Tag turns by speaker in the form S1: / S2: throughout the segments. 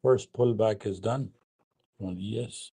S1: First pullback is done on ES.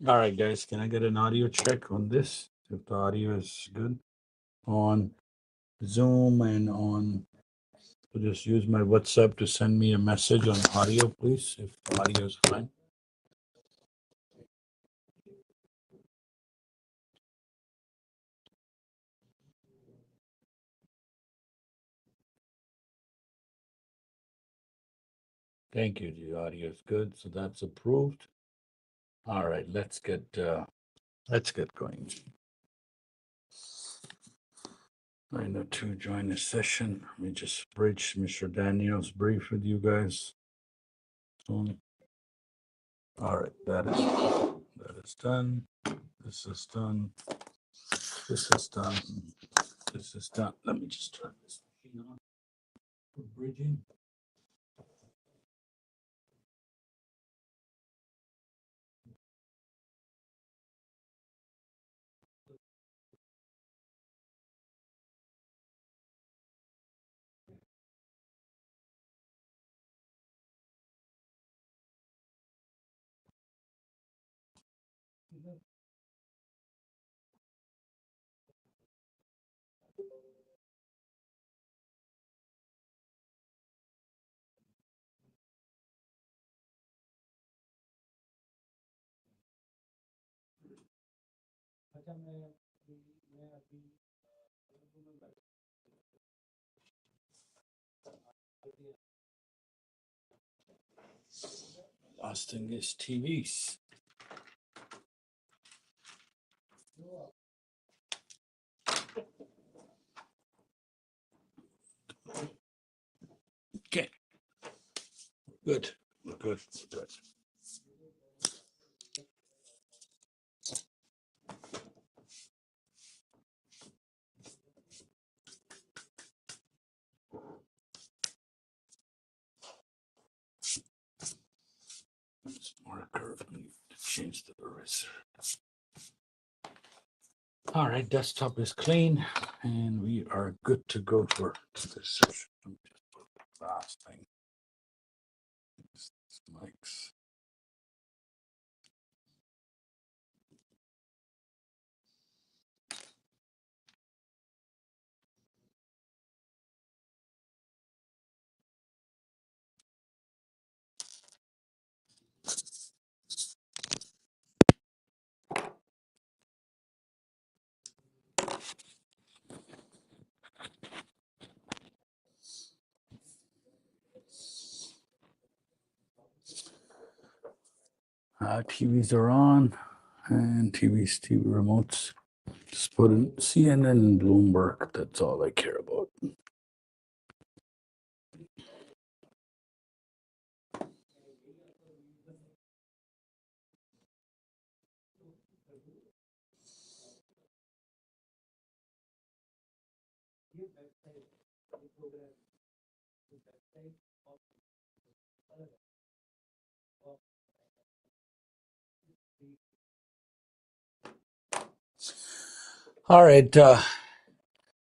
S1: All right, guys, can I get an audio check on this? If the audio is good on Zoom and on, so just use my WhatsApp to send me a message on audio, please, if the audio is fine. Thank you. The audio is good, so that's approved. All right, let's get going. I know to join the session. Let me just bridge Mr. Daniel's brief with you guys. All right, that is done. This is done. This is done. This is done. Let me just turn this thing on for bridging. Last thing is TVs. Okay. Good. Good. Good. Marker. Change the eraser. All right, desktop is clean, and we are good to go for this session. Let me just put the last thing. These mics. TVs are on, and TV remotes. Just put in CNN and Bloomberg. That's all I care about. All right,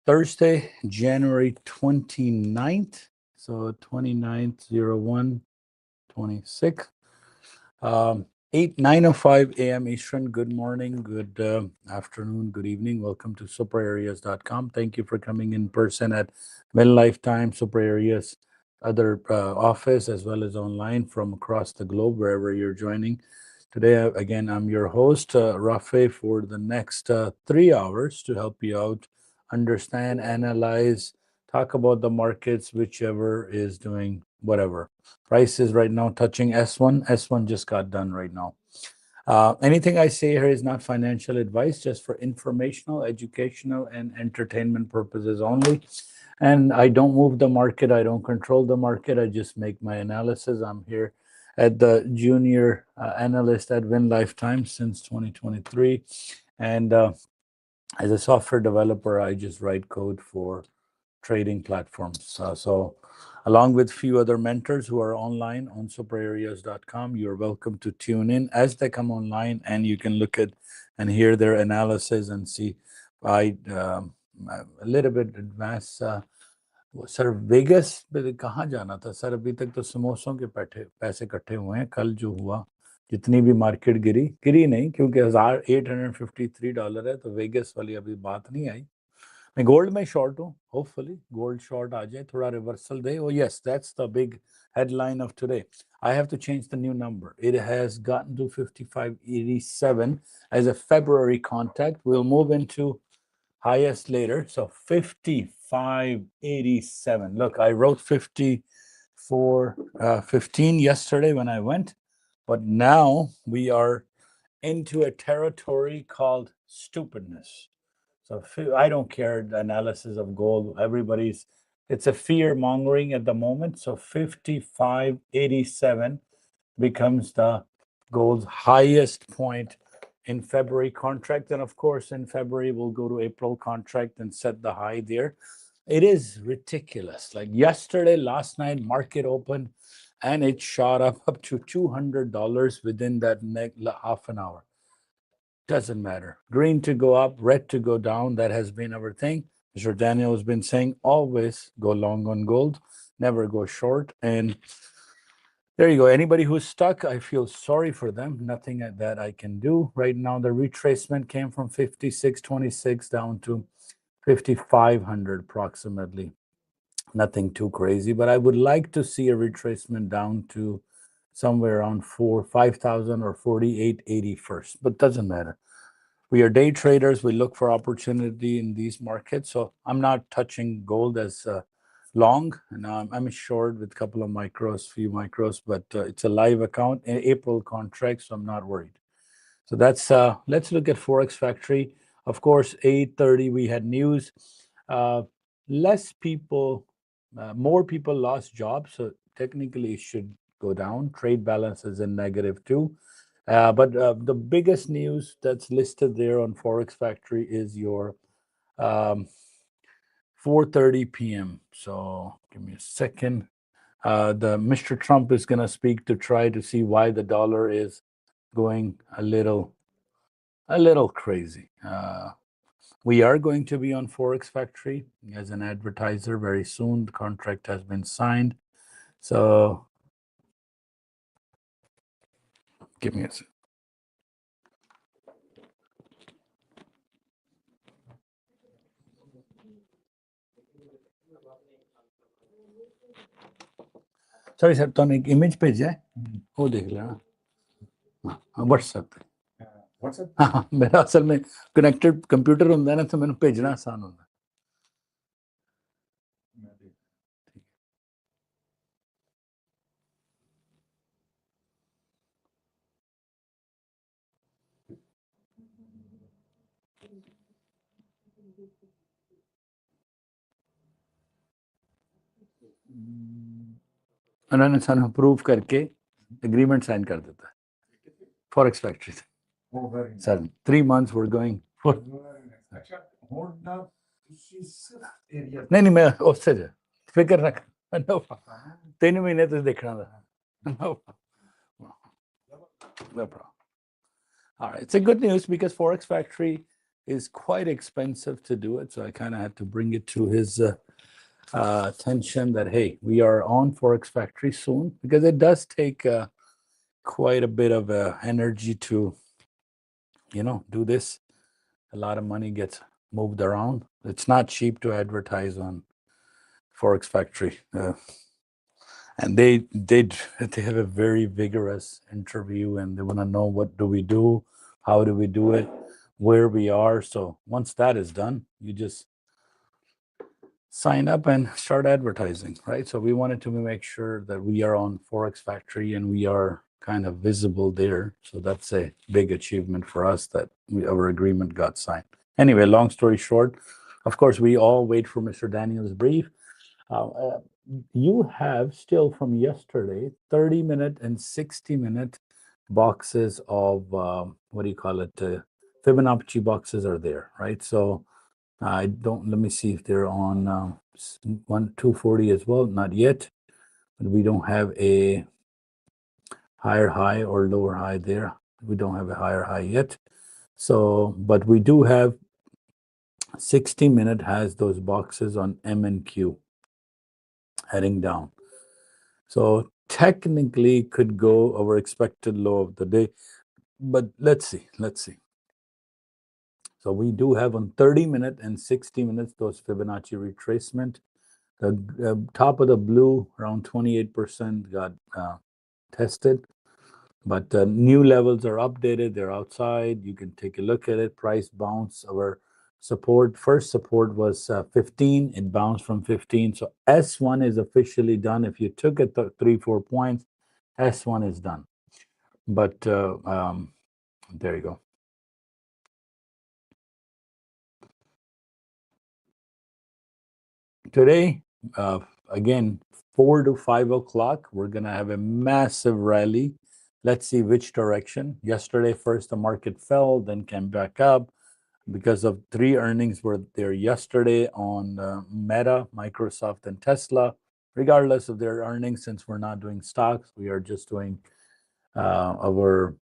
S1: Thursday, January 29th. So 29th, 01/26. 9:05 a.m. Eastern. Good morning, good afternoon, good evening. Welcome to SuperAreas.com. Thank you for coming in person at Lifetime SuperAreas other office, as well as online from across the globe, wherever you're joining. Today, again, I'm your host, Rafay, for the next 3 hours to help you out, understand, analyze, talk about the markets, whichever is doing whatever. Price is right now touching S1. S1 just got done right now. Anything I say here is not financial advice, just for informational, educational, and entertainment purposes only. And I don't move the market. I don't control the market. I just make my analysis. I'm here at the junior analyst at Lifetime since 2023. And as a software developer, I just write code for trading platforms. So along with few other mentors who are online on SuperAreas.com, you're welcome to tune in as they come online, and you can look at and hear their analysis and see. I a little bit advanced. Sir Vegas पे कहाँ जाना था sir? अभी तक तो समोसों के पैसे इकट्ठे हुए हैं। कल जो हुआ, जितनी भी मार्केट गिरी नहीं, क्योंकि $1,853 है, तो वेगस वाली अभी बात नहीं आई। मैं गोल्ड में शॉर्ट हूँ, होपफुली गोल्ड शॉर्ट आ जाए, थोड़ा reversal they. Oh yes, that's the big headline of today. I have to change the new number. It has gotten to 5587 as a February contact. We'll move into highest later. So 5587. Look, I wrote 5415 yesterday when I went, but now we are into a territory called stupidness. So I don't care the analysis of gold. It's a fear mongering at the moment. So 5587 becomes the gold's highest point in February contract. And of course, in February, we'll go to April contract and set the high there. It is ridiculous. Like yesterday, last night, market opened and it shot up to $200 within that half an hour. Doesn't matter. Green to go up, red to go down. That has been our thing. Mr. Daniel has been saying always go long on gold, never go short. And there you go. Anybody who's stuck, I feel sorry for them. Nothing that I can do right now. The retracement came from 5626 down to 5500 approximately. Nothing too crazy, but I would like to see a retracement down to somewhere around 5,000 or 4880 first, but doesn't matter. We are day traders. We look for opportunity in these markets. So I'm not touching gold as long. And I'm short with a couple of few micros, but it's a live account in April contract, so I'm not worried. So that's let's look at Forex Factory. Of course, 8:30 we had news. More people lost jobs, so technically it should go down. Trade balance is in negative too. But the biggest news that's listed there on Forex Factory is your 4:30 p.m. So give me a second. The Mr. Trump is going to speak to try to see why the dollar is going a little crazy. We are going to be on Forex Factory as an advertiser very soon. The contract has been signed. So give me a second. Sorry sir, तुमने एक image भेजा है, वो देख लेना WhatsApp पे। हाँ, मेरा असल में कनेक्टेड कंप्यूटर होता है ना, तो मैंने भेजना आसान होता है। उन्होंने सानू अप्रूव करके एग्रीमेंट साइन कर देता है फॉरेक्स फैक्ट्री से। Sir 3 months we're going for नहीं नहीं मैं उससे फिक्र रख नो 3 महीने तो देखना था no problem. All right, it's a good news because Forex Factory is quite expensive to do it, so I kind of had to bring it to his attention that hey, we are on Forex Factory soon because it does take quite a bit of energy to do this. A lot of money gets moved around. It's not cheap to advertise on Forex Factory, and they have a very vigorous interview, and they want to know what do we do, how do we do it, where we are. So once that is done, you just sign up and start advertising, right? So we wanted to make sure that we are on Forex Factory and we are kind of visible there. So that's a big achievement for us that our agreement got signed. Anyway, long story short, of course, we all wait for Mr. Daniel's brief. You have still from yesterday 30-minute and 60-minute boxes of what do you call it? Fibonacci boxes are there, right? So I don't. Let me see if they're on 240 as well. Not yet, but we don't have a higher high or lower high there. We don't have a higher high yet. So, but we do have 60-minute has those boxes on M and Q heading down. So technically could go over expected low of the day, but let's see. So we do have on 30-minute and 60 minutes those Fibonacci retracement. The top of the blue around 28% got tested, but new levels are updated. They're outside. You can take a look at it. Price bounce. Our support, first support was 15. It bounced from 15. So S1 is officially done. If you took it 3-4 points, S1 is done. But there you go. Today, again, 4 to 5 o'clock, we're going to have a massive rally. Let's see which direction. Yesterday, first the market fell, then came back up because of 3 earnings were there yesterday on Meta, Microsoft, and Tesla. Regardless of their earnings, since we're not doing stocks, we are just doing our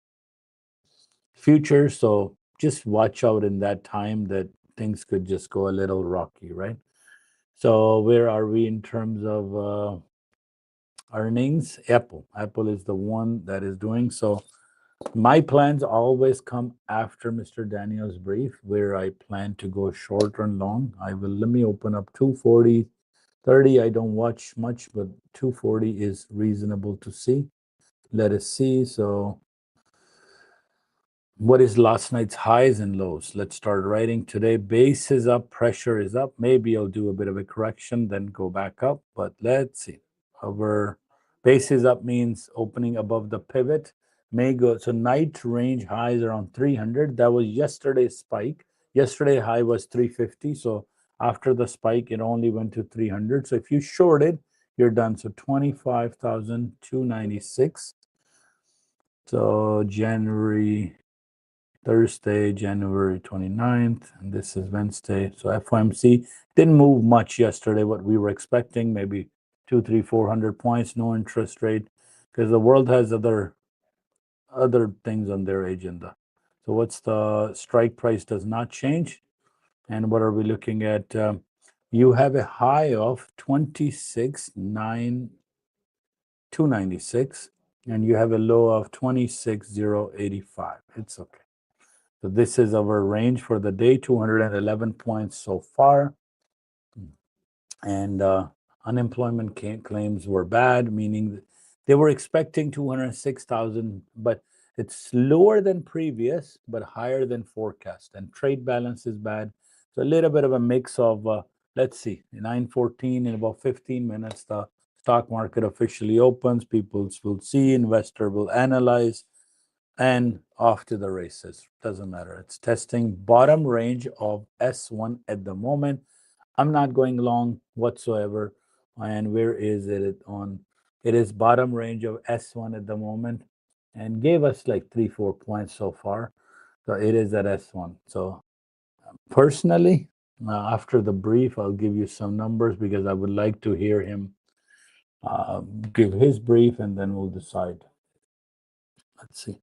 S1: futures. So just watch out in that time that things could just go a little rocky, right? So where are we in terms of earnings? Apple is the one that is doing. So my plans always come after Mr. Daniel's brief, where I plan to go short and long. Let me open up 240, 30. I don't watch much, but 240 is reasonable to see. Let us see. So what is last night's highs and lows? Let's start writing today. Base is up, pressure is up. Maybe I'll do a bit of a correction, then go back up. But let's see. Our base is up means opening above the pivot. May go. So night range highs around 300. That was yesterday's spike. Yesterday high was 350. So after the spike, it only went to 300. So if you shorted, you're done. So 25,296. So Thursday, January 29th, and this is Wednesday. So FOMC didn't move much yesterday, what we were expecting, maybe 200, 300, 400 points, no interest rate, because the world has other things on their agenda. So what's the strike price does not change. And what are we looking at? You have a high of 26,296, and you have a low of 26,085. It's okay. So this is our range for the day, 211 points so far. And unemployment claims were bad, meaning they were expecting 206,000, but it's lower than previous, but higher than forecast. And trade balance is bad. So a little bit of a mix of, let's see, 9:14 in about 15 minutes, the stock market officially opens. People will see, investor will analyze, and off to the races. Doesn't matter. It's testing bottom range of S1 at the moment. I'm not going long whatsoever. And where is it on? It is bottom range of S1 at the moment, and gave us like 3-4 points so far. So it is at S1. So personally, After the brief, I'll give you some numbers because I would like to hear him give his brief, and then we'll decide. Let's see.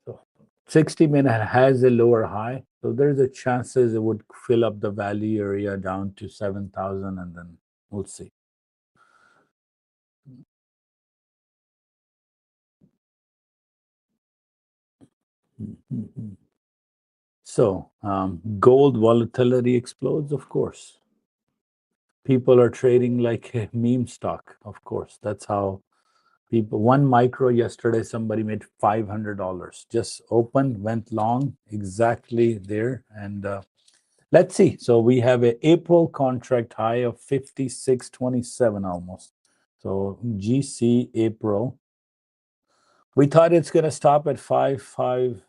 S1: So 60-minute has a lower high, so there's a chances it would fill up the value area down to 7,000, and then we'll see. So gold volatility explodes, of course. People are trading like a meme stock, of course. That's how people. One micro yesterday, somebody made $500. Just opened, went long, exactly there, and let's see. So we have an April contract high of 56.27 almost. So GC April. We thought it's going to stop at 5,000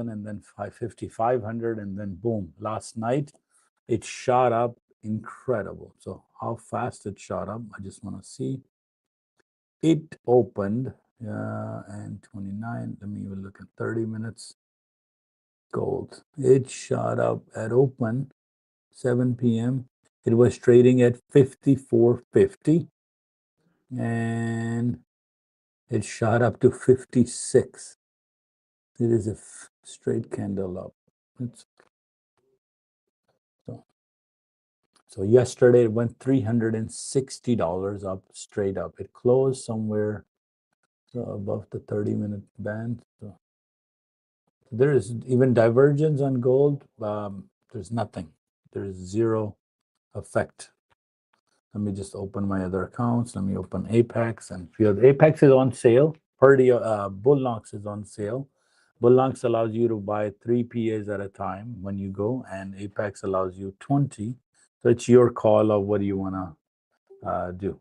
S1: and then 5,500 and then boom. Last night it shot up incredible. So how fast it shot up, I just want to see. It opened and 29. Let me even look at 30 minutes. Gold. It shot up at open 7 p.m. It was trading at 54.50 and it shot up to 56. It is a straight candle up. So yesterday it went $360 up, straight up. It closed somewhere above the 30-minute band. So there is even divergence on gold. There's nothing. There's zero effect. Let me just open my other accounts. Let me open Apex and feel Apex is on sale. Purdia, Bullnox is on sale. Bullnox allows you to buy 3 PAs at a time when you go, and Apex allows you 20. So it's your call of what do you want to do.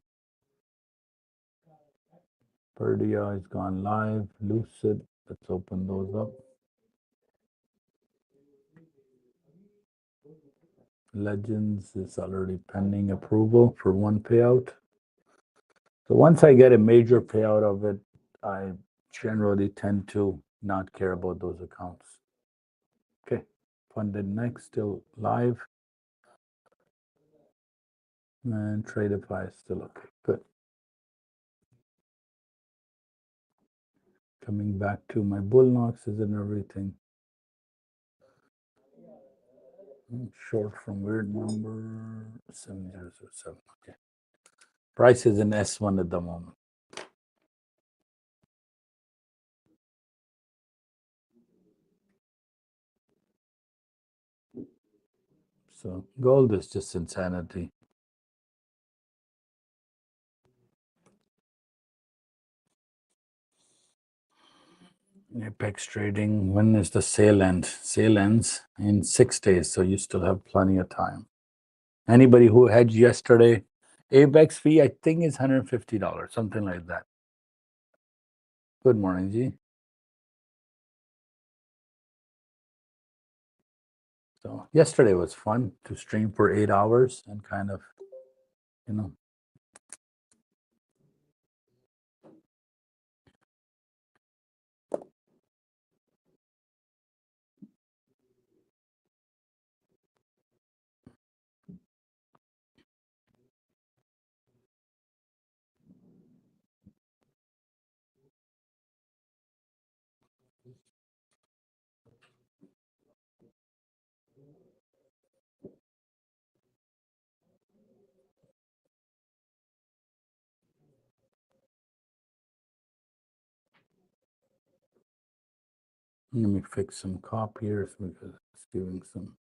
S1: Purdia has gone live. Lucid, let's open those up. Legends is already pending approval for one payout. So once I get a major payout of it, I generally tend to not care about those accounts. Okay, funded next, still live. And Tradeify is still okay, good. Coming back to my Bullnoxes and everything. Short from weird number 7007. Okay. Price is in S1 at the moment. So gold is just insanity. Apex trading, when is the sale end? Sale ends in 6 days, so you still have plenty of time. Anybody who hedged yesterday, Apex fee, I think is $150, something like that. Good morning, G. So yesterday was fun to stream for 8 hours and kind of, you know. Let me fix some copiers because it's giving some.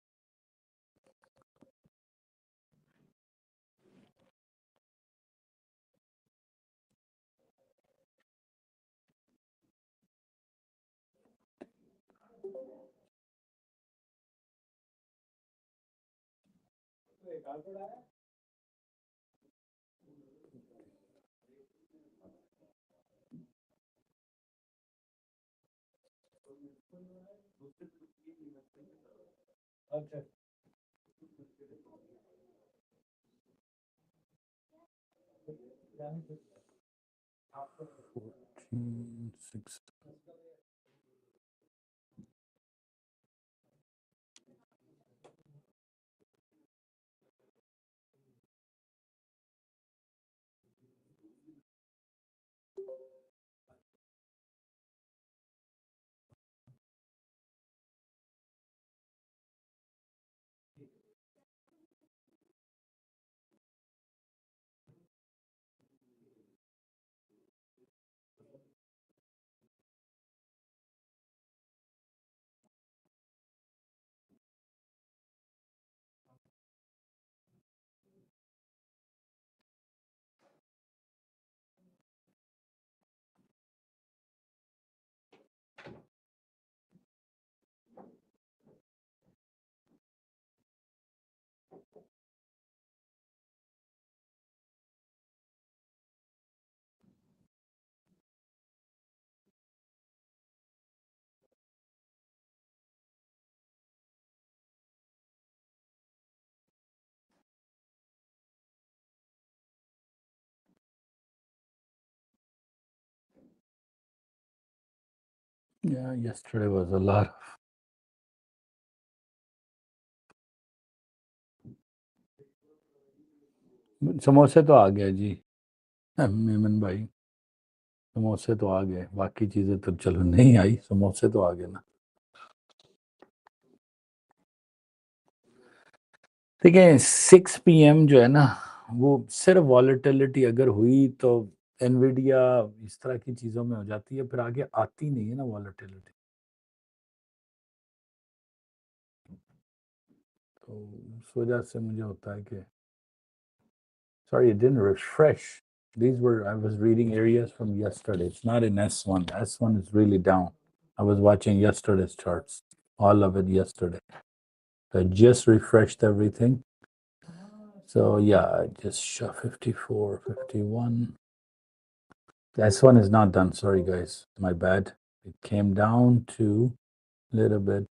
S1: Okay. 14, 16. Yeah, yesterday was a lot. समोसे तो आ गया जी मेमन भाई समोसे तो आ गए बाकी चीजें तो चलो नहीं आई समोसे तो आ गए ना देखिए 6 PM जो है ना वो सिर्फ वॉलेटिलिटी अगर हुई तो एनवीडिया इस तरह की चीजों में हो जाती है फिर आगे आती नहीं है ना वॉलेटिलिटी तो उस वजह से मुझे होता है कि sorry it didn't refresh these were I was reading areas from yesterday it's not in S1 S1 is really down I was watching yesterday's charts all of it yesterday I just refreshed everything so yeah I just shot 54 51 this one is not done. Sorry, guys. My bad. It came down to a little bit.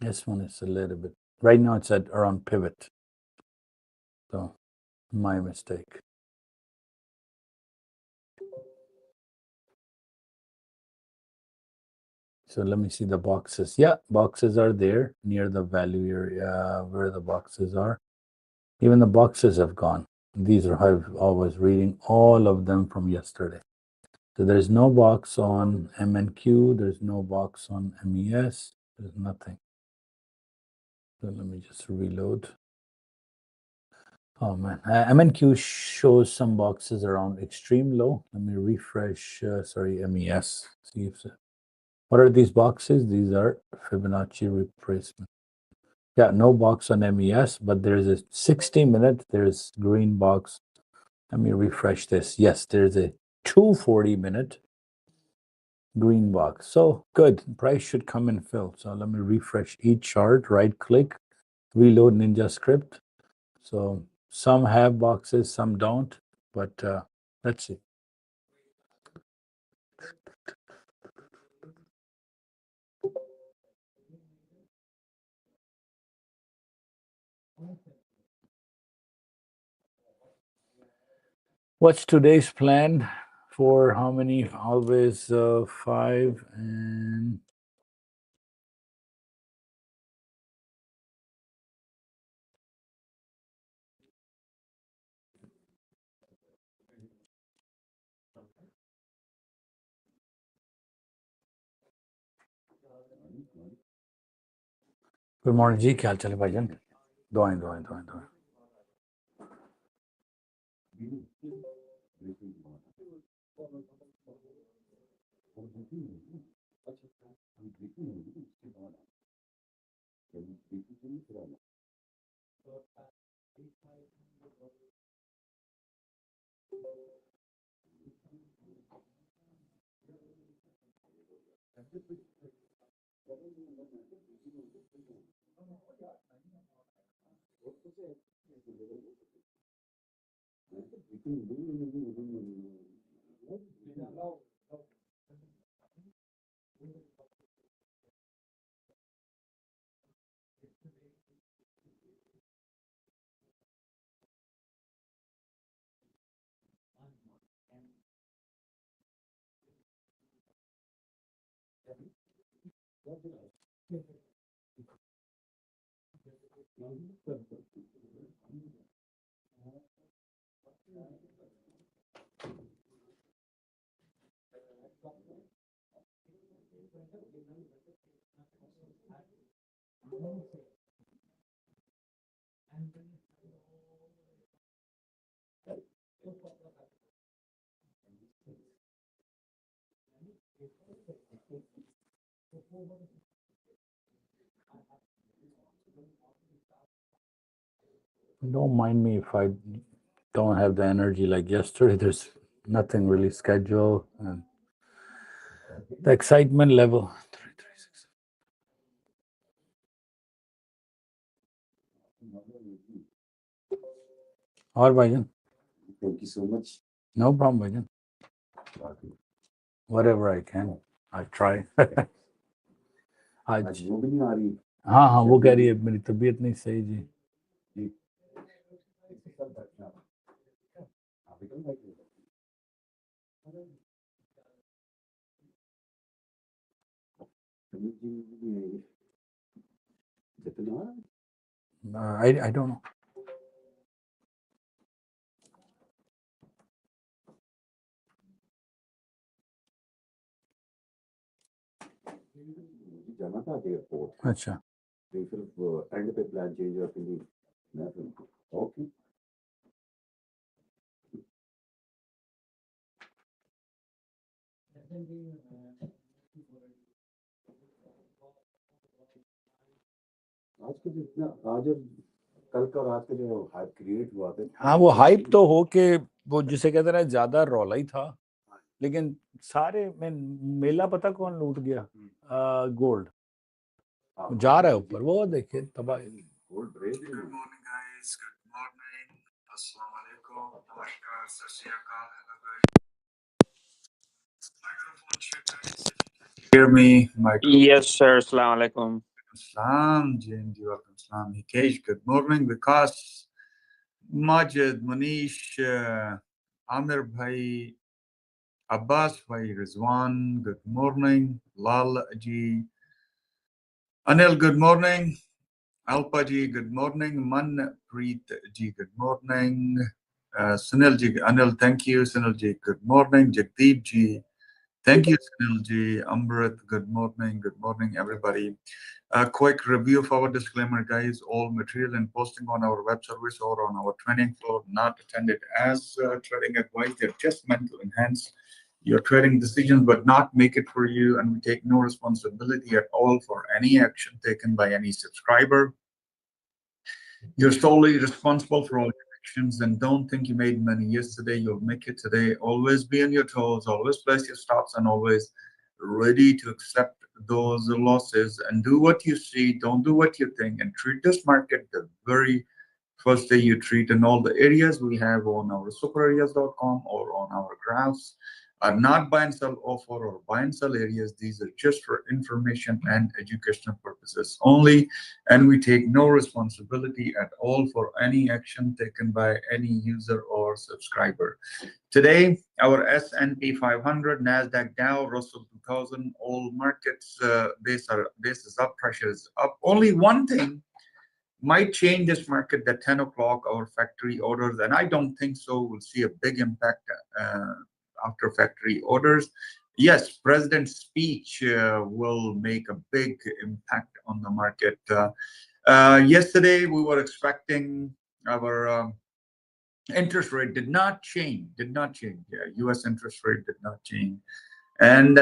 S1: This one is a little bit. Right now, it's at around pivot. So, my mistake. So, let me see the boxes. Yeah, boxes are there near the value area where the boxes are. Even the boxes have gone. These are, I was reading all of them from yesterday. So, there's no box on MNQ, there's no box on MES, there's nothing. So, let me just reload. Oh man, MNQ shows some boxes around extreme low. Let me refresh. Sorry, MES. See if what are these boxes? These are Fibonacci retracement. Yeah, no box on MES, but there's a 60-minute. There's green box. Let me refresh this. Yes, there's a 240-minute green box. So good. Price should come and fill. So let me refresh each chart. Right click, reload Ninja script. So some have boxes, some don't, but let's see. What's today's plan for how many? Always 5 and good morning जी क्या हाल चाल है भाईजान दुआएं दुआएं दुआएं दुआएं Don't mind me if I don't have the energy like yesterday. There's nothing really scheduled and the excitement level. और भाईजान
S2: Thank you so much.
S1: no problem भाईजान whatever I can I try आज
S2: आज वो भी नहीं आ रही
S1: हाँ हाँ वो कह रही है मेरी तबीयत नहीं सही जी I don't know.
S2: जाना था एयरपोर्ट
S1: अच्छा
S2: तो सिर्फ एंड पे प्लान चेंज हुआ कि मैं ओके आज का जितना आज कल का और आज का जो हाइप क्रिएट हुआ था
S1: हाँ वो हाइप तो हो के वो जिसे कहते हैं ज्यादा रौला ही था लेकिन सारे में मेला पता कौन लूट गया गोल्ड जा रहा है ऊपर वो देखिए तबाह
S2: gold rate
S1: good morning guys good morning अस्सलाम वालेकुम नमस्कार सत श्री अकाल hello guys microphone check guys if you can hear me microphone
S3: Yes, sir. Assalamu alaikum.
S1: Salam Jindi welcome Salam Hikesh good morning Vikas Majid Manish Amir bhai Abbas bhai Rizwan good morning Lal ji Anil good morning Alpa ji, good morning. Manpreet ji, good morning. Sunil ji, Anil, thank you. Sunil ji, good morning. Jagdeep ji, thank you. Sunil ji, Amrit, good morning. Good morning, everybody. A quick review of our disclaimer, guys. All material and posting on our web service or on our training floor not intended as trading advice. They're just meant to enhance your trading decisions, but not make it for you. And we take no responsibility at all for any action taken by any subscriber. You're solely responsible for all your actions, and don't think you made money yesterday. You'll make it today. Always be on your toes. Always place your stops, and always ready to accept those losses. And do what you see. Don't do what you think. And treat this market the very first day you treat. And all the areas we have on our SuperAreas.com or on our graphs are not buy and sell offer or buy and sell areas. These are just for information and educational purposes only, and we take no responsibility at all for any action taken by any user or subscriber. Today, our S&P 500, NASDAQ, Dow, Russell 2000, all markets base is up, pressure is up. Only one thing might change this market at 10 o'clock, our factory orders, and I don't think so. We'll see a big impact after factory orders. Yes, President's speech will make a big impact on the market. Yesterday, we were expecting our interest rate did not change. Yeah, U.S. interest rate did not change. And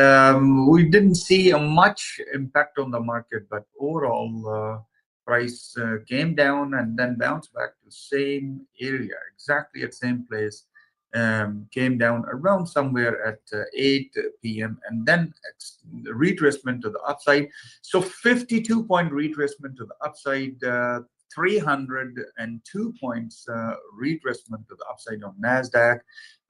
S1: we didn't see a much impact on the market, but overall price came down and then bounced back to the same area, exactly at same place. Came down around somewhere at 8 p.m. and then retracement to the upside. So 52-point retracement to the upside, 302 points retracement to the upside on NASDAQ.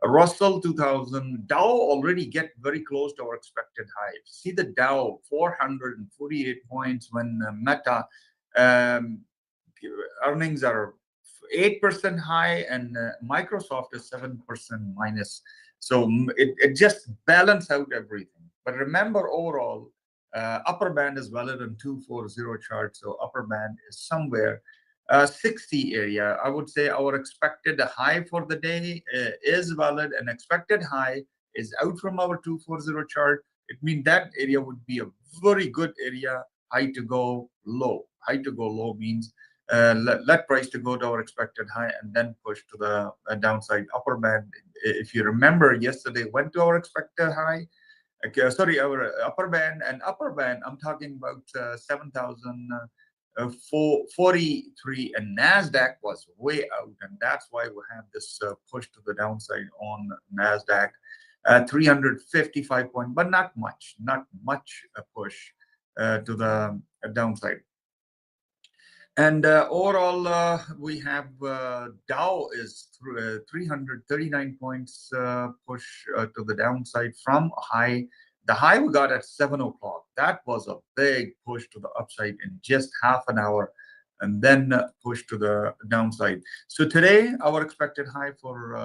S1: Russell 2000, Dow already get very close to our expected high. See the Dow 448 points when Meta earnings are 8% high and Microsoft is 7% minus. So it just balance out everything. But remember, overall, upper band is valid on 240 chart. So upper band is somewhere 60 area. I would say our expected high for the day is valid, and expected high is out from our 240 chart. It means that area would be a very good area. High to go low. High to go low means let price to go to our expected high and then push to the downside. Upper band, if you remember, yesterday went to our expected high. Okay, sorry, our upper band, I'm talking about 7,043, and NASDAQ was way out, and that's why we have this push to the downside on NASDAQ. 355 point, but not much push to the downside. And overall, we have Dow is 339 points push to the downside from high. The high we got at 7 o'clock. That was a big push to the upside in just half an hour.
S3: and then push to the downside. So today, our expected high for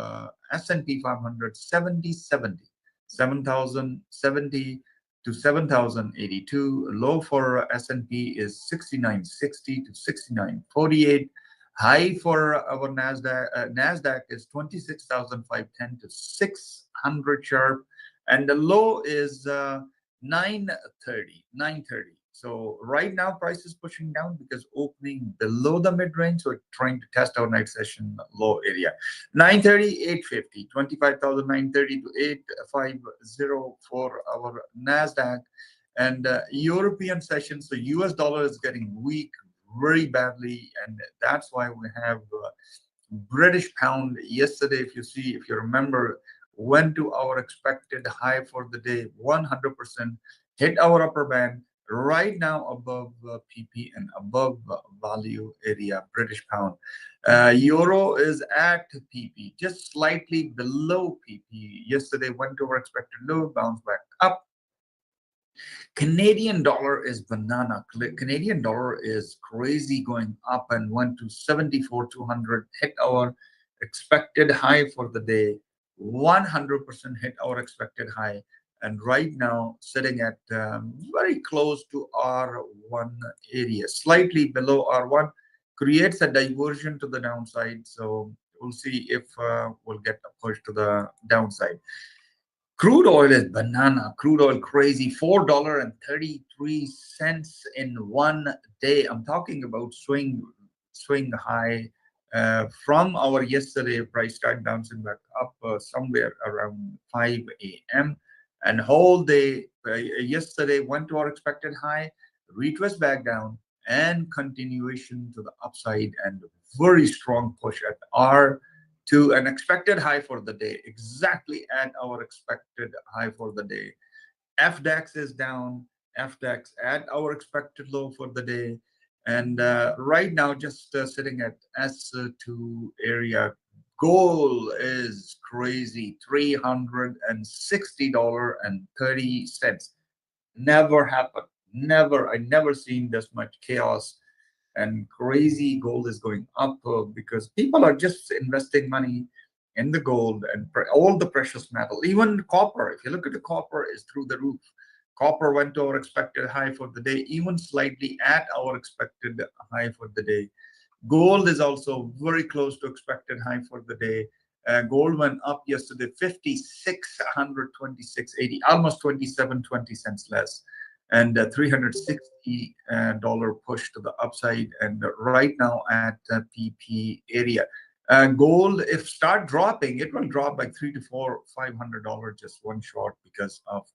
S3: S&P 500, 7,070 to 7,082. Low for S&P is 6960 to 6948. High for our NASDAQ is 26,510 to 600 sharp. And the low is 930. So right now, price is pushing down because opening below the mid-range. So we're trying to test our night session low area. 930, 850, 25,930 to 850 for our NASDAQ. And European session, so US dollar is getting weak very badly. And that's why we have British pound yesterday, if you remember, went to our expected high for the day, 100%, hit our upper band, right now above PP and above value area, British pound. Euro is at PP, just slightly below PP. Yesterday went to our expected low, bounced back up. Canadian dollar is banana. Canadian dollar is crazy, going up and went to 74,200, hit our expected high for the day, 100% hit our expected high, and right now sitting at very close to R1 area, slightly below R1, creates a diversion to the downside. So we'll see if we'll get a push to the downside. Crude oil is banana. Crude oil crazy. $4.33 in one day. I'm talking about swing high from our yesterday price. Start bouncing back up somewhere around 5 a.m. and whole day yesterday went to our expected high, retwist back down, and continuation to the upside, and very strong push at R to an expected high for the day, exactly at our expected high for the day. FDAX is down, FDAX at our expected low for the day. And right now, just sitting at S2 area. Gold is crazy, $360.30. Never happened. Never. I never seen this much chaos and crazy. Gold is going up because people are just investing money in the gold and all the precious metal. Even copper, if you look at the copper, is through the roof. Copper went to our expected high for the day, even slightly at our expected high for the day. Gold is also very close to expected high for the day. Gold went up yesterday, 5,626.80, almost 20 cents less, and $360 push to the upside, and right now at PP area. Gold, if start dropping, it will drop by $300 to $500 just one short because of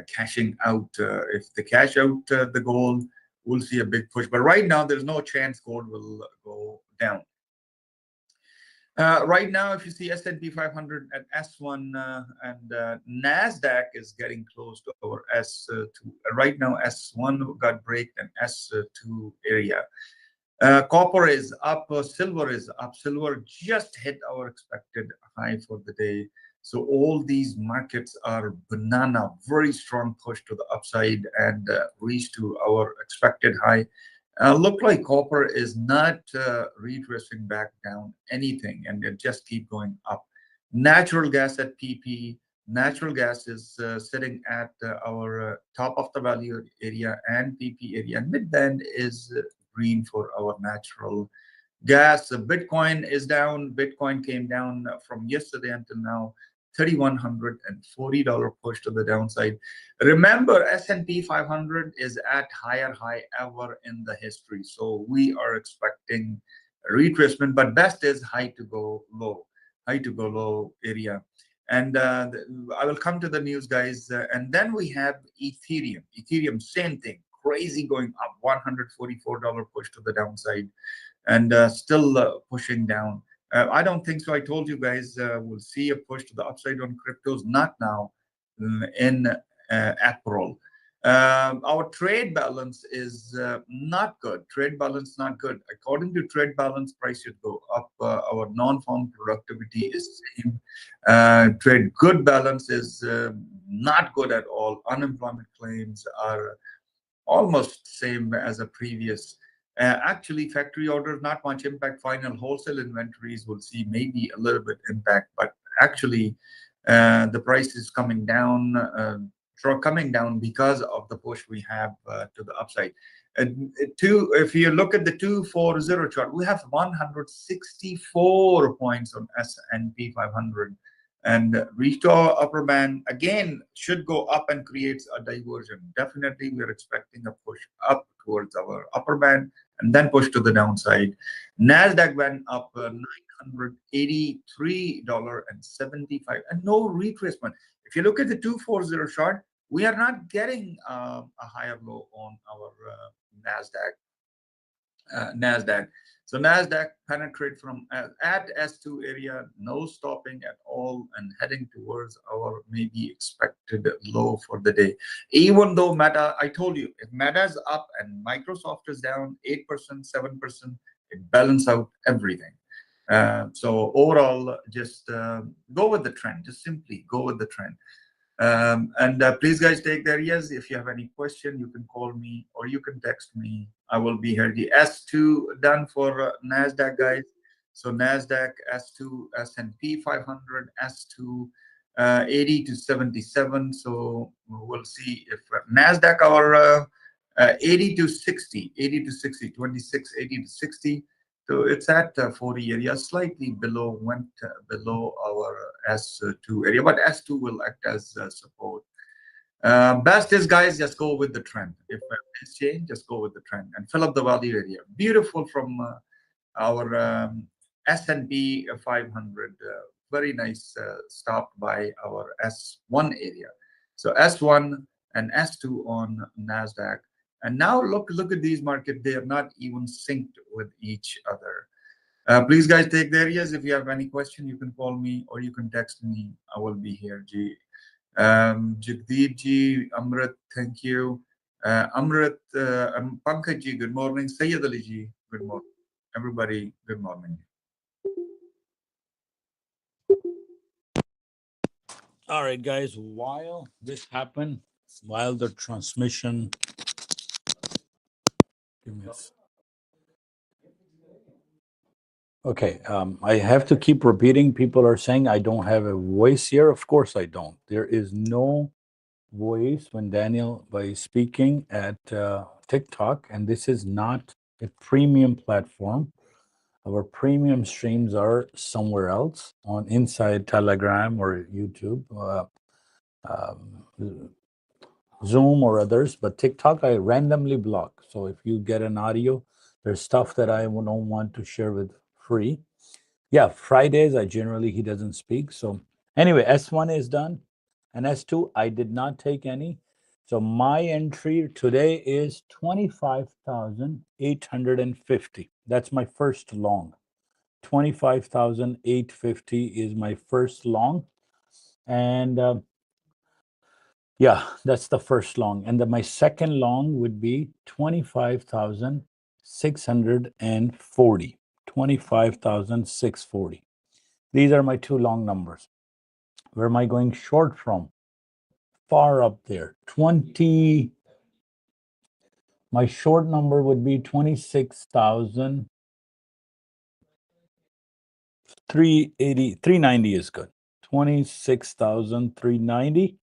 S3: cashing out. If they cash out the gold, we'll see a big push. But right now, there's no chance gold will go down. Right now, if you see S&P 500 at S1 and NASDAQ is getting close to our S2. Right now, S1 got break and S2 area. Copper is up, silver is up. Silver just hit our expected high for the day. So all these markets are banana, very strong push to the upside and reach to our expected high. Look like copper is not retracing back down anything, and it just keep going up. Natural gas at PP. Natural gas is sitting at our top of the value area and PP area. And mid-band is green for our natural gas. Bitcoin is down. Bitcoin came down from yesterday until now. $3,140 push to the downside. Remember, S&P 500 is at higher high ever in the history. So we are expecting retracement, but best is high to go low area. And I will come to the news, guys. And then we have Ethereum. Ethereum, same thing, crazy going up, $144 push to the downside, and still pushing down. I don't think so. I told you guys we'll see a push to the upside on cryptos, not now, in April. Our trade balance is not good. Trade balance not good. According to trade balance, price should go up. Our non-farm productivity is same. Trade good balance is not good at all. Unemployment claims are almost same as a previous. Actually, factory orders, not much impact. Final wholesale inventories will see maybe a little bit impact, but actually, the price is coming down, because of the push we have to the upside. And if you look at the 240 chart, we have 164 points on S&P 500, and reach to our upper band again should go up and creates a diversion. Definitely, we are expecting a push up towards our upper band and then push to the downside. NASDAQ went up $983.75 and no retracement. If you look at the 240 chart, we are not getting a higher low on our NASDAQ. So NASDAQ penetrate from at S2 area, no stopping at all, and heading towards our maybe expected low for the day. Even though Meta, I told you, if Meta is up and Microsoft is down 8%, 7%, it balance out everything. So overall, just go with the trend. Just simply go with the trend. Please, guys, take the areas. If you have any question, you can call me or you can text me. I will be here. The S2 done for NASDAQ, guys. So NASDAQ, S2, S&P 500, S2, 80 to 77. So we'll see if NASDAQ our 80 to 60, 80 to 60, 26, 80 to 60. So it's at 40 area, slightly below, went below our S2 area, but S2 will act as support. Best is, guys, just go with the trend. If it's change, just go with the trend and fill up the value area. Beautiful from our S&P 500. Very nice stop by our S1 area. So S1 and S2 on NASDAQ. And now look at these markets. They are not even synced with each other. Please, guys, take the areas. If you have any question, you can call me or you can text me. I will be here. Jagdeep ji, Amrit, thank you. Amrit, Pankaj ji, good morning. Sayyid Ali ji, good morning. Everybody, good morning.
S1: All right, guys, while this happened, while the transmission, give me a okay, I have to keep repeating. People are saying I don't have a voice here. Of course I don't. There is no voice when Daniel by speaking at TikTok, and this is not a premium platform. Our premium streams are somewhere else on inside Telegram or YouTube, Zoom or others. But TikTok I randomly block. So if you get an audio, there's stuff that I don't want to share with free. Yeah, Fridays I generally he doesn't speak. So anyway, S1 is done, and S2 I did not take any. So my entry today is 25,850. That's my first long. 25,850 is my first long, and yeah, that's the first long. And then my second long would be 25,640. 25,640. These are my two long numbers. Where am I going short from? Far up there. My short number would be 26,380. 390 is good. 26,390.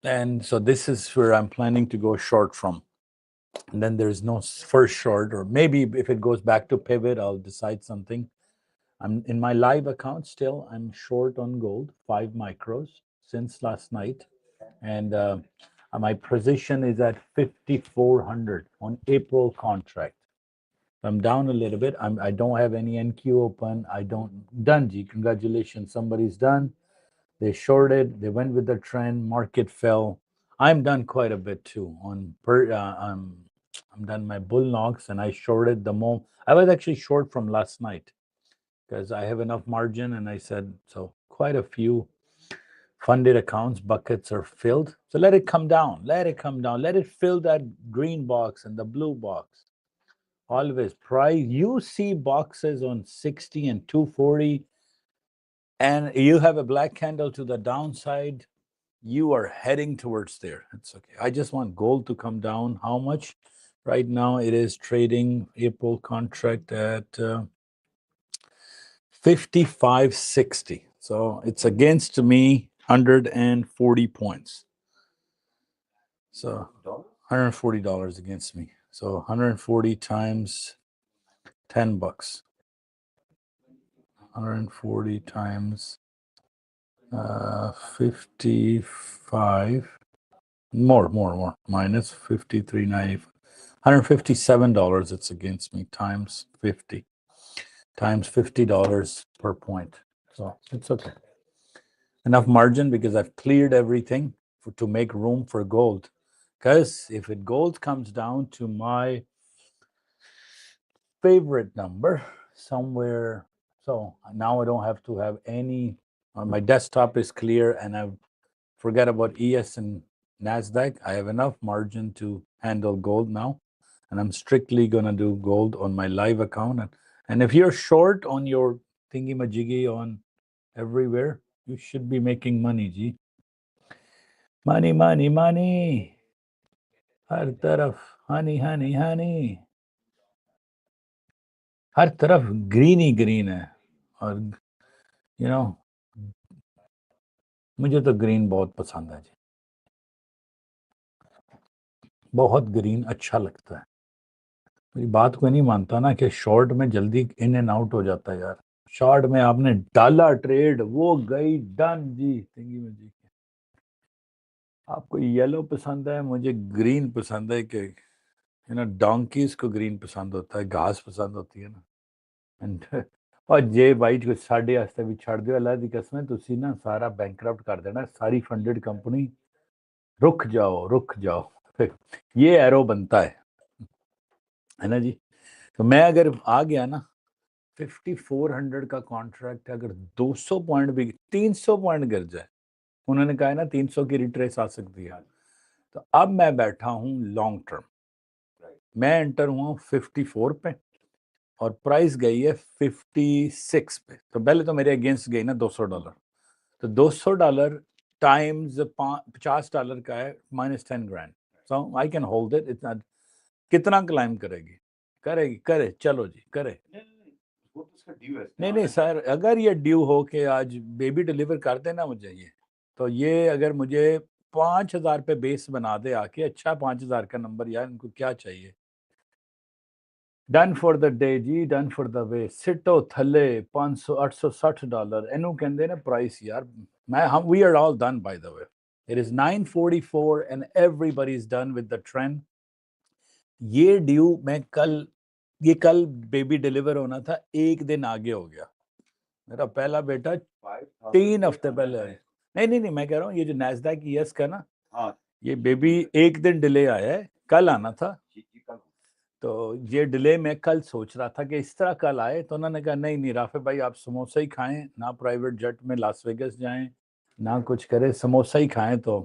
S1: And so this is where I'm planning to go short from. And then there's no first short, or maybe if it goes back to pivot, I'll decide something. I'm in my live account still. I'm short on gold, 5 micros since last night. And my position is at 5,400 on April contract. I'm down a little bit. I don't have any NQ open. I don't. Done, G. Congratulations. Somebody's done. They shorted. They went with the trend. Market fell. I'm done quite a bit too. I'm done my bull knocks, and I shorted the moment. I was actually short from last night because I have enough margin, and I said so. Quite a few funded accounts buckets are filled. So let it come down. Let it come down. Let it fill that green box and the blue box. Always price. You see boxes on 60 and 240, and you have a black candle to the downside. You are heading towards there. It's okay. I just want gold to come down. How much? Right now, it is trading April contract at 55.60. So it's against me 140 points. So $140 against me. So 140 times 10 bucks. 140 times 55. More. Minus 53.95. $157 it's against me times 50. Times $50 per point. So it's okay. Enough margin because I've cleared everything to make room for gold. Because if gold comes down to my favorite number somewhere, so now I don't have to have any, my desktop is clear and I forget about ES and NASDAQ. I have enough margin to handle gold now. And I'm strictly going to do gold on my live account. And if you're short on your thingy-majiggy on everywhere, you should be making money, जी. Money. हर तरफ honey. हर तरफ green ही green है. और you know, मुझे तो green बहुत पसंद है जी. बहुत green अच्छा लगता है. मेरी बात को नहीं मानता ना कि शॉर्ट में जल्दी इन एंड आउट हो जाता है यार. शॉर्ट में आपने डाला ट्रेड, वो गई डन जी. थिंगी में जी. आपको येलो पसंद है, मुझे ग्रीन पसंद है कि डोंकीज को ग्रीन पसंद होता है, घास पसंद होती है ना. एंड और जे भाई को साढ़े वास्ते भी छड़ दियो. अल्लाह दी कसम तुसी ना सारा बैंकरप्ट कर देना, सारी फंडेड कंपनी. रुक जाओ. फिर ये एरो बनता है ना जी. तो मैं अगर आ गया ना 5400 का कॉन्ट्रैक्ट, अगर 200 पॉइंट भी 300 पॉइंट गिर जाए, उन्होंने कहा है ना 300 की रिट्रेस आ सकती है, तो अब मैं बैठा हूं लॉन्ग टर्म. मैं एंटर हुआ 54 पे और प्राइस गई है 56 पे. तो पहले तो मेरे अगेंस्ट गई ना $200. तो $200 टाइम्स $50 का है -10 grand. So I can hold it. इतना कितना क्लाइम करे चलो जी करे. नहीं सर, अगर ये ड्यू हो के आज बेबी डिलीवर कर देना मुझे ये, तो ये अगर मुझे 5000 पे बेस बना दे आके, अच्छा 5000 का नंबर यार, इनको क्या चाहिए. डन फॉर द डे जी, डन फॉर द वे. सिटो थले $500-860 एनू कहंदे ना प्राइस यार. हम we are all done by the way. It is 9:44 and everybody is done with the trend. ये ड्यू मैं कल बेबी डिलीवर होना था, एक दिन आगे हो गया. मेरा पहला बेटा 3 हफ्ते पहले है. नहीं, मैं कह रहा हूँ ये जो नैस्डैक ES का ना, ये बेबी एक दिन डिले आया है. कल आना था, तो ये डिले मैं कल सोच रहा था कि इस तरह कल आए. तो उन्होंने कहा नहीं राफे भाई, आप समोसा ही खाएं ना, प्राइवेट जेट में लास वेगस जाएं ना, कुछ करें, समोसा ही खाएं. तो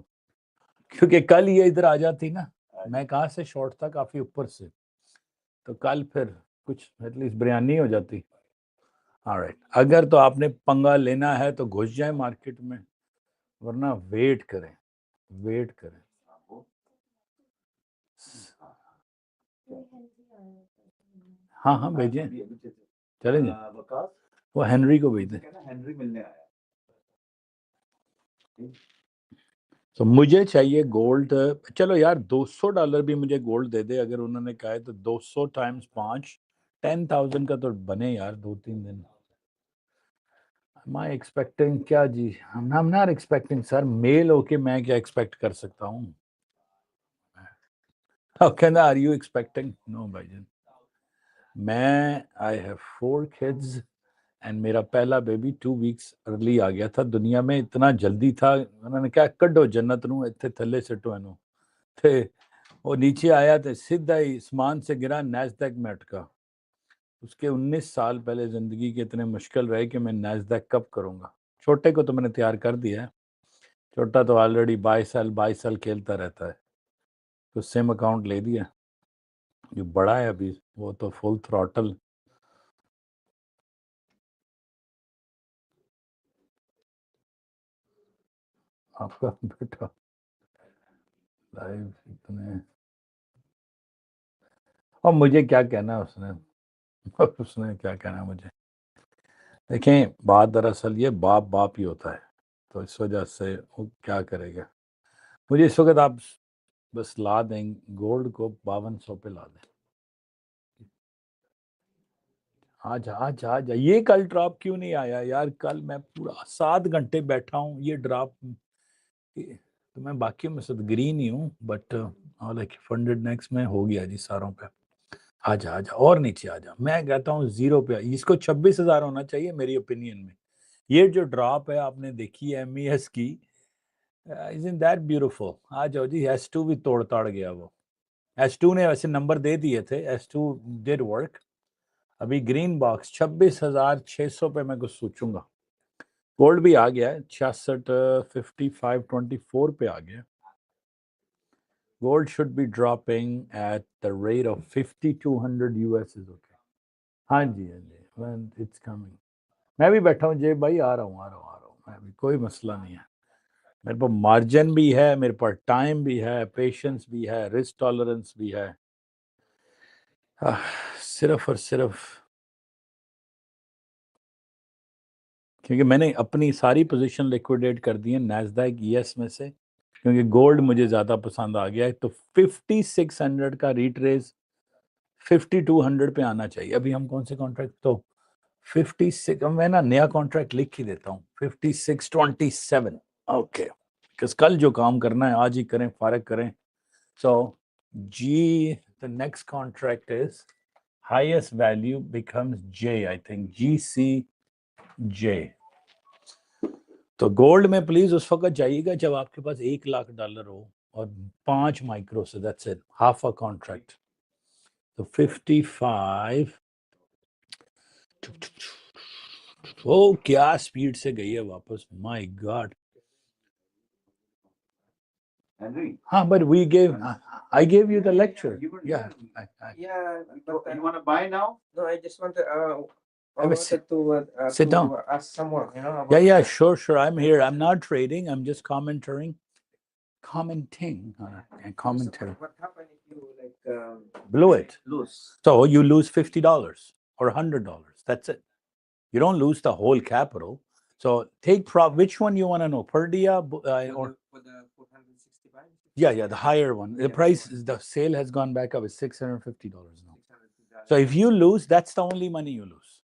S1: क्योंकि कल ये इधर आ जाती ना, मैं कहाँ से शॉर्ट था, काफी ऊपर से, तो कल फिर कुछ एटलीस्ट बिरयानी हो जाती. ऑलराइट, अगर तो आपने पंगा लेना है तो घुस जाए मार्केट में, वरना वेट करें. हाँ भेजें, चलेंगे. वो हेनरी को भेज दें.
S2: हेनरी मिलने आया.
S1: तो मुझे चाहिए गोल्ड. चलो यार $200 भी मुझे गोल्ड दे दे अगर उन्होंने कहा है, तो 200 टाइम्स 5 10,000 का तो बने यार 2-3 दिन. मैं एक्सपेक्टिंग क्या जी, I'm not expecting सर. मेल होके मैं क्या एक्सपेक्ट कर सकता हूँ. कहना आर यू एक्सपेक्टिंग? नो भाईजान. मैं आई हैव 4 kids एंड मेरा पहला बेबी 2 weeks अर्ली आ गया था दुनिया में. इतना जल्दी था, उन्होंने क्या कड्डो जन्नत नू, इत्थे थल्ले सिटो इनू. थे वो नीचे आया तो सीधा ही आसमान से गिरा, नैस्डैक में अटका. उसके 19 साल पहले जिंदगी के इतने मुश्किल रहे कि मैं नैस्डैक कब करूंगा. छोटे को तो मैंने तैयार कर दिया है. छोटा तो ऑलरेडी 22 साल खेलता रहता है, तो सिम अकाउंट ले दिया. जो बड़ा है अभी, वो तो फुल थ्रॉटल. आपका बेटा लाइव इतने और मुझे क्या कहना है उसने उसने क्या कहना है मुझे। देखें, बात दरअसल ये बाप बाप ही होता है, तो इस वजह से वो क्या करेगा। मुझे इस वक्त आप बस ला दें गोल्ड को 5200 पे ला दें। आजा आजा आजा। ये कल ड्रॉप क्यों नहीं आया यार? कल मैं पूरा 7 घंटे बैठा हूँ, ये ड्रॉप। तो मैं बाकी में से ग्रीन ही हूँ, बट लाइक फंडेड नेक्स्ट में हो गया जी सारों पे। आजा आजा और नीचे आजा। मैं कहता हूँ 0 पे इसको 26,000 होना चाहिए मेरी ओपिनियन में। ये जो ड्रॉप है आपने देखी है MES की, इजंट दैट ब्यूटीफुल। आ जाओ जी। S2 भी तोड़ ताड़ गया वो। S2 ने वैसे नंबर दे दिए थे, S2 डिड वर्क। अभी ग्रीन बॉक्स 26,600 पे मैं कुछ सोचूंगा। गोल्ड भी आ गया है 66 5524 पे आ गया। Gold should be dropping at the rate of 5200 US is okay. हाँ जी हाँ जी, व्हेन इट्स कमिंग। मैं भी बैठा हूँ जय भाई, आ रहा हूँ मैं भी, कोई मसला नहीं है। मेरे पास मार्जिन भी है, मेरे पास टाइम भी है, पेशेंस भी है, रिस्क टॉलरेंस भी है। सिर्फ और सिर्फ क्योंकि मैंने अपनी सारी पोजीशन लिक्विडेट कर दी है नैस्डैक ES में से, क्योंकि गोल्ड मुझे ज़्यादा पसंद आ गया है। तो 5600 का रीट्रेस 5200 पे आना चाहिए। अभी हम कौन से कॉन्ट्रैक्ट, तो 56, मैं ना नया कॉन्ट्रैक्ट लिख ही देता हूँ 5627। ओके, कल जो काम करना है आज ही करें, फारग करें। सो जी the next contract is highest value becomes J, I think GCJ। तो गोल्ड में प्लीज उस वक्त जाइएगा जब आपके पास $1,00,000 हो और 5 माइक्रो से, that's it, half a contract. तो 55। ओ क्या स्पीड से गई है वापस, माय गॉड।
S2: Henry.
S1: हाँ, but I gave you the lecture. Yeah.
S2: Yeah, but you want to buy now? No, I just want to. I
S1: Have a
S2: wanted to
S1: sit down.
S2: ask someone, about
S1: Yeah,
S2: the-
S1: sure. I'm here. I'm not trading. I'm just commenting. Commenting. Commentary.
S2: What happened if you
S1: Blew it.
S2: lose?
S1: So you lose $50 or $100. That's it. You don't lose the whole capital. So take which one you want to know, Purdia or
S2: For the 465?
S1: yeah, the higher one. The
S2: Yeah,
S1: price is, the sale has gone back up. It's $650 now. So if you lose, that's the only money you lose.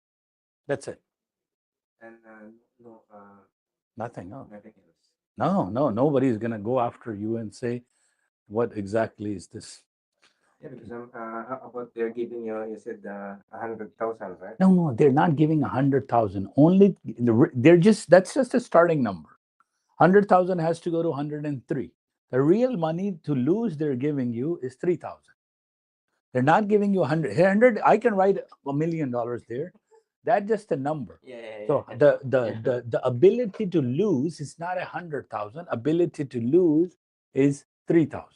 S1: That's it.
S2: And no,
S1: Nothing else.
S2: nothing else.
S1: No, nobody is gonna go after you and say, what exactly is this?
S2: Yeah, because how about they're giving you said 100,000, right?
S1: No, they're not giving 100,000. Only that's just a starting number. 100,000 has to go to 103. The real money to lose they're giving you is 3,000. They're not giving you 100. I can write $1 million there. That's just a number.
S2: Yeah.
S1: So the ability to lose is not 100,000. Ability to lose is 3,000.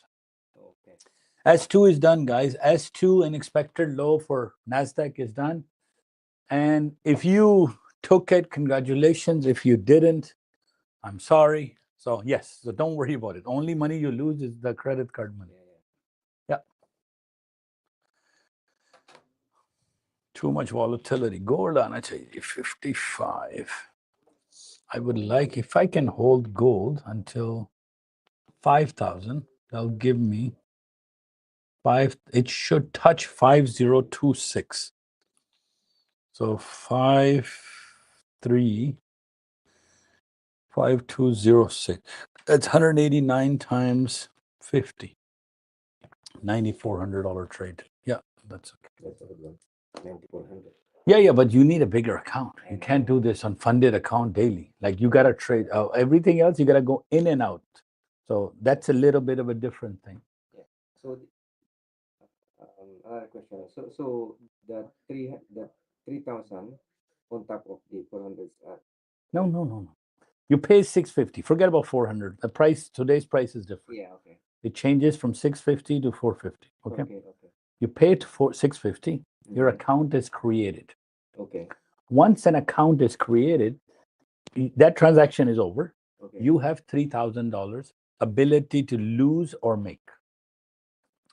S2: Okay.
S1: S2 is done, guys. S2 and expected low for NASDAQ is done. And if you took it, congratulations. If you didn't, I'm sorry. So yes, so don't worry about it. Only money you lose is the credit card money. Yeah. Too much volatility. Gold on it, 55. I would like, if I can hold gold until 5,000, that'll give me it should touch 5026. So 5206. That's 189 times 50. $9,400 trade. Yeah, that's okay.
S2: That's a good one. 9,400.
S1: Yeah, but you need a bigger account. You can't do this on funded account daily. Like you gotta trade everything else. You gotta go in and out. So that's a little bit of a different thing.
S2: Yeah. So another question. So the 3,000 on top of the 400.
S1: No. You pay 650. Forget about 400. The price, today's price is different.
S2: Yeah. Okay.
S1: It changes from 650 to 450. Okay.
S2: Okay.
S1: You pay it for 650. Your
S2: Mhm.
S1: account is created.
S2: Okay.
S1: Once an account is created, that transaction is over.
S2: Okay.
S1: You have $3,000 ability to lose or make.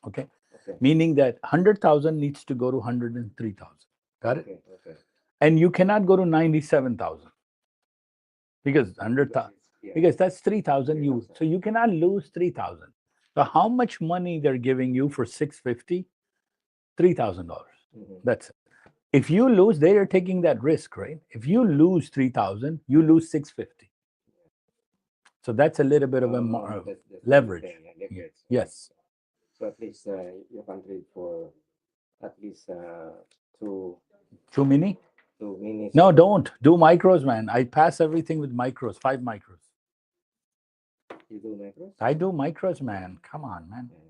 S1: Okay.
S2: Okay.
S1: meaning that 100,000 needs to go to 103,000. Got it?
S2: Okay. Okay.
S1: And you cannot go to 97,000 because 100,000,
S2: Yeah.
S1: because that's 3,000 you, so you cannot lose 3,000. So how much money they're giving you for 650? $3,000.
S2: Mhm.
S1: That's it. If you lose, they are taking that risk, right? If you lose 3,000, you lose 650. So that's a little bit of a
S2: That's
S1: leverage.
S2: the thing, yeah, leverage.
S1: Yes.
S2: So at least you can trade for at least two
S1: Too
S2: minutes.
S1: No, don't do micros, man. I pass everything with micros, 5 micros.
S2: You do macros?
S1: I do micros, man. Come on, man.
S2: Yeah.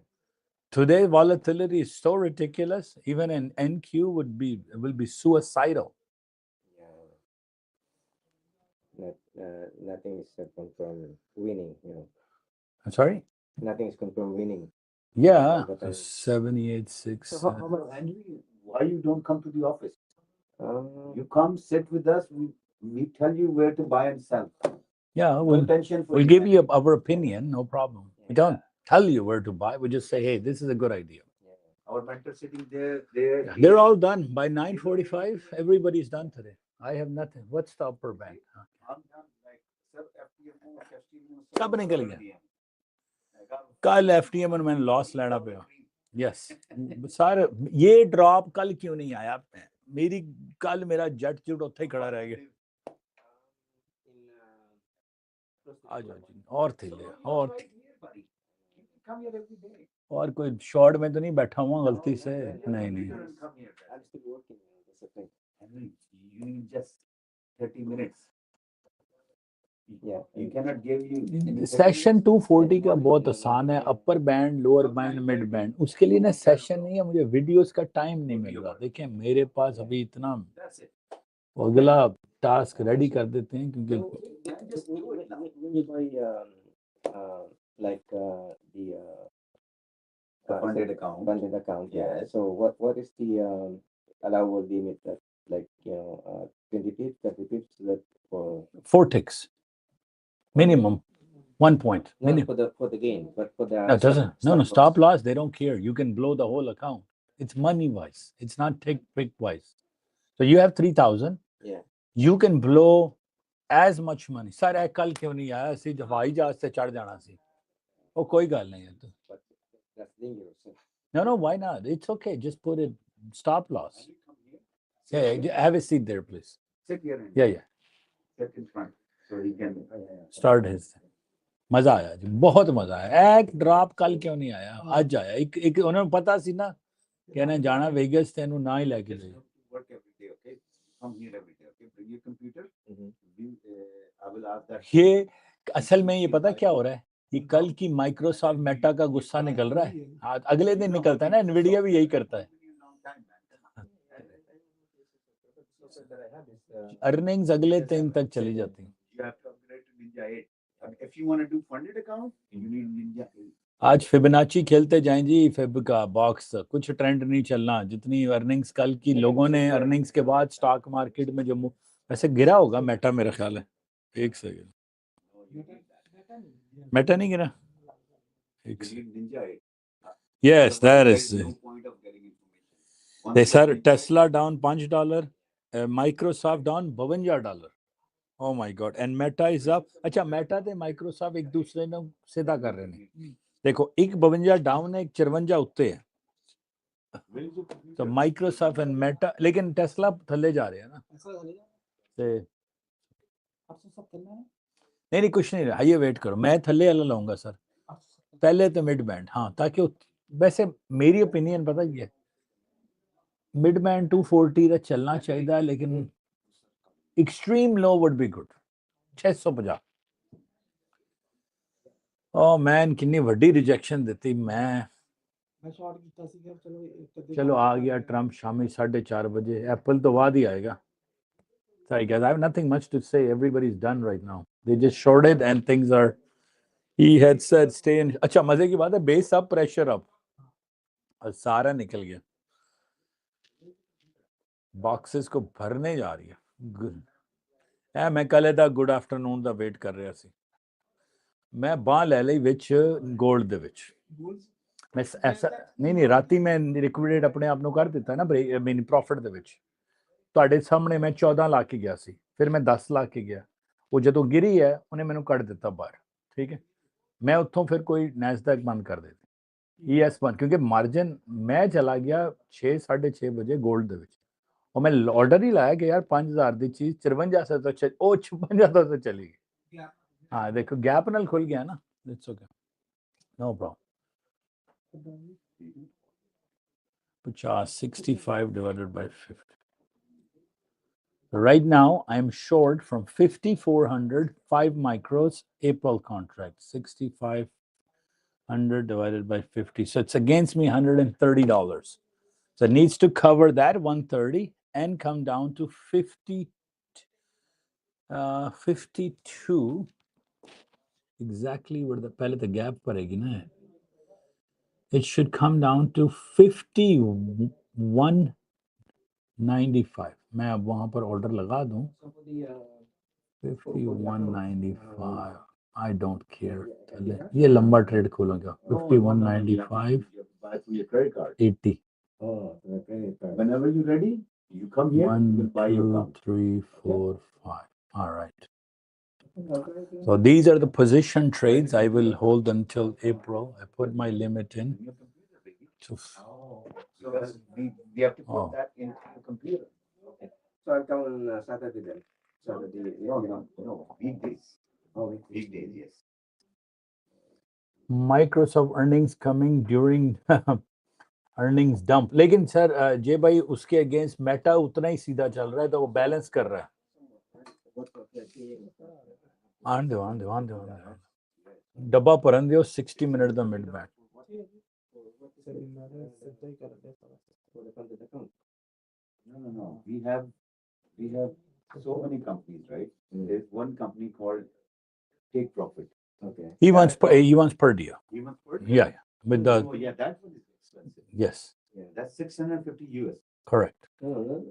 S1: Today volatility is so ridiculous. Even an NQ will be suicidal.
S2: Yeah. Nothing is confirmed winning. You know,
S1: I'm sorry.
S2: nothing is confirmed winning.
S1: Yeah,
S2: But I-
S1: 78.6.
S4: So how about Henry? Why you don't come to the office?
S2: Um,
S4: You come sit with us. We tell you where to buy and sell.
S1: Yeah,
S4: No
S1: we'll
S4: tension for
S1: we'll
S4: you.
S1: give you our opinion, no problem. We don't tell you where to buy. We just say, hey, this is a good idea.
S4: Our mentor sitting there. There.
S1: Yeah, they're all done by 9:45. Everybody's done today. I have nothing. What's the upper band?
S4: I'm done. Like sir, FTM or FTM.
S1: सब निकल गया। कल FTM में मैंने loss लेना पिया। Yes sir ये drop कल क्यों नहीं आया? मेरी कल मेरा जेट जुट उत्थे ही खड़ा रह गया। आ जाओ जी और थे ले और कोई शॉर्ट में तो नहीं बैठा हुआ गलती से? नहीं नहीं
S2: I'm still working. That's the thing.
S4: Henry, you need just 30 minutes.
S2: Yeah.
S4: You cannot give you
S1: session 240 का बहुत आसान है। Upper band, lower band, mid band, उसके लिए ना सेशन नहीं है। मुझे वीडियोस का टाइम नहीं मिल रहा। देखें मेरे पास अभी इतना, अगला टास्क रेडी कर देते हैं क्योंकि
S2: When you buy like the
S4: funded account.
S2: funded account, yeah.
S4: Yes.
S2: So what is the allowable limit that, like, 20 pips, 30 pips that for
S1: 4 ticks minimum, 1 point
S2: not
S1: minimum.
S2: for the gain, but for the
S1: No, it doesn't. No, stop loss. They don't care. You can blow the whole account. It's money wise. It's not tick pick wise. So you have 3,000.
S2: Yeah.
S1: You can blow as much money. Sir ए कल क्यों नहीं आया? सी हवाई जहाज से चढ़ जाना सी। ओ कोई गल नहीं है तो।
S2: But that's dangerous.
S1: No, why not? It's okay. Just put it stop loss. Yeah, have a seat there, please.
S4: Sit here and
S1: Yeah.
S4: sit in front so he can.
S1: Start his. मजा आया जी, बहुत मजा आया। एक drop कल क्यों नहीं आया? आज आया। एक उन्होंने पता सी ना कहना जाना वेगस तेनू ना ही लेके जाए।
S4: Work every day, okay? Come here every day, okay? Bring your computer. I will ask that.
S1: ये असल में ये पता क्या हो रहा है? ये कल की माइक्रोसॉफ्ट मेटा का गुस्सा निकल रहा है। आज अगले दिन निकलता है ना, एनवीडिया भी यही करता है। अर्निंग्स अगले दिन तक चली जाती हैं।
S4: You have to upgrade to Ninja 8. If you want to do funded account, you need Ninja 8.
S1: आज फिबोनाची खेलते जाएं जी। फिब का बॉक्स कुछ ट्रेंड नहीं चलना। जितनी अर्निंग्स कल की लोगों ने अर्निंग्स के बाद स्टॉक मार्केट में जो वैसे गिरा होगा मेटा, मेरा ख्याल है। एक सेकंड, मेटा नहीं गिरा। एक
S4: You need Ninja 8.
S1: Yes that
S4: There
S1: is
S4: is no point of getting information.
S1: They sir Tesla down $5, Microsoft down $52। Oh my God. And Meta is up. अच्छा मेटा ते माइक्रोसॉफ्ट एक दूसरे ਨੂੰ ਸਿੱਧਾ ਕਰ ਰਹੇ ਨੇ। देखो एक 52 डाउन है, एक 54 उत्ते है। तो माइक्रोसॉफ्ट एंड मेटा, लेकिन टेस्ला थल्ले जा रहे हैं ना। नहीं कुछ नहीं, आइए वेट करो। मैं थल्ले वाला लाऊंगा सर पहले तो मिड बैंड। हाँ ताकि वैसे मेरी ओपिनियन पता ही है, मिड बैंड 240 का चलना चाहिए, लेकिन extreme low would be good 650। Oh man कितनी वड्डी रिजेक्शन देती। मैं चलो आ गया ट्रम्प शामी 4:30 बजे। एप्पल तो बाद ही आएगा। Sorry guys, I have nothing much to say. Everybody's done right now. They just shorted and things are, he had said stay in. अच्छा मजे की बात है, बेस अप प्रेशर अप और सारा निकल गया। बॉक्सेस को भरने जा रही है। गुड है। मैं कल दा गुड आफ्टरनून ਦਾ ਵੇਟ ਕਰ ਰਿਹਾ ਸੀ। ਮੈਂ ਬਾਹ ਲੈ ਲਈ ਵਿੱਚ 골ਡ ਦੇ ਵਿੱਚ। ਮੈਂ ਐਸਾ ਨਹੀਂ ਰਾਤੀ ਮੈਂ ਲਿਕੁਇਡੇਟ ਆਪਣੇ ਆਪ ਨੂੰ ਕਰ ਦਿੱਤਾ ਨਾ ਮੀਨ ਪ੍ਰੋਫਿਟ ਦੇ ਵਿੱਚ ਤੁਹਾਡੇ ਸਾਹਮਣੇ ਮੈਂ 14 ਲਾ ਕੇ ਗਿਆ ਸੀ ਫਿਰ ਮੈਂ 10 ਲਾ ਕੇ ਗਿਆ ਉਹ ਜਦੋਂ ਗਿਰੀ ਹੈ ਉਹਨੇ ਮੈਨੂੰ ਕੱਢ ਦਿੱਤਾ ਬਾਹਰ ਠੀਕ ਹੈ ਮੈਂ ਉੱਥੋਂ ਫਿਰ ਕੋਈ ਨੈਸਡੈਕ ਬੰਦ ਕਰ ਦਿੱਤੀ ES+NQ ਕਿਉਂਕਿ ਮਾਰਜਨ ਮੈਂ ਚਲਾ ਗਿਆ 6:30 ਵਜੇ 골ਡ ਦੇ ਵਿੱਚ ਉਹ ਮੈਂ ਆਰਡਰ ਹੀ ਲਾਇਆ ਕਿ ਯਾਰ 5000 ਦੀ ਚੀਜ਼ 5300 ਤੋਂ ਉਹ 5600 ਤੋਂ ਚਲੀ ਗਈ ਹਾਂ ਦੇਖੋ ਗੈਪ ਨਾਲ ਖੁੱਲ ਗਿਆ ਨਾ it's okay no problem 50 65 divided by 50 right now I'm short from 5400 5 micros April contract 6500 divided by 50 so it's against me $130 so it needs to cover that 130 and come down to 52 exactly where the pehle the gap paregi na it should come down to 51.95 मैं अब वहां पर order लगा दूं 51.95 I don't care ये लंबा trade खोलूंगा 51.95 80
S4: Whenever you're ready, you come here.
S1: 1
S4: you buy your
S1: 2
S4: account.
S1: 3 4 5 all right so these are the position trades I will hold until April I put my limit in to
S4: So we have to put that in the computer.
S2: Okay. So I'll come on Saturday then. Saturday.
S4: No, weekdays.
S2: Oh,
S4: Weekdays, yes.
S1: Microsoft earnings coming during earnings dump लेकिन sir जे भाई उसके against Meta उतना ही सीधा चल रहा है तो वो बैलेंस कर रहा है आन दो डब्बा परन दियो 60 मिनट दा mid back
S4: No. We have so many companies, right? There's one company called Take Profit.
S2: Okay.
S1: he wants Purdia
S4: Even for
S1: yeah with the
S4: Oh yeah, that one is expensive.
S1: yes
S2: Yeah.
S4: That's 650 US.
S1: correct
S2: No,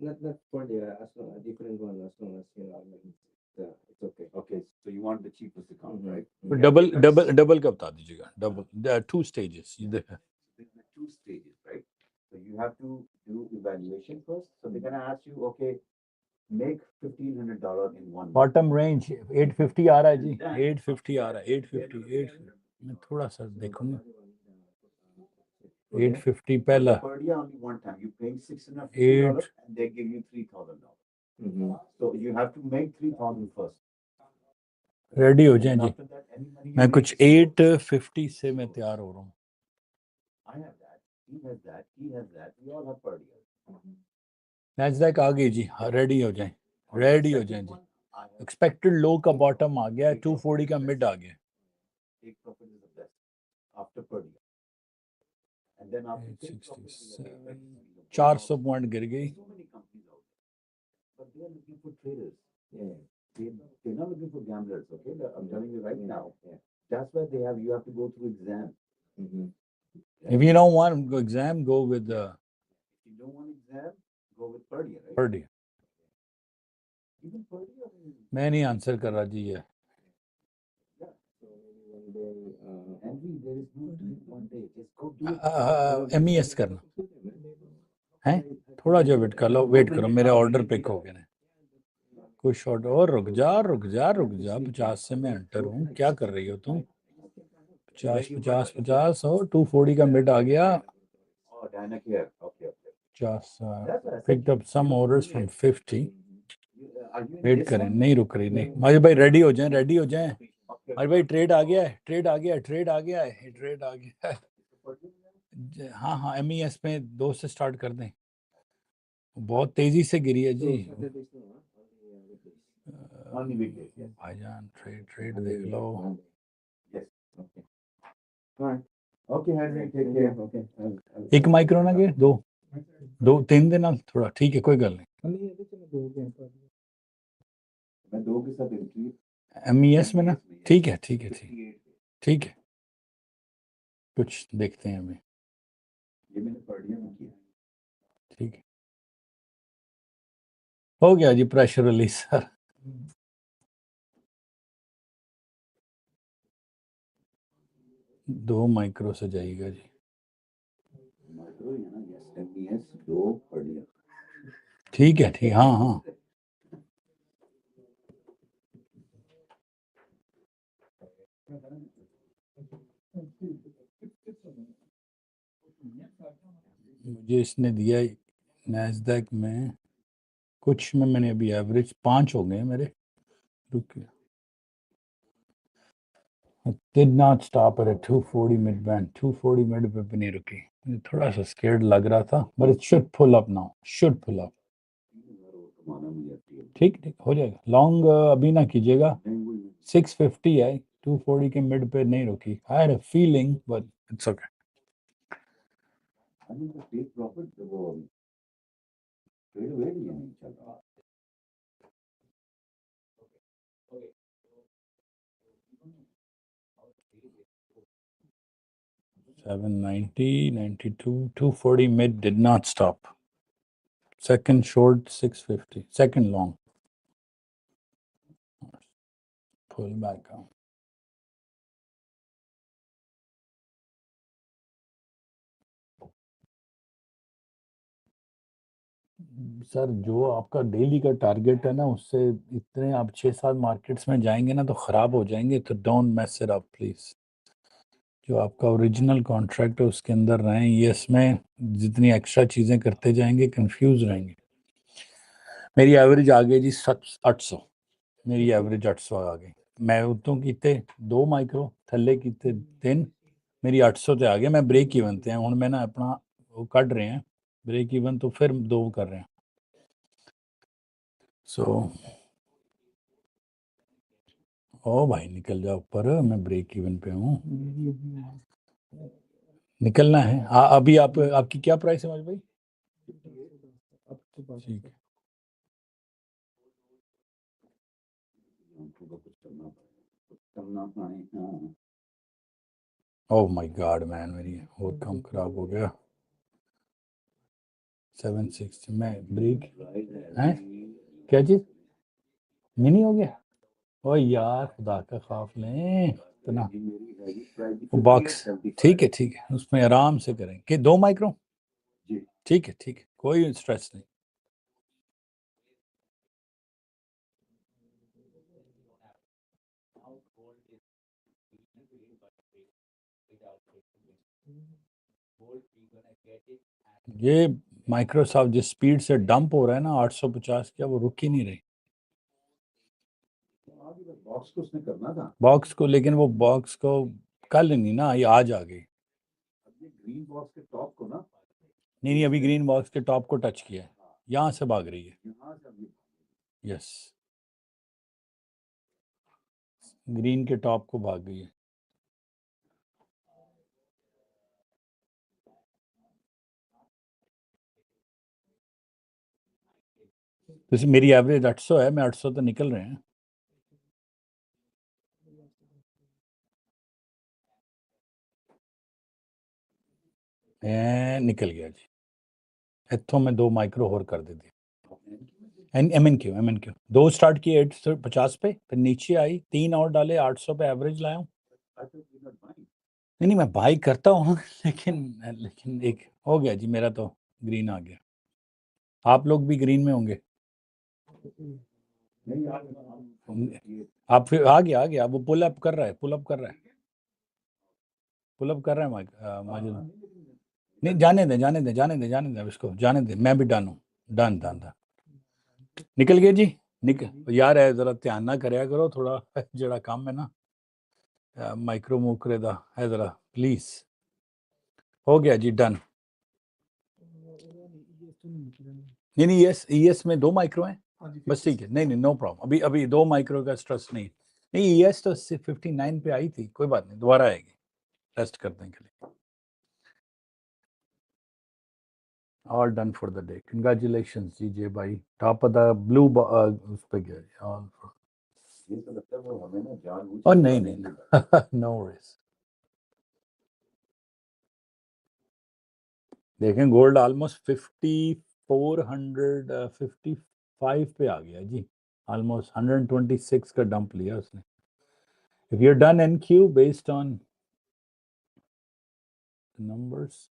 S2: not for the a different one as long as you know it's okay.
S4: Okay, so you want the cheapest account,
S2: Mhm.
S4: right?
S1: तो
S4: Yeah,
S1: double का बता दीजिएगा double there are 2 stages
S4: There's the 2 stages, right? So you have to do evaluation first. So they're gonna ask you, okay, make $1,500 in 1 month.
S1: Bottom range 850 आ रहा है जी 850 आ रहा है 850 मैं थोड़ा सा देखूंगा 850 पहला
S4: Purdia only one time. You pay $650
S1: Eight.
S4: and they give you $3,000.
S2: Mm-hmm.
S4: So you have to make 3,000 first.
S1: Ready हो जाएं
S4: And
S1: ji
S4: after that, any money you
S1: मैं
S4: make,
S1: कुछ 850 से मैं तैयार हो रहा हूँ
S4: I have that. He has that. He has that. We all have Purdia.
S1: Nasdaq आ गई जी रेडी हो जाएं रेडी हो जाएं जी
S4: I have
S1: एक्सपेक्टेड लो का बॉटम आ गया 240 का मिड आ गया
S4: Take Profit is the best after Purdia. And then after Take Profit,
S1: 400 point गिर गई
S4: so many companies out there. But they are looking for traders. Yeah. They're not looking for gamblers, okay? I'm telling you right now.
S2: Yeah.
S4: That's why you have to go through exam.
S2: Mm-hmm.
S1: if you don't want exam go with
S4: If you don't want exam, go with Purdia, right?
S1: Purdia
S4: Even Purdia.
S1: मैं नहीं answer कर रहा जी ये
S2: So maybe one day.
S4: Henry, there is no time one day. Just go do it.
S1: MES करना है थोड़ा जो wait कर लो वेट करो मेरे ऑर्डर पिक हो गए ने कुछ ऑर्डर और रुक जा 50 से मैं एंटर हूँ क्या कर रही हो तुम 50 हो 240 का मिड आ गया
S4: Oh, Diana here. Okay.
S1: 50 picked up some orders from 50
S4: Are you in
S1: wait
S4: this
S1: करें
S4: one?
S1: नहीं रुक रही नहीं माजी भाई रेडी हो जाएं
S4: Okay.
S1: माजी भाई ट्रेड आ गया है ट्रेड आ गया है हाँ MES में 2 से स्टार्ट कर दें बहुत तेजी से गिरी है जी
S4: Only weekdays, yes.
S1: भाईजान ट्रेड देख लो
S4: Yes. Okay. All right. Okay, Henry, take care. Okay.
S1: एक माइक्रो ना गए दो 3 दिन ਨਾਲ थोड़ा ठीक है कोई गल नहीं
S4: मैं 2 के साथ entry
S1: MES में ना ठीक है
S4: 58
S1: कुछ देखते हैं हमें
S4: ये मैंने Purdia में किया.
S1: ठीक है हो गया जी प्रेशर रिलीज सर 2 माइक्रो से जाइएगा जी।
S4: माइक्रो है ना, यस एमईएस 2 पर्डिया।
S1: ठीक है, ठीक, हाँ हाँ। मुझे इसने दिया नैस्डैक में कुछ में, मैंने अभी एवरेज 5 हो गए मेरे। रुकिए, did not stop at a 240 mid band, 240 mid पे भी नहीं रुकी। मुझे थोड़ा सा स्केर्ड लग रहा था, but it should pull up now, should pull up। ठीक ठीक हो जाएगा। लॉन्ग अभी ना कीजिएगा, 650 है, 240 के मिड पे नहीं रुकी। I had a feeling, but it's okay।
S4: I mean take profit वो ट्रेड हुए भी नहीं चल रहा।
S1: 790, 92, 240 mid did not stop। Second short 650, second long pull back out। Sir जो आपका डेली का टारगेट है ना, उससे इतने आप 6-7 मार्केट्स में जाएंगे ना तो खराब हो जाएंगे। तो don't mess it up please. जो आपका ओरिजिनल कॉन्ट्रैक्ट है उसके अंदर रहें। ये इसमें जितनी एक्स्ट्रा चीजें करते जाएंगे कंफ्यूज रहेंगे। मेरी एवरेज आ गई जी 800। मेरी एवरेज 800 आ गई। मैं उतों कीते 2 माइक्रो, थल्ले कीते 3, मेरी 800 ਤੇ ਆ गया। मैं ब्रेक इवन ਤੇ ਹੁਣ मैं ना अपना वो ਕੱਢ रहे हैं ब्रेक इवन, तो फिर 2 कर रहे हैं। सो ओ भाई निकल जा ऊपर, मैं ब्रेक इवन पे हूँ। निकलना है। अभी आप आपकी क्या प्राइस है भाई? ठीक है।
S4: कुछ करना पड़ेगा, कुछ करना पड़ेगा।
S1: ओह माय गॉड मैन, मेरी और काम खराब हो गया। 760 में ब्रेक है। क्या चीज मिनी हो गया? ओ यार खुदा का खौफ लें इतना। बॉक्स ठीक है, ठीक है, उसमें आराम से करें कि 2 माइक्रो। ठीक है, ठीक है, कोई स्ट्रेस नहीं। ये माइक्रोसॉफ्ट जिस स्पीड से डंप हो रहा है ना 850 का, वो रुक ही नहीं रही।
S4: बॉक्स को उसने करना था,
S1: बॉक्स को, लेकिन वो बॉक्स को कल नहीं ना, ये आज आ गई।
S4: ये ग्रीन बॉक्स के टॉप को ना,
S1: नहीं, अभी ग्रीन बॉक्स के टॉप को टच किया है, यहाँ से भाग रही है।
S4: यहाँ से अभी
S1: यस, ग्रीन के टॉप को भाग गई है। जैसे मेरी एवरेज 800 है, मैं 800 तो निकल रहे हैं। निकल गया जी। इतों में 2 माइक्रो और कर देती। एम एन क्यू 2 स्टार्ट किए 850 पे, फिर नीचे आई, 3 और डाले, 800 पे एवरेज लाया हूँ। नहीं, मैं बाई करता हूँ लेकिन एक हो गया जी, मेरा तो ग्रीन आ गया। आप लोग भी ग्रीन में होंगे। आप फिर आ गया वो पुल अप कर रहा है, पुल अप कर रहा है नहीं, जाने दे उसको, जाने दे। मैं भी डन हूँ, डन। निकल गए जी। निकल यार, है जरा ध्यान ना करया करो थोड़ा जरा काम है ना माइक्रो मुकरे दा, है जरा प्लीज। हो गया जी, डन। नहीं, ईएस में 2 माइक्रो है बस, ठीक है। नहीं, नो प्रॉब्लम। अभी 2 माइक्रो का स्ट्रेस नहीं। ईएस तो 59 पे आई थी, कोई बात नहीं, दोबारा आएगी टेस्ट करने के लिए। All done for the day. Congratulations जी भाई, टॉप ऑफ द ब्लू उस पे गया ऑल।
S4: ये तो लगता है वो हमें ना जानबूझ
S1: और
S4: के
S1: नहीं नो वरीज। देखें गोल्ड ऑलमोस्ट 5455 पे आ गया जी। ऑलमोस्ट 126 का डंप लिया उसने। If you done NQ based on numbers.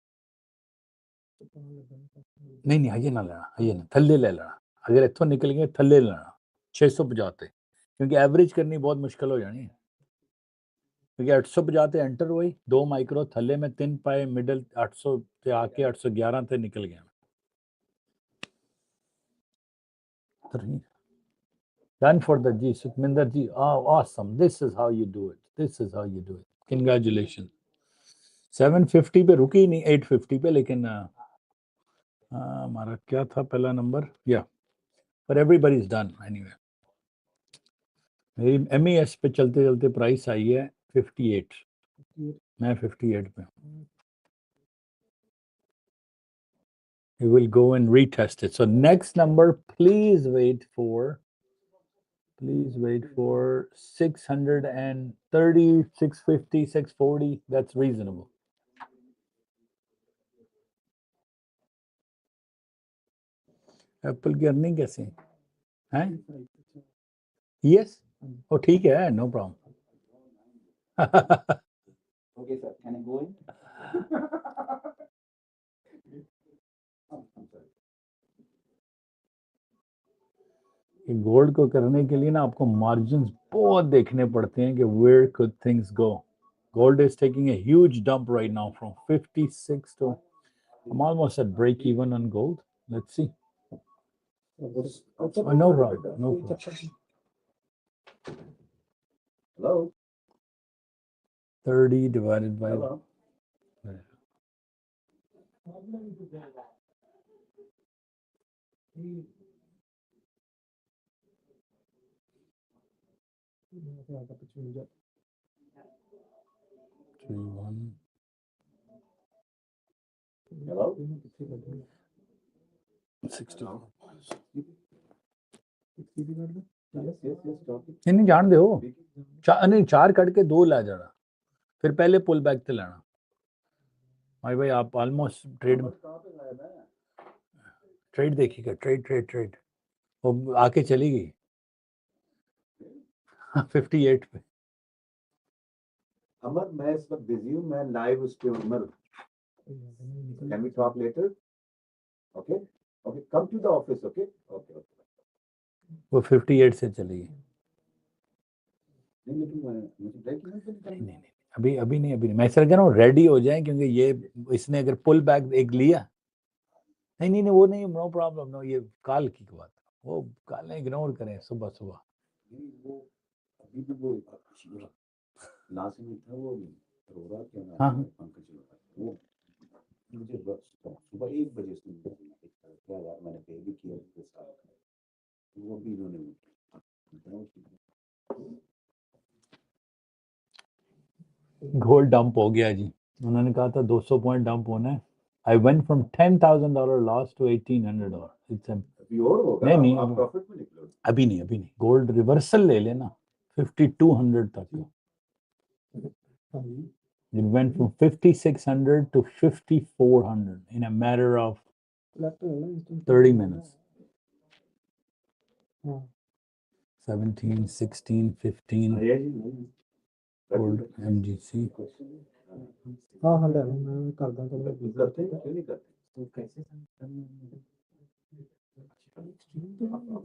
S1: नहीं नहीं हजे ना लेना, हजे ना थल्ले ले लेना, अगर इत्थों निकल गए थल्ले लेना 650 ते, क्योंकि एवरेज करनी बहुत मुश्किल हो जानी है, क्योंकि 850 ते एंटर हुई 2 माइक्रो थल्ले में 3 पाए मिडल 800 ते आके 811 ते निकल गया। Done for the G Sukhminder ji. Oh, awesome. This is how you do it. This is how you do it. Congratulations. 750 पे रुकी नहीं, 850 पे, लेकिन हमारा क्या था पहला नंबर? या पर एवरीबॉडी इज डन एनीवे। मेरी MES पे चलते चलते प्राइस आई है 58, मैं 58 पे। We will go and retest it. So next number, please wait for 630, 650, 640. That's reasonable. Apple की अर्निंग कैसे हैं? यस, ओ ठीक है, no problem.
S4: Okay, sir. Can I go in? I'm sorry.
S1: Gold को करने के लिए ना आपको मार्जिन्स बहुत देखने पड़ते हैं कि where could things go. Gold is taking a huge dump right now from 56 to I'm almost at break even on gold. Let's see. No problem, no problem.
S4: Hello?
S1: 30 divided by
S4: Hello? Hello?
S1: 60.
S4: Yes, yes, yes. Talk it.
S1: नहीं जान दो, नहीं 4 cut के 2 ला जाना, फिर पहले pull back ते लाना। भाई आप ऑलमोस्ट ट्रेड देखिएगा, ट्रेड वो आके चली गई 58 पे।
S4: अमर, मैं इस वक्त बिजी हूँ, मैं लाइव उस पे अमर। Can we talk later? Okay? Okay, come to the office, okay? Okay.
S1: वो 58 से चली गई।
S4: नहीं, लेकिन मुझे ब्रेक नहीं,
S1: अभी नहीं, मैं सर कह रहा हूँ रेडी हो जाए, क्योंकि ये इसने अगर पुल बैक एक लिया, नहीं वो नहीं, नो प्रॉब्लम, नो, ये काल की बात, वो काल इग्नोर करें सुबह।
S4: वो अभी भी वो लास्ट में था, वो रो रहा क्या
S1: हाँ,
S4: नाम है, पंकज वो मुझे सुबह 1 बजे से क्या यार, मैंने पे भी किया उसके साथ, वो भी इन्होंने
S1: गोल्ड डंप हो गया जी, उन्होंने कहा था 200 पॉइंट डंप होना है। I went from $10,000 loss to $1,800। It's
S4: अभी और होगा,
S1: नहीं
S4: आप प्रॉफिट में निकलो।
S1: अभी नहीं, गोल्ड रिवर्सल ले लेना 5200 तक। It went from 5600 to 5400 in a matter of 30 minutes. 17, 16, 15 gold MGC.
S5: हाँ मैं कर दा तो
S4: करते हैं, क्यों नहीं करते?
S5: तो कैसे
S4: आप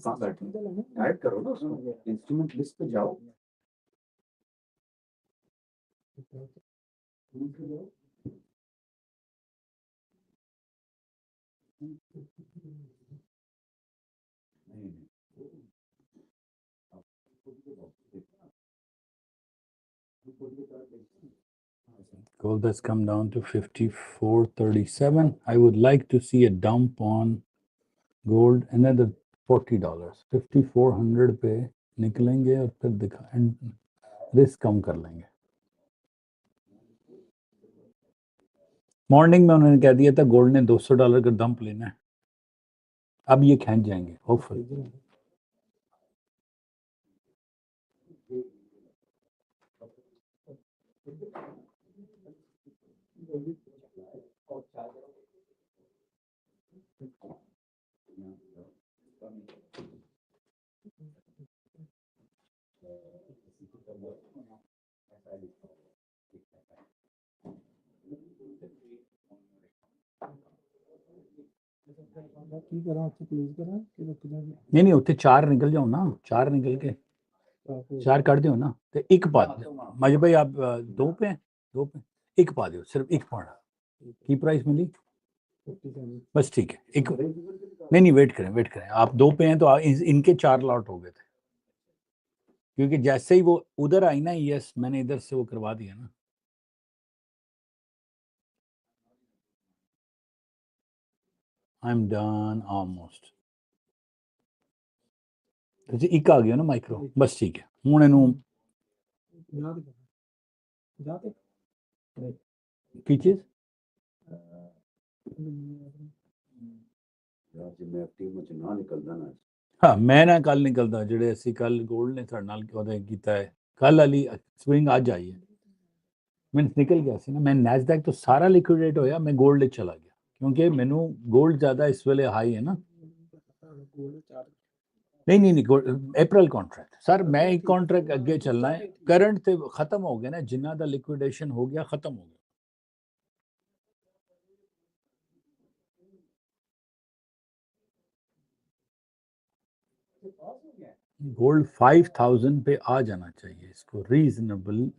S4: कहाँ बैठे? ऐड करो ना उसको, इंस्ट्रूमेंट लिस्ट पे जाओ।
S1: Gold has come down to 54.37. I would like to see a dump on gold, another $40. 5400 पे निकलेंगे और फिर दिखा रिस्क कम कर लेंगे। मॉर्निंग में उन्होंने कह दिया था गोल्ड ने $200 का डंप लेना है, अब ये खींच जाएंगे होपफुली।
S5: ਕੀ ਕਰਾਂ ਉੱਥੇ ਕਲੋਜ਼ ਕਰਾਂ ਕਿ ਰੁਕ ਜਾਵਾਂ
S1: ਨਹੀਂ ਨਹੀਂ ਉੱਥੇ 4 ਨਿਕਲ ਜਾਓ ਨਾ 4 ਨਿਕਲ के 4 कर दियो ना तो एक पा दो मजे भाई आप 2 पे हैं 2 पे एक पा दो सिर्फ एक पाना की प्राइस मिली
S5: 57
S1: बस ठीक है एक नहीं वेट करें आप 2 पे हैं तो इनके 4 लॉट हो गए थे क्योंकि जैसे ही वो उधर आई ना यस मैंने इधर से वो करवा दिया ना आई एम डन ऑलमोस्ट ਤੁਸੀਂ ਇੱਕ ਆ ਗਿਆ ਨਾ ਮਾਈਕਰੋ ਬਸ ਠੀਕ ਹੈ ਹੁਣ ਇਹਨੂੰ
S5: ਜਾ ਤੇ
S1: ਕੀ ਚੀਜ਼
S4: ਯਾਰ ਜੇ ਮੈਂ ਟੀਮ ਵਿੱਚ ਨਾ ਨਿਕਲਦਾ ਨਾ
S1: ਹਾਂ ਮੈਂ ਨਾ ਕੱਲ ਨਿਕਲਦਾ ਜਿਹੜੇ ਅਸੀਂ ਕੱਲ ਗੋਲਡ ਨੇ ਸਾਡੇ ਨਾਲ ਉਹਦੇ ਕੀਤਾ ਹੈ ਕੱਲ ਵਾਲੀ ਸਵਿੰਗ ਅੱਜ ਆਈ ਹੈ ਮੈਂ ਨਿਕਲ ਗਿਆ ਸੀ ਨਾ ਮੈਂ ਨੈਸਡੈਕ ਤੋਂ ਸਾਰਾ ਲਿਕੁਇਡੇਟ ਹੋਇਆ ਮੈਂ ਗੋਲਡ ਵਿੱਚ ਚਲਾ ਗਿਆ ਕਿਉਂਕਿ ਮੈਨੂੰ ਗੋਲਡ ਜ਼ਿਆਦਾ ਇਸ ਵੇਲੇ ਹਾਈ ਹੈ ਨਾ नहीं अप्रैल कॉन्ट्रैक्ट सर मैं एक कॉन्ट्रैक्ट अगे चलना है करंट ते खत्म हो गया ना जिन्ना दा लिक्विडेशन हो गया खत्म हो गया गोल्ड 5000 पे आ जाना चाहिए इसको reasonable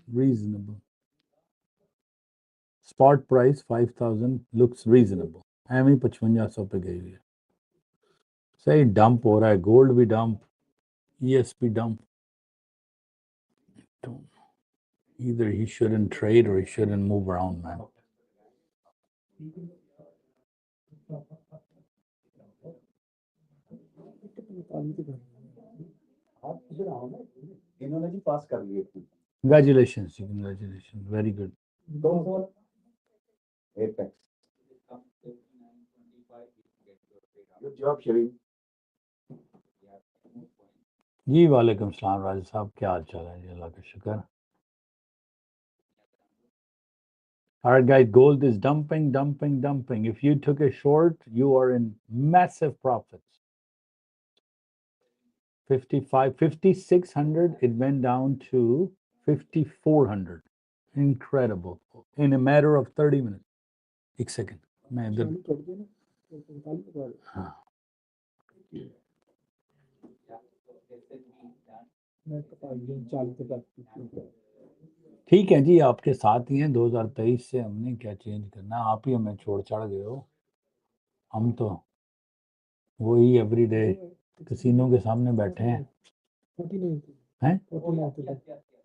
S1: spot price 5000 looks reasonable एवं 5500 पे गई हुई है सही डंप हो रहा है गोल्ड भी डंप ES भी dump either he shouldn't trade or he shouldn't move around man
S4: आप इधर आओ ना इन्होंने जी पास कर लिए
S1: congratulations very good
S4: Apex good job Sharif
S1: जी वालेकुम सलाम राजा साहब क्या हाल चाल है जी अल्लाह का शुक्र Alright guys, gold is dumping. If you took a short, you are in massive profits. 5600, it went down to 5400. Incredible. In a matter of 30 minutes. एक second. मैं इधर हाँ ठीक है जी आपके साथ ही हैं 2023 से हमने क्या चेंज करना आप ही हमें छोड़ छाड़ गए हो हम तो वही एवरीडे कसिनो के सामने बैठे हैं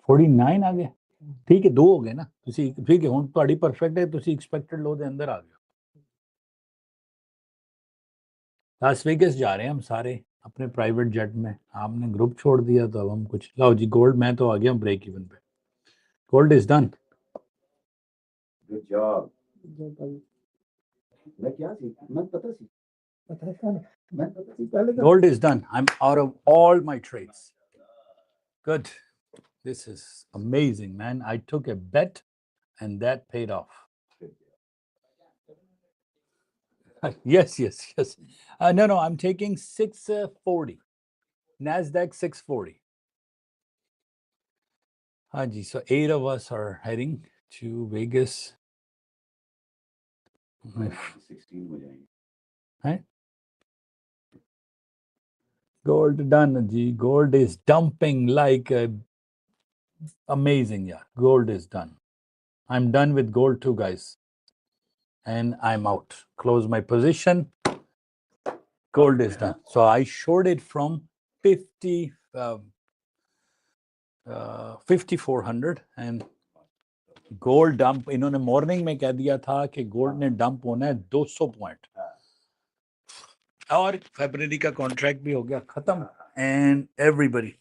S1: 49 आ गए ठीक है 2 हो गए ना ਤੁਸੀਂ ਠੀਕ ਹੈ ਹੁਣ ਤੁਹਾਡੀ ਪਰਫੈਕਟ ਹੈ ਤੁਸੀਂ ਐਕਸਪੈਕਟਡ लो ਦੇ अंदर आ गए लास वेगस जा रहे हैं हम सारे अपने प्राइवेट जेट में आपने ग्रुप छोड़ दिया तो अब हम कुछ लाओ जी गोल्ड मैं तो आ गया हूँ ब्रेक इवन पे gold is done
S4: good job मैं क्या सी मैं पता सी
S1: gold is done I'm out of all my trades good this is amazing man I took a bet and that paid off yes no I'm taking 640 NASDAQ 640 Haji, so 8 of us are heading to Vegas
S4: 16 हो जाएंगे
S1: Right? Gold done, Ji. Gold is dumping like amazing. Yeah, gold is done. I'm done with gold too, guys. And I'm out. Close my position. Gold is done. So I shorted from 5400 and gold dump. इन्होंने morning में कह दिया था कि gold ने dump होना है 200 point और फरवरी का कॉन्ट्रैक्ट भी हो गया खत्म एंड एवरीबॉडी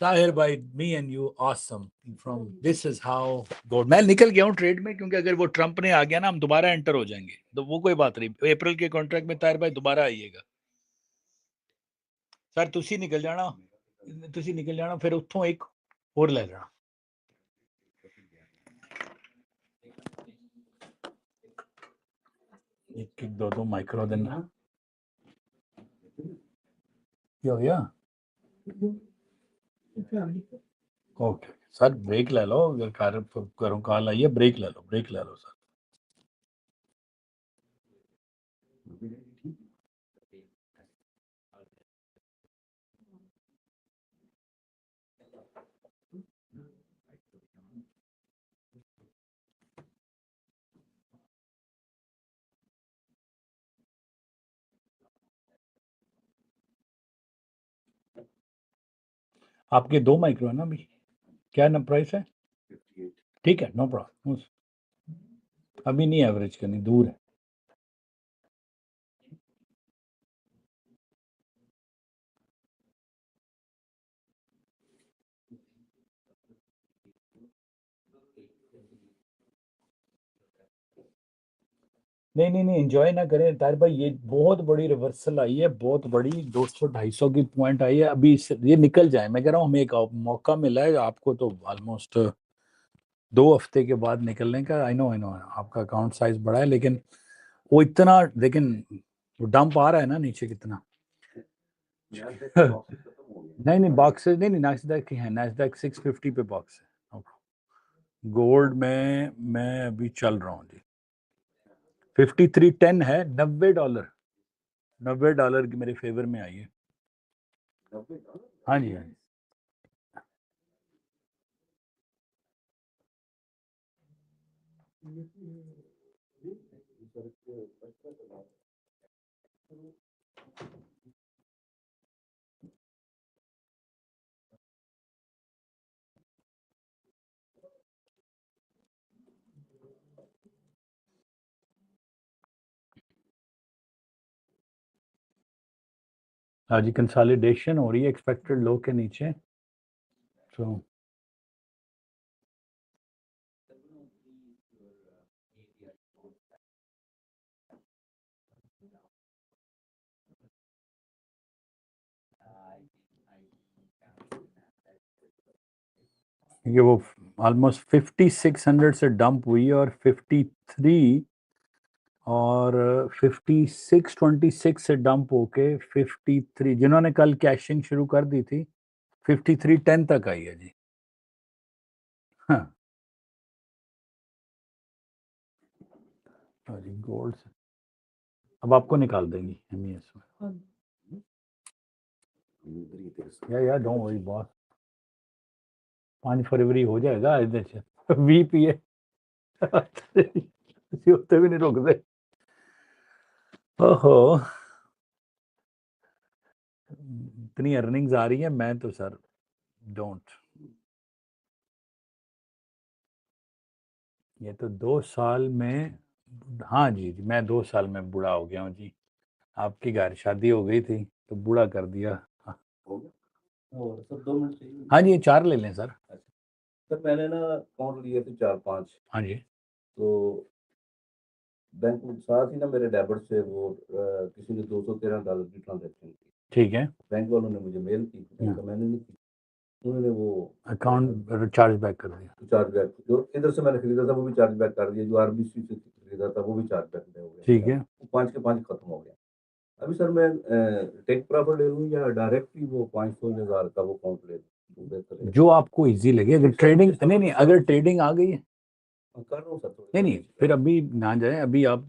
S1: ताहिर भाई me and you awesome from this is how gold मैं निकल गया हूँ ट्रेड में क्योंकि अगर वो ट्रंप ने आ गया ना हम दोबारा एंटर हो जाएंगे तो वो कोई बात नहीं अप्रैल के कॉन्ट्रैक्ट में ताहिर भाई दोबारा आइएगा सर तुसी निकल जाना फिर उत्थों एक और ले लेना एक दो माइक्रो देना क्या हो गया ओके सर ब्रेक ले लो अगर करो कॉल आई है ब्रेक ले लो सर आपके 2 माइक्रो है ना अभी? क्या ना प्राइस है?
S4: 58.
S1: ठीक है, नो प्रॉब्लम। अभी नहीं एवरेज करनी, दूर है। नहीं एंजॉय ना करें तार भाई, ये बहुत बड़ी रिवर्सल आई है, बहुत बड़ी 200-250 की पॉइंट आई है। अभी ये निकल जाए, मैं कह रहा हूँ हमें एक मौका मिला है आपको तो ऑलमोस्ट 2 हफ्ते के बाद निकलने का। आई नो आपका अकाउंट साइज बड़ा है, लेकिन वो इतना, लेकिन वो डंप आ रहा है ना नीचे कितना।
S4: NASDAQ के boxes खत्म हो गए।
S1: नहीं बॉक्सेस नहीं NASDAQ की है, NASDAQ 650 पे बॉक्स है। गोल्ड में मैं अभी चल रहा हूँ जी, 5310 है, $90, $90 की मेरे फेवर में आई है।
S4: $90?
S1: हाँ जी, हाँ जी। हाँ जी, कंसोलिडेशन हो रही है एक्सपेक्टेड लो के नीचे, तो ये वो ऑलमोस्ट 5600 से डंप हुई है, और 53 और 5626 से डंप होके 53, जिन्होंने कल कैशिंग शुरू कर दी थी 5310 तक आई है जी। हाँ हाँ जी, गोल्ड से अब आपको निकाल देंगी MES में। या डोंट वरी बॉस, 5 फरवरी हो जाएगा इधर से VPA होते भी नहीं रुकते। ओहो, इतनी अर्निंग्स आ रही है, मैं तो सर डोंट। ये तो 2 साल में, हाँ जी मैं 2 साल में बूढ़ा हो गया हूँ जी। आपकी घर शादी हो गई थी तो बूढ़ा कर दिया। हाँ
S4: हो गया। और सर 2 मिनट चाहिए।
S1: हाँ जी, ये 4 ले लें सर।
S4: सर मैंने ना अकाउंट लिए थे 4-5,
S1: हाँ जी,
S4: तो बैंक के साथ ही ना मेरे डेबिट से वो किसी ने $213 की ट्रांजेक्शन की।
S1: ठीक है,
S4: बैंक वालों ने मुझे मेल की, तो मैंने नहीं की, उन्होंने वो
S1: अकाउंट चार्ज बैक कर दिया।
S4: चार्ज बैक, जो इधर से मैंने खरीदा था वो भी चार्ज बैक कर दिया, जो RBC से खरीदा था वो भी चार्ज बैक हो गया।
S1: ठीक है,
S4: वो 5 के 5 खत्म हो गया। अभी सर मैं टेक प्रॉफिट ले लूँ या डायरेक्टली वो 500,000 का वो अकाउंट ले लूँ, बेहतर है?
S1: जो आपको इजी लगे। अगर ट्रेडिंग नहीं अगर ट्रेडिंग आ गई है,
S4: कर रहा हूँ सर थोड़ी
S1: नहीं फिर अभी ना जाए, अभी आप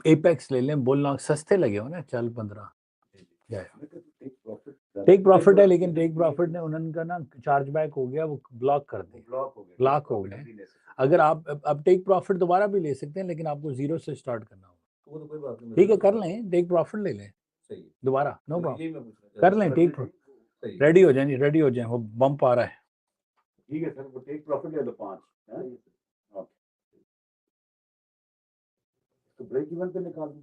S1: एपेक्स ले लें, बोलना सस्ते लगे हो ना, चल 15 टेक प्रॉफिट है, लेकिन टेक प्रॉफिट ने उनका ना चार्ज बैक हो गया, वो ब्लॉक कर दिया, ब्लॉक हो गए। अगर आप अब टेक प्रॉफिट दोबारा भी ले सकते हैं, लेकिन आपको 0 से स्टार्ट करना होगा।
S4: वो तो कोई बात नहीं,
S1: ठीक है, कर लें, टेक प्रॉफिट ले लें
S4: सही है,
S1: दोबारा, नो
S4: तो
S1: प्रॉब्लम,
S4: यही मैं पूछ रहा था।
S1: कर लें टेक।
S4: सही है,
S1: रेडी हो जाए जी, रेडी हो जाए, वो बम्प आ रहा है।
S4: ठीक है सर, वो टेक प्रॉफिट ले लो 5, तो ब्रेक इवन पे निकाल दूं।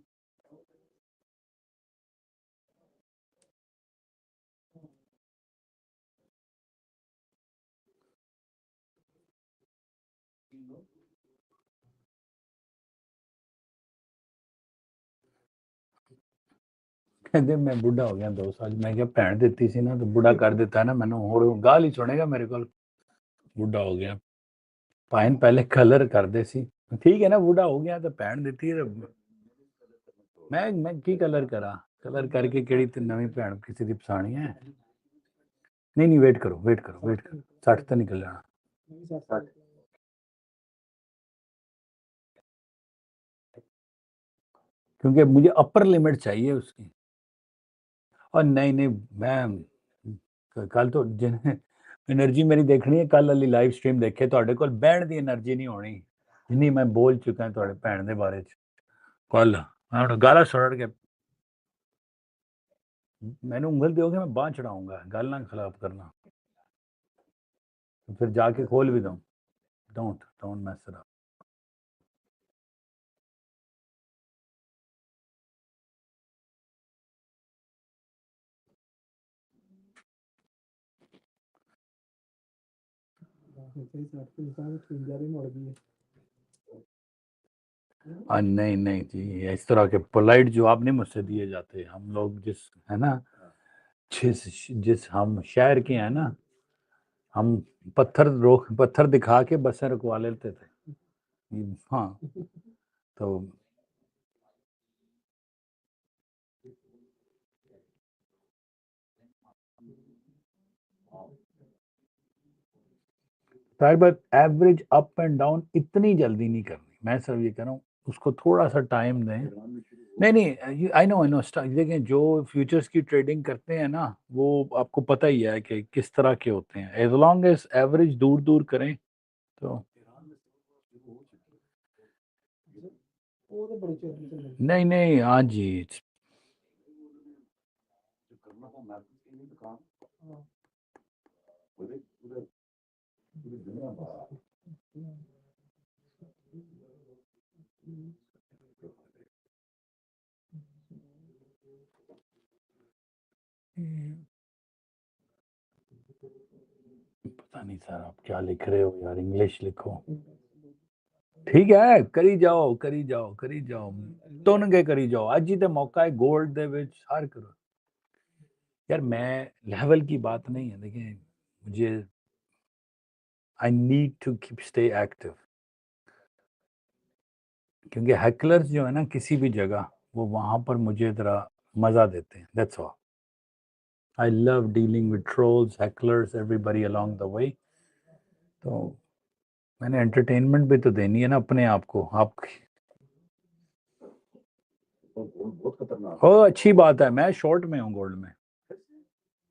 S1: कहते मैं बुढ़ा हो गया 2 साल, मैं क्या भैन देती सी ना तो बुढ़ा कर देता है ना मैंने, और गाल ही सुनेगा मेरे को, बुढ़ा हो गया। भाइन पहले कलर कर दे सी, ठीक है ना, बुढ़ा हो गया तो भैन देती है। मैं की कलर करा, कलर करके केड़ी ते नवी भैन किसी दी फसानी है। नहीं वेट करो, वेट करो, वेट करो, 60 तो निकल जाना, क्योंकि मुझे अपर लिमिट चाहिए उसकी। और नहीं मैं कल तो एनर्जी मेरी देखनी है, कल वाली लाइव स्ट्रीम देखे ਤੁਹਾਡੇ ਕੋਲ ਬਹਿਣ ਦੀ એનર્ਜੀ ਨਹੀਂ ਹੋਣੀ ਜਿੰਨੀ ਮੈਂ ਬੋਲ ਚੁੱਕਾ ਤੁਹਾਡੇ ਭੈਣ ਦੇ ਬਾਰੇ ਚ ਕੱਲ। ਮੈਂ ਹੁਣ ਗਾਲਾਂ ਸੁਣ ਕੇ ਮੈਨੂੰ ਉਂਗਲ ਦਿਓਗੇ, मैं बांह चढ़ाऊंगा, गल ना खिलाफ करना। तो फिर जाके खोल भी दूँ। Don't mess it up. नहीं नहीं जी, इस तरह के पोलाइट जवाब नहीं मुझसे दिए जाते। हम लोग जिस है ना, जिस हम शहर के हैं ना, हम पत्थर दिखा के बसें रुकवा लेते थे। हाँ, तो but average up and down इतनी जल्दी नहीं करनी। मैं सिर्फ ये कह रहा हूँ उसको थोड़ा सा टाइम दें। नहीं, आई नो देखिए, जो फ्यूचर्स की ट्रेडिंग करते हैं ना, वो आपको पता ही है कि किस तरह के होते हैं। एज लॉन्ग एज एवरेज दूर दूर करें तो नहीं नहीं। हाँ जी, पता नहीं सर आप क्या लिख रहे हो यार, इंग्लिश लिखो। ठीक है, करी जाओ करी जाओ करी जाओ, तुन के करी जाओ। आज ही तो मौका है गोल्ड दे विच हर करो यार। मैं लेवल की बात नहीं है, देखिए मुझे I need to keep stay active, क्योंकि हैकलर्स जो है ना किसी भी जगह, वो वहां पर मुझे जरा मजा देते हैं। That's all. I love dealing with trolls, hecklers, everybody along the way. तो मैंने एंटरटेनमेंट भी तो देनी है ना अपने आप को। आप
S4: बहुत खतरनाक।
S1: ओ अच्छी बात है, मैं शॉर्ट में हूँ गोल्ड में,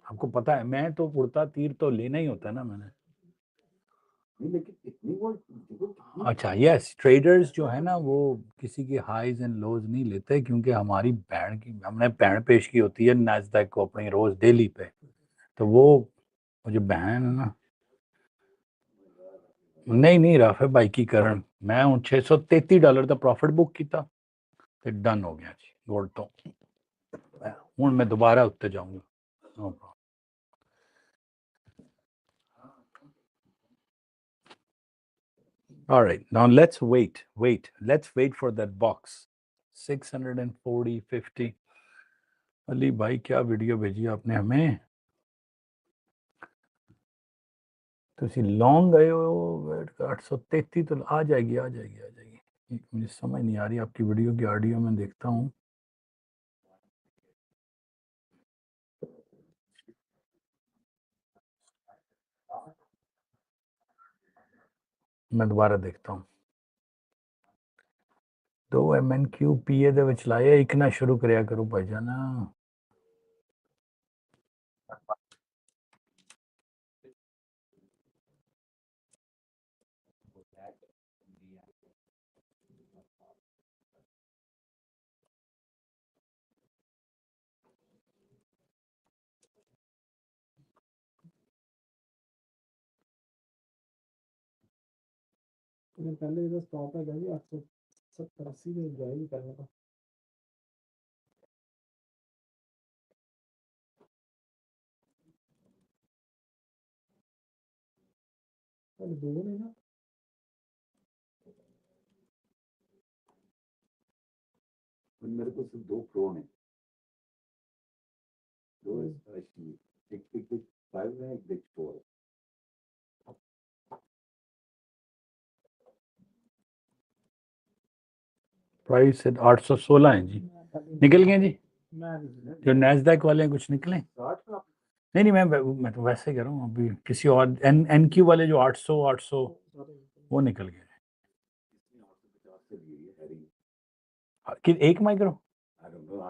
S1: आपको पता है। मैं तो उड़ता तीर तो लेना ही होता है ना मैंने।
S4: लेकिन इतनी वो
S1: अच्छा, यस, ट्रेडर्स जो है ना वो किसी की हाईज एंड लोज नहीं लेते, क्योंकि हमारी बैंड की हमने बैंड पेश की होती है नैस्डैक को अपनी रोज डेली पे। तो वो मुझे बहन है ना। नहीं नहीं, राफे भाई की कारण मैं हूँ $633 का प्रॉफिट बुक किया ਤੇ डन हो गया जी गोल्ड। तो हूँ मैं दोबारा उत्ते जाऊंगा। No problem. All right, now let's wait. Let's wait for that box. 640, 50. Ali भाई क्या वीडियो भेजी आपने हमें? ਤੁਸੀਂ लॉन्ग गए हो वेट का 833 तो आ जाएगी। एक मुझे समझ नहीं आ रही आपकी वीडियो की ऑडियो में देखता हूँ। मैं दोबारा देखता हूँ। 2 MNQ PA ਦੇ ਵਿੱਚ ਲਾਇਆ ਇੱਕ ਨਾ ਸ਼ੁਰੂ ਕਰਿਆ ਕਰੋ ਭਾਈਜਾਨ।
S5: पहले ਇਹਦਾ ਸਟਾਪ ਹੈਗਾ ਜੀ 870 80 ਦੇ ਜਾਈ ਕਰਨਾ ਤਾਂ ਦੋ ਨੇ ਨਾ
S4: मेरे को सिर्फ 2 प्रो ने, 2 एक बिग 5 है, एक बिग 4 है।
S1: प्राइस 816 है जी। निकल गए जी
S5: मैं
S1: जो नैस्डैक वाले हैं, कुछ निकले?
S4: 60 का
S1: नहीं मैं तो वैसे कह रहा हूँ। अभी किसी और NQ वाले जो 800 वो निकल गए।
S4: 850 से लिए है हैरिंग।
S1: कि एक micro
S4: I don't know,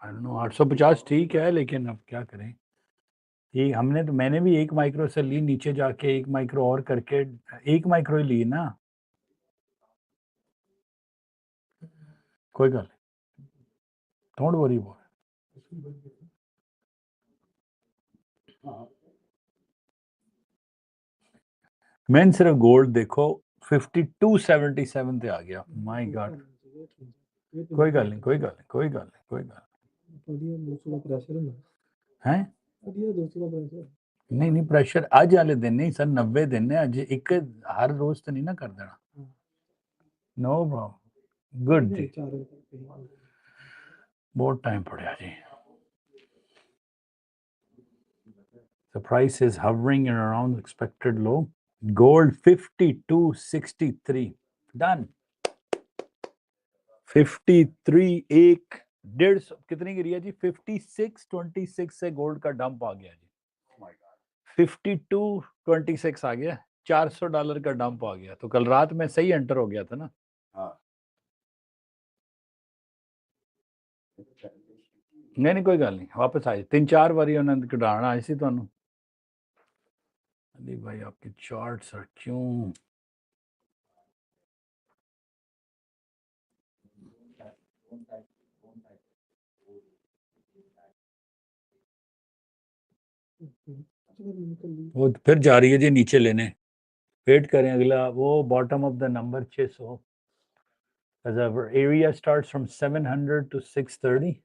S1: I don't know. 850 ठीक है, लेकिन अब क्या करें। ये मैंने भी एक माइक्रो से ली, नीचे जाके एक माइक्रो और करके एक माइक्रो ही ली ना। कोई गल नहीं, डोंट वरी अबाउट। मैंने सिर्फ गोल्ड देखो 5277 पे आ गया, माय गॉड। कोई गल नहीं, कोई गल नहीं, कोई गल नहीं, कोई गल
S5: ਵਧੀਆ 200 ਦਾ ਪ੍ਰੈਸ਼ਰ ਹੁੰਦਾ
S1: है।
S5: ਵਧੀਆ 200 ਦਾ ਪ੍ਰੈਸ਼ਰ
S1: नहीं नहीं, प्रेशर अज वाले दिन नहीं सर, 90 दिन ने अज, एक हर रोज तो नहीं ना कर देना। नो प्रॉब्लम, गुड जी,
S5: 4 ਰੁਪਏ
S1: बहुत टाइम पड़िया जी। The price is hovering in around expected low. Gold 5263 done। 53 एक 150 कितनी गिरी है जी? 5626 से गोल्ड का डंप आ गया जी। 5226 आ गया, $400 का डंप आ गया। तो कल रात में सही एंटर हो गया था ना।
S4: हाँ
S1: नहीं नहीं, कोई गल नहीं, वापस आए 3-4 बारी उन्होंने कढ़ाना आई सी ਤੁਹਾਨੂੰ। अली भाई आपके चार्ट्स are क्यों वो फिर जा रही है जी नीचे लेने। वेट करें अगला वो bottom of the number 600 as our area starts from 700 to 630।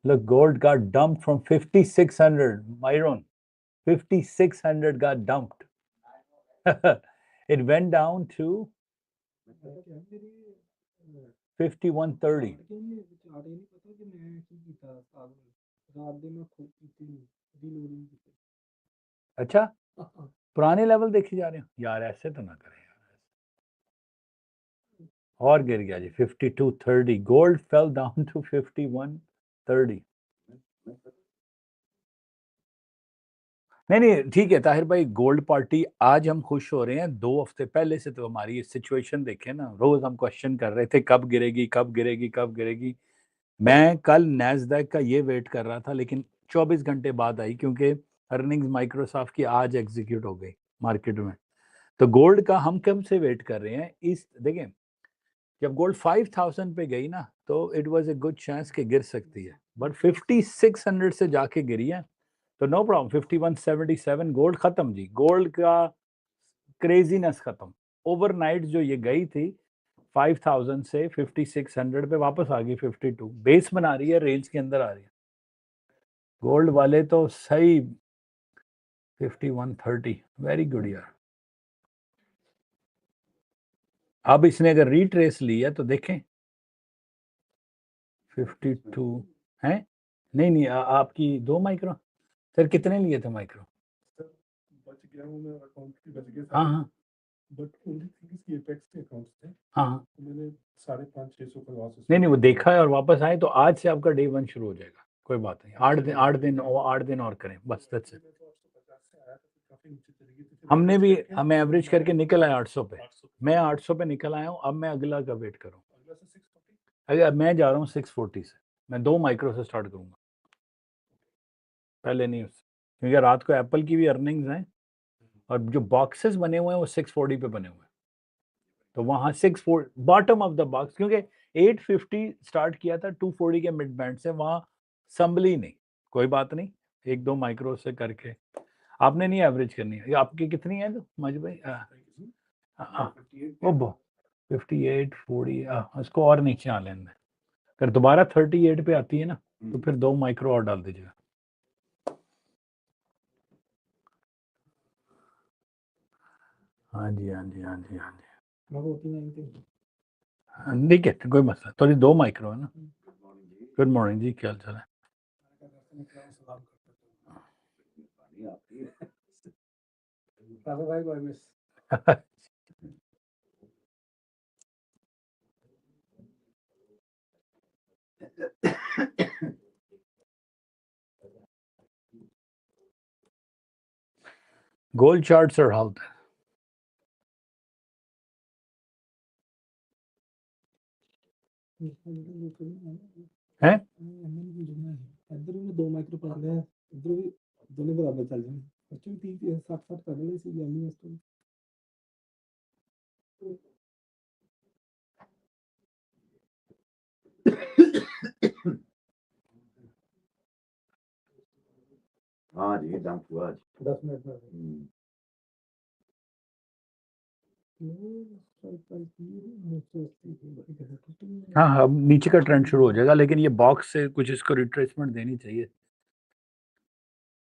S1: Look, gold got dumped from 5600, Myron, 5600 got dumped। It went down to 5130।
S5: Chart ਇਹ ਨਹੀਂ ਪਤਾ ਕਿ ਮੈਂ ਕੀ ਕੀਤਾ ਰਾਤ ਦੇ ਮੈਂ ਖੁਦ ਕੀਤੀ ਦੀ ਲੋਡਿੰਗ ਕੀਤੀ
S1: अच्छा, पुराने लेवल देखी जा रहे हो यार, ऐसे तो ना करें यार। और गिर गया जी 5230। Gold fell down to 5130। नहीं नहीं ठीक है ताहिर भाई, गोल्ड पार्टी आज हम खुश हो रहे हैं। 2 हफ्ते पहले से तो हमारी ये सिचुएशन देखें ना, रोज हम क्वेश्चन कर रहे थे कब गिरेगी, कब गिरेगी, कब गिरेगी। मैं कल नैस्डैक का ये वेट कर रहा था, लेकिन 24 घंटे बाद आई, क्योंकि अर्निंग्स माइक्रोसॉफ्ट की आज एग्जीक्यूट हो गई मार्केट में। तो गोल्ड का हम कब से वेट कर रहे हैं? इस देखें, जब गोल्ड 5000 पे गई ना, तो it was a good chance कि गिर सकती है, बट 5600 से जाके गिरी है, तो नो प्रॉब्लम। 5177 गोल्ड खत्म जी, गोल्ड का क्रेजीनेस खत्म। ओवरनाइट जो ये गई थी 5000 से 5600 पे वापस आ गई, 52 बेस बना रही है, रेंज के अंदर आ रही है। गोल्ड वाले तो सही 5130, वेरी गुड यार। अब इसने अगर रिट्रेस ली है तो देखें 52 है। नहीं नहीं, आपकी 2 माइक्रो सर कितने लिए थे माइक्रो?
S5: बच गया हूं मैं अकाउंट की बच गए
S1: हाँ हाँ
S5: बट ओनली थिंग इज कि एपेक्स के अकाउंट्स थे
S1: हाँ हाँ,
S5: तो मैंने 550-600 का लॉस
S1: नहीं नहीं, वो देखा है और वापस आए, तो आज से आपका डे 1 शुरू हो जाएगा। कोई बात नहीं, 8 दिन और करें बस, दैट्स इट। हमने भी, हमें एवरेज करके निकल आए 800 पे। मैं 800 पे निकल आया हूँ, अब मैं अगला का वेट करूँ। अगर मैं जा रहा हूँ 640 से, मैं 2 माइक्रो से स्टार्ट करूंगा, पहले नहीं उससे, क्योंकि रात को एप्पल की भी अर्निंग्स हैं और जो बॉक्सेस बने हुए हैं वो 640 पे बने हुए हैं। तो वहाँ 640 बॉटम ऑफ द बॉक्स, क्योंकि 850 स्टार्ट किया था 240 के मिड बैंड से, वहाँ संभली नहीं। कोई बात नहीं, 1-2 माइक्रो से करके आपने नहीं एवरेज करनी है। ये आपकी कितनी है तो मज भाई? वो 58 40, इसको और नीचे आ लेने दें। अगर दोबारा 38 पे आती है ना, तो फिर 2 माइक्रो और डाल दीजिएगा। हाँ जी, हाँ जी, हाँ जी, हाँ जी,
S5: मैं 49 थे
S1: ठीक है, कोई मसला, थोड़ी 2 माइक्रो है ना। गुड मॉर्निंग जी, क्या हाल चाल है?
S5: राफे भाई को I miss
S1: Gold charts are out there. हैं?
S5: इधर भी 2 माइक्रो पा लिया इधर भी दोनों बराबर चल रहे हैं। बच्चों भी ठीक है 60 कर ले इसी गल नहीं है।
S4: हाँ जी डंप हुआ आज
S5: 10 मिनट में
S1: हाँ हाँ, अब नीचे का ट्रेंड शुरू हो जाएगा, लेकिन ये बॉक्स से कुछ इसको रिट्रेसमेंट देनी चाहिए।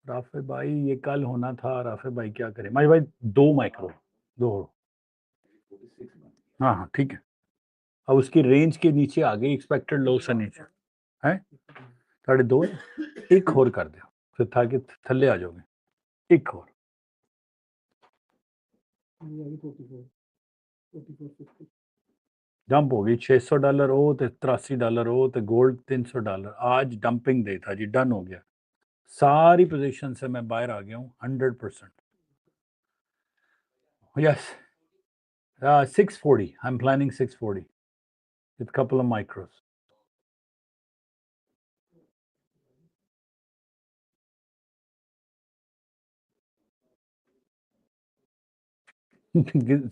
S1: राफे भाई ये कल होना था, राफे भाई क्या करें? भाई भाई 2 माइक्रो, 2। हाँ हाँ ठीक है। अब उसकी रेंज के नीचे आ गई, एक्सपेक्टेड लो से नीचे है 2.5। एक और कर दो फिर ताकि थल्ले आ जाओगे। एक और डंप हो गई। $600 हो तो $83 हो तो गोल्ड $300। आज डंपिंग डे था जी, डन हो गया। सारी पोजीशन से मैं बाहर आ गया हूँ 100%। Yes 640, I am planning 640 with couple of micros.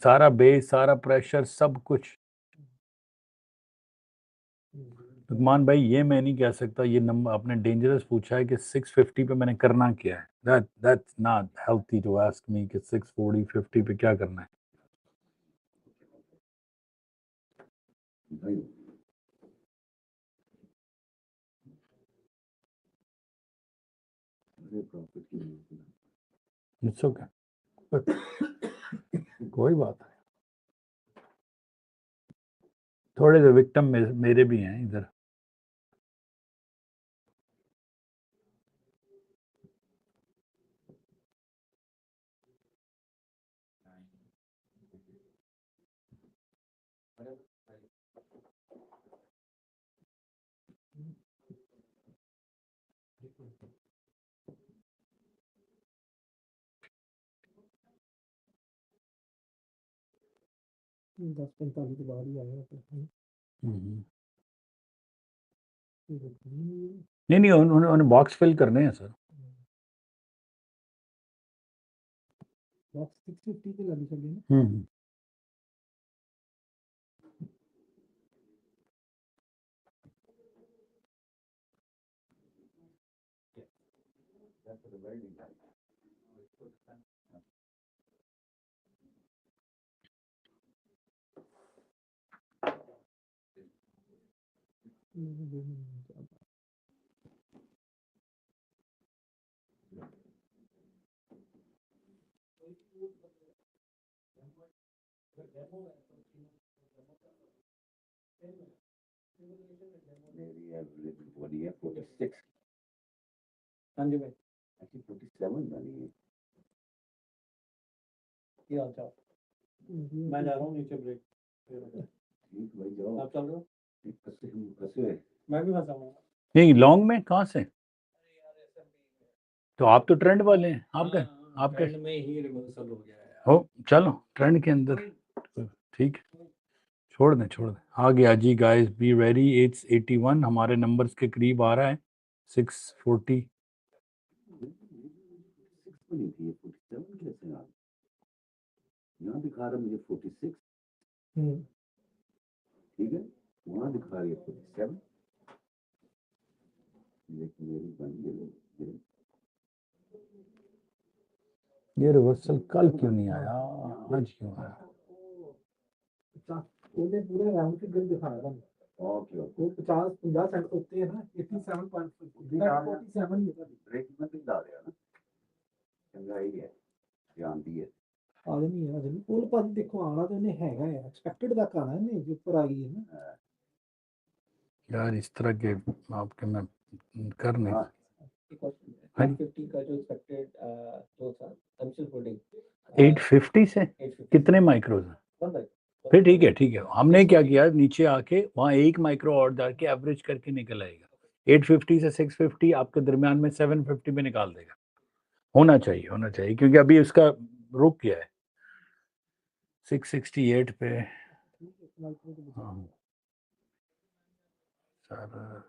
S1: सारा बेस, सारा प्रेशर, सब कुछ। लुकमान भाई ये मैं नहीं कह सकता, ये नंबर आपने डेंजरस पूछा है कि 650 पे मैंने करना क्या है। That's not healthy to ask me कि 640 50 पे क्या करना है। It's okay. कोई बात नहीं। थोड़े से विक्टिम मेरे भी हैं इधर।
S5: दस 45 के बाद ही आएगा
S1: नहीं नहीं, उन्होंने बॉक्स फिल करने हैं सर।
S5: बॉक्स 650 के लगी चलिए ना।
S4: मेरी एवरेज बनी है 46।
S5: हाँ जी भाई,
S4: एक्चुअली 47 बनी है।
S5: क्या हाल? मैं जा रहा हूँ नीचे ब्रेक।
S4: ठीक भाई जाओ।
S5: आप चल रहे हो?
S4: फंसे
S5: मैं भी फंसा हूँ।
S1: नहीं लॉन्ग में कहाँ से? तो आप तो ट्रेंड वाले हैं, आपका आपका
S5: ट्रेंड में ही रिवर्सल हो गया है।
S1: हो। चलो ट्रेंड के अंदर ठीक है, छोड़ दें छोड़ दें। आ गया जी गाइस, बी रेडी। 881 हमारे नंबर्स के करीब आ रहा है। 640
S4: बनी थी। 47 कैसे आ? यहाँ दिखा रहा मुझे 46। ठीक है, वहाँ दिखा रही है 47। लेकिन मेरी बन गई।
S1: ये रिवर्सल कल क्यों नहीं आया, आज क्यों आया?
S5: पूरे पूरे राउंड के बिल दिखाया था।
S4: Okay okay.
S5: वो 50 सेंट होते हैं ना। 87.47 ही था।
S4: ब्रेक में भी डाल दिया ना, चंगा ही है, ध्यान दिए।
S5: आज नहीं है, आज नहीं। पुल पर देखो आना तो इन्हें हैगा है, एक्सपेक्टेड तक आना है नहीं, ऊपर आ गई है ना।
S1: यार इस तरह के आपके मैं कर नहीं।
S4: हाँ
S2: 850 का जो एक्सपेक्टेड जो था एमसीएल फुटिंग
S1: 850 से
S2: 850
S1: कितने माइक्रोज हैं? फिर ठीक है ठीक है। हमने क्या किया, नीचे आके वहाँ 1 माइक्रो और डाल के एवरेज करके निकल आएगा। 850 से 650 आपके दरमियान में 750 में निकाल देगा। होना चाहिए क्योंकि अभी उसका रुक गया है 668 पे। हाँ sir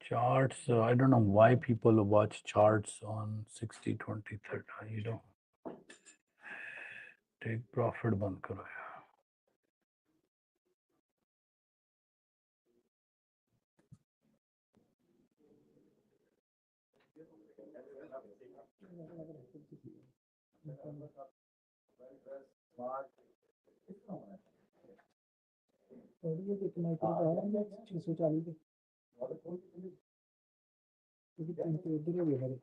S1: charts, I don't know why people watch charts on 60 20 30, you know, take profit बंद करो यार।
S5: थोड़ी ये एक माइक्रो आ रहा है 640 पे क्योंकि 300 इधर हो गया मेरे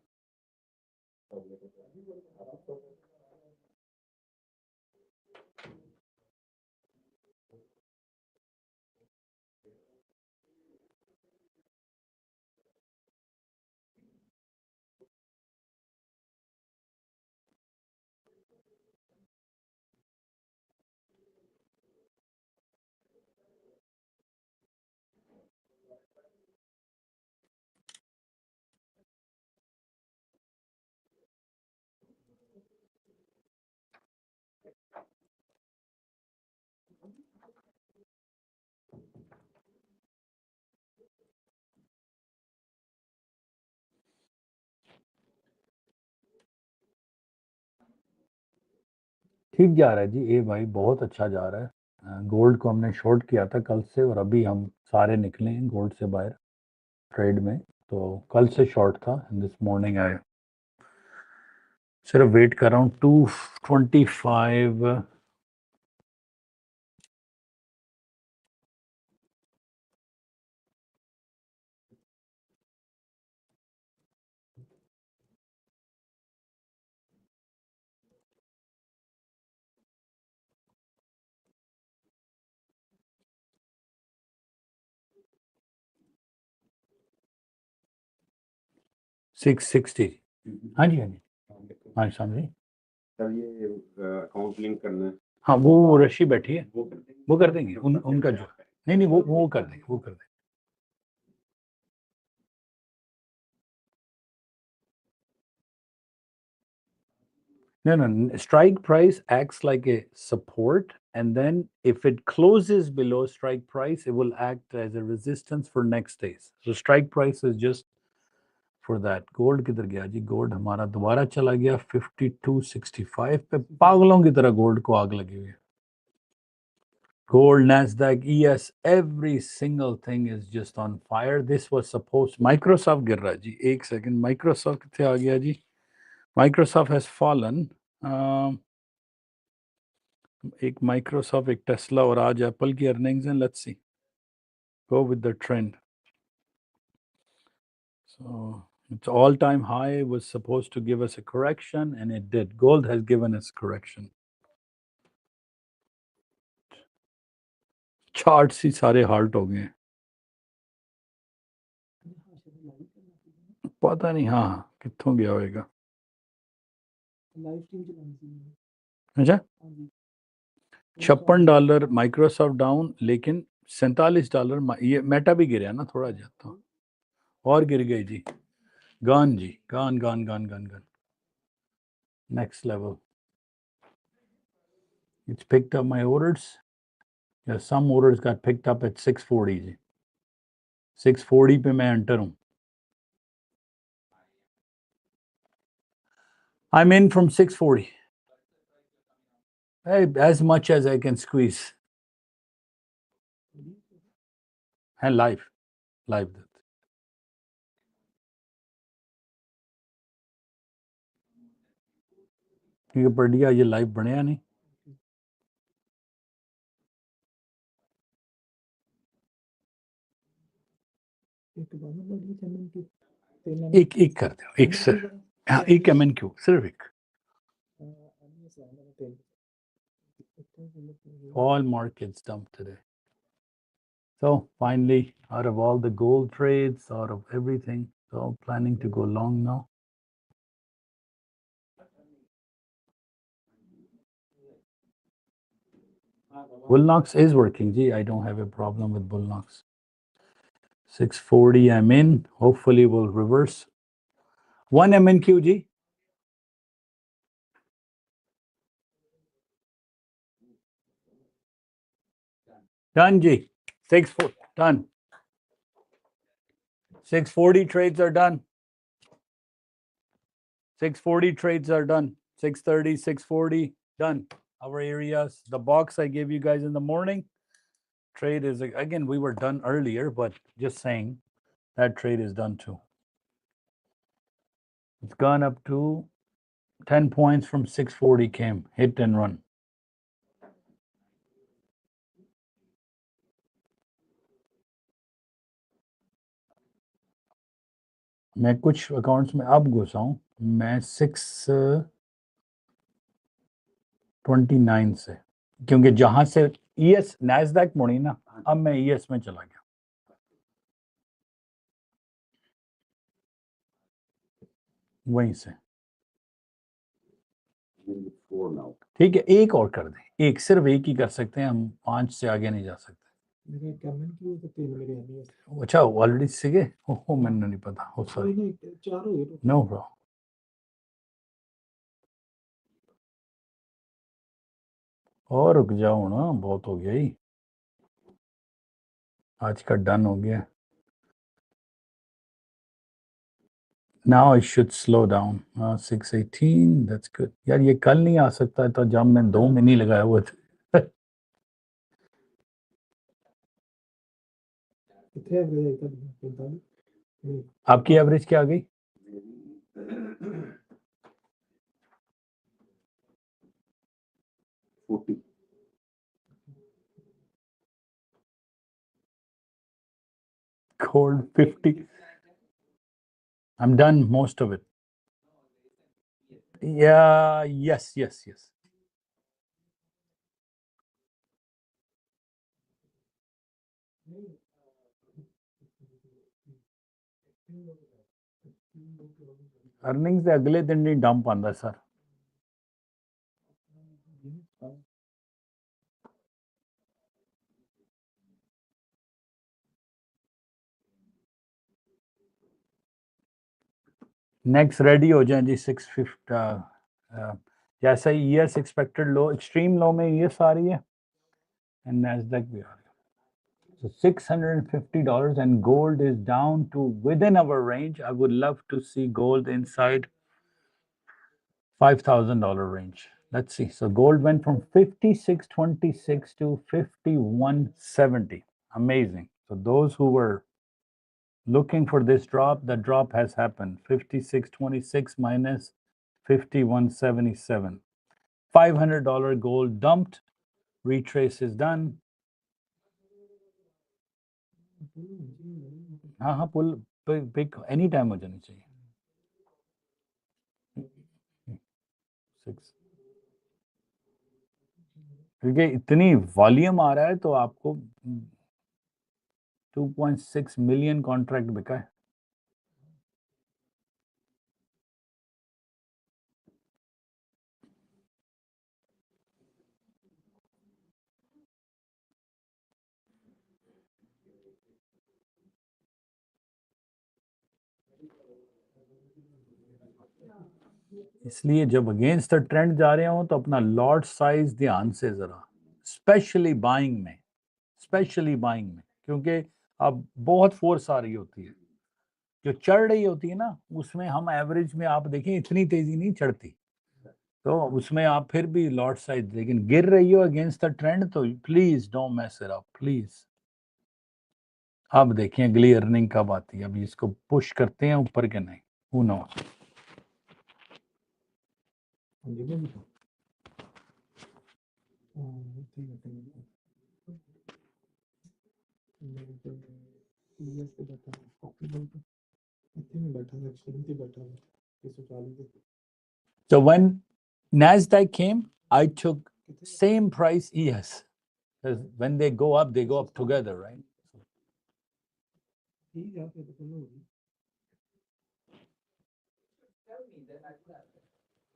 S1: ठीक जा रहा है जी, ए भाई बहुत अच्छा जा रहा है। गोल्ड को हमने शॉर्ट किया था कल से और अभी हम सारे निकले हैं गोल्ड से बाहर ट्रेड में। तो कल से शॉर्ट था, दिस मॉर्निंग आए सिर्फ वेट कर रहा हूँ 225 660। हाँ जी, हाँ जी, हाँ समझे।
S6: सर ये अकाउंट लिंक करना है,
S1: हाँ वो रशी बैठी है,
S6: वो कर देंगे।
S1: वो कर देंगे उनका जो नहीं वो कर देंगे, वो कर देंगे। No, strike price acts like a support, and then if it closes below strike price, it will act as a resistance for next days. So strike price is just for that. Gold किधर गया जी? Gold हमारा दोबारा चला गया 5265 पे। पागलों की तरह गोल्ड को आग लगी हुई है। Gold, NASDAQ, ES, every single thing is just on fire. This was supposed. Microsoft गिर रहा है जी, एक सेकंड। Microsoft कितने आ गया जी? Microsoft has fallen. एक Microsoft, एक Tesla और आज Apple की earnings हैं. Let's see. Go with the trend. So its all-time high was supposed to give us a correction, and it did. Gold has given us correction. Charts ही सारे halt हो गए हैं। पता नहीं, हाँ कित्थों गया होएगा।
S5: लाइव स्ट्रीम चलानी चाहिए
S1: अच्छा,
S5: हाँ जी
S1: $56 माइक्रोसॉफ्ट डाउन, लेकिन $47 ये मेटा भी गिरा ना थोड़ा जाता, और गिर गई जी। गन जी, gun gun gun gun gun next level. It's picked up my orders. Yeah, some orders got picked up at 640 जी। 640 पे मैं एंटर हूँ। I'm in from 640. Hey, as much as I can squeeze. And live. क्योंकि पर्डिया ये live बनया नहीं।
S5: एक बार बड़ी channel की तेल
S1: एक कर दो, एक सर, हाँ एक MNQ, सिर्फ एक। All markets dumped today. So finally, out of all the gold trades, out of everything, so planning to go long now. Bullnox is working, G. I don't have a problem with Bullnox. 640, I'm in. Hopefully, we'll reverse. 1 MNQ, G. Done, G. 640, done. 640 trades are done. 640 trades are done. 630, 640, done. Our areas, the box I gave you guys in the morning, trade is, again, we were done earlier, but just saying that trade is done too. It's gone up to 10 points from 640 came, hit and run. मैं कुछ accounts में अब घुसा हूँ, मैं 629 से, क्योंकि जहां से ES NASDAQ मुड़ी ना, अब मैं ES में चला गया। वहीं से
S6: Four now.
S1: ठीक है, एक और कर दें, एक सिर्फ एक ही कर सकते हैं हम, 5 से आगे नहीं जा सकते।
S5: मेरे कमेंट की तो 3 मेरे आने हैं।
S1: अच्छा ऑलरेडी सीखे हो, मैंने नहीं पता हो, सॉरी,
S5: नहीं 4 हो गए।
S1: No bro. और रुक जाओ ना, बहुत हो गया ही, आज का डन हो गया। Now it should slow down. 618, that's good. यार ये कल नहीं आ सकता है, तो जब मैं 2 में नहीं लगाया हुआ था।
S5: कितने एवरेज है तब 45? नहीं
S1: आपकी एवरेज क्या आ गई? Gold 50. I'm done most of it. Yeah, yes. Earnings ਦੇ अगले दिन नहीं डंप आंदा सर। नेक्स्ट रेडी हो जाए जी 650, जैसा ही ES एक्सपेक्टेड लो, एक्सट्रीम लो में ES आ रही है एंड NASDAQ भी आ रही है। So $650 and gold is down to within our range. I would love to see gold inside $5,000 range. Let's see. So gold went from 56.26 to 51.70. Amazing. So those who were looking for this drop, the drop has happened. 56.26 minus 51.77. $500 gold dumped. Retrace is done. हाँ पुल pick any time हो जानी चाहिए। 6 क्योंकि इतनी volume आ रहा है तो आपको 2.6 मिलियन कॉन्ट्रैक्ट बिका है। इसलिए जब अगेंस्ट द ट्रेंड जा रहे हो तो अपना लॉट साइज ध्यान से जरा, स्पेशली बाइंग में, क्योंकि अब बहुत फोर्स आ रही होती है, जो चढ़ रही होती है ना, उसमें हम एवरेज में आप देखें इतनी तेजी नहीं चढ़ती, तो उसमें आप फिर भी लॉट साइज, लेकिन गिर रही हो अगेंस्ट द ट्रेंड तो please don't mess it up please. अब देखें अगली अर्निंग कब आती है, अभी इसको पुश करते हैं ऊपर के नहीं, who knows. So when NASDAQ came, I took same price ES. Because when they go up together, right?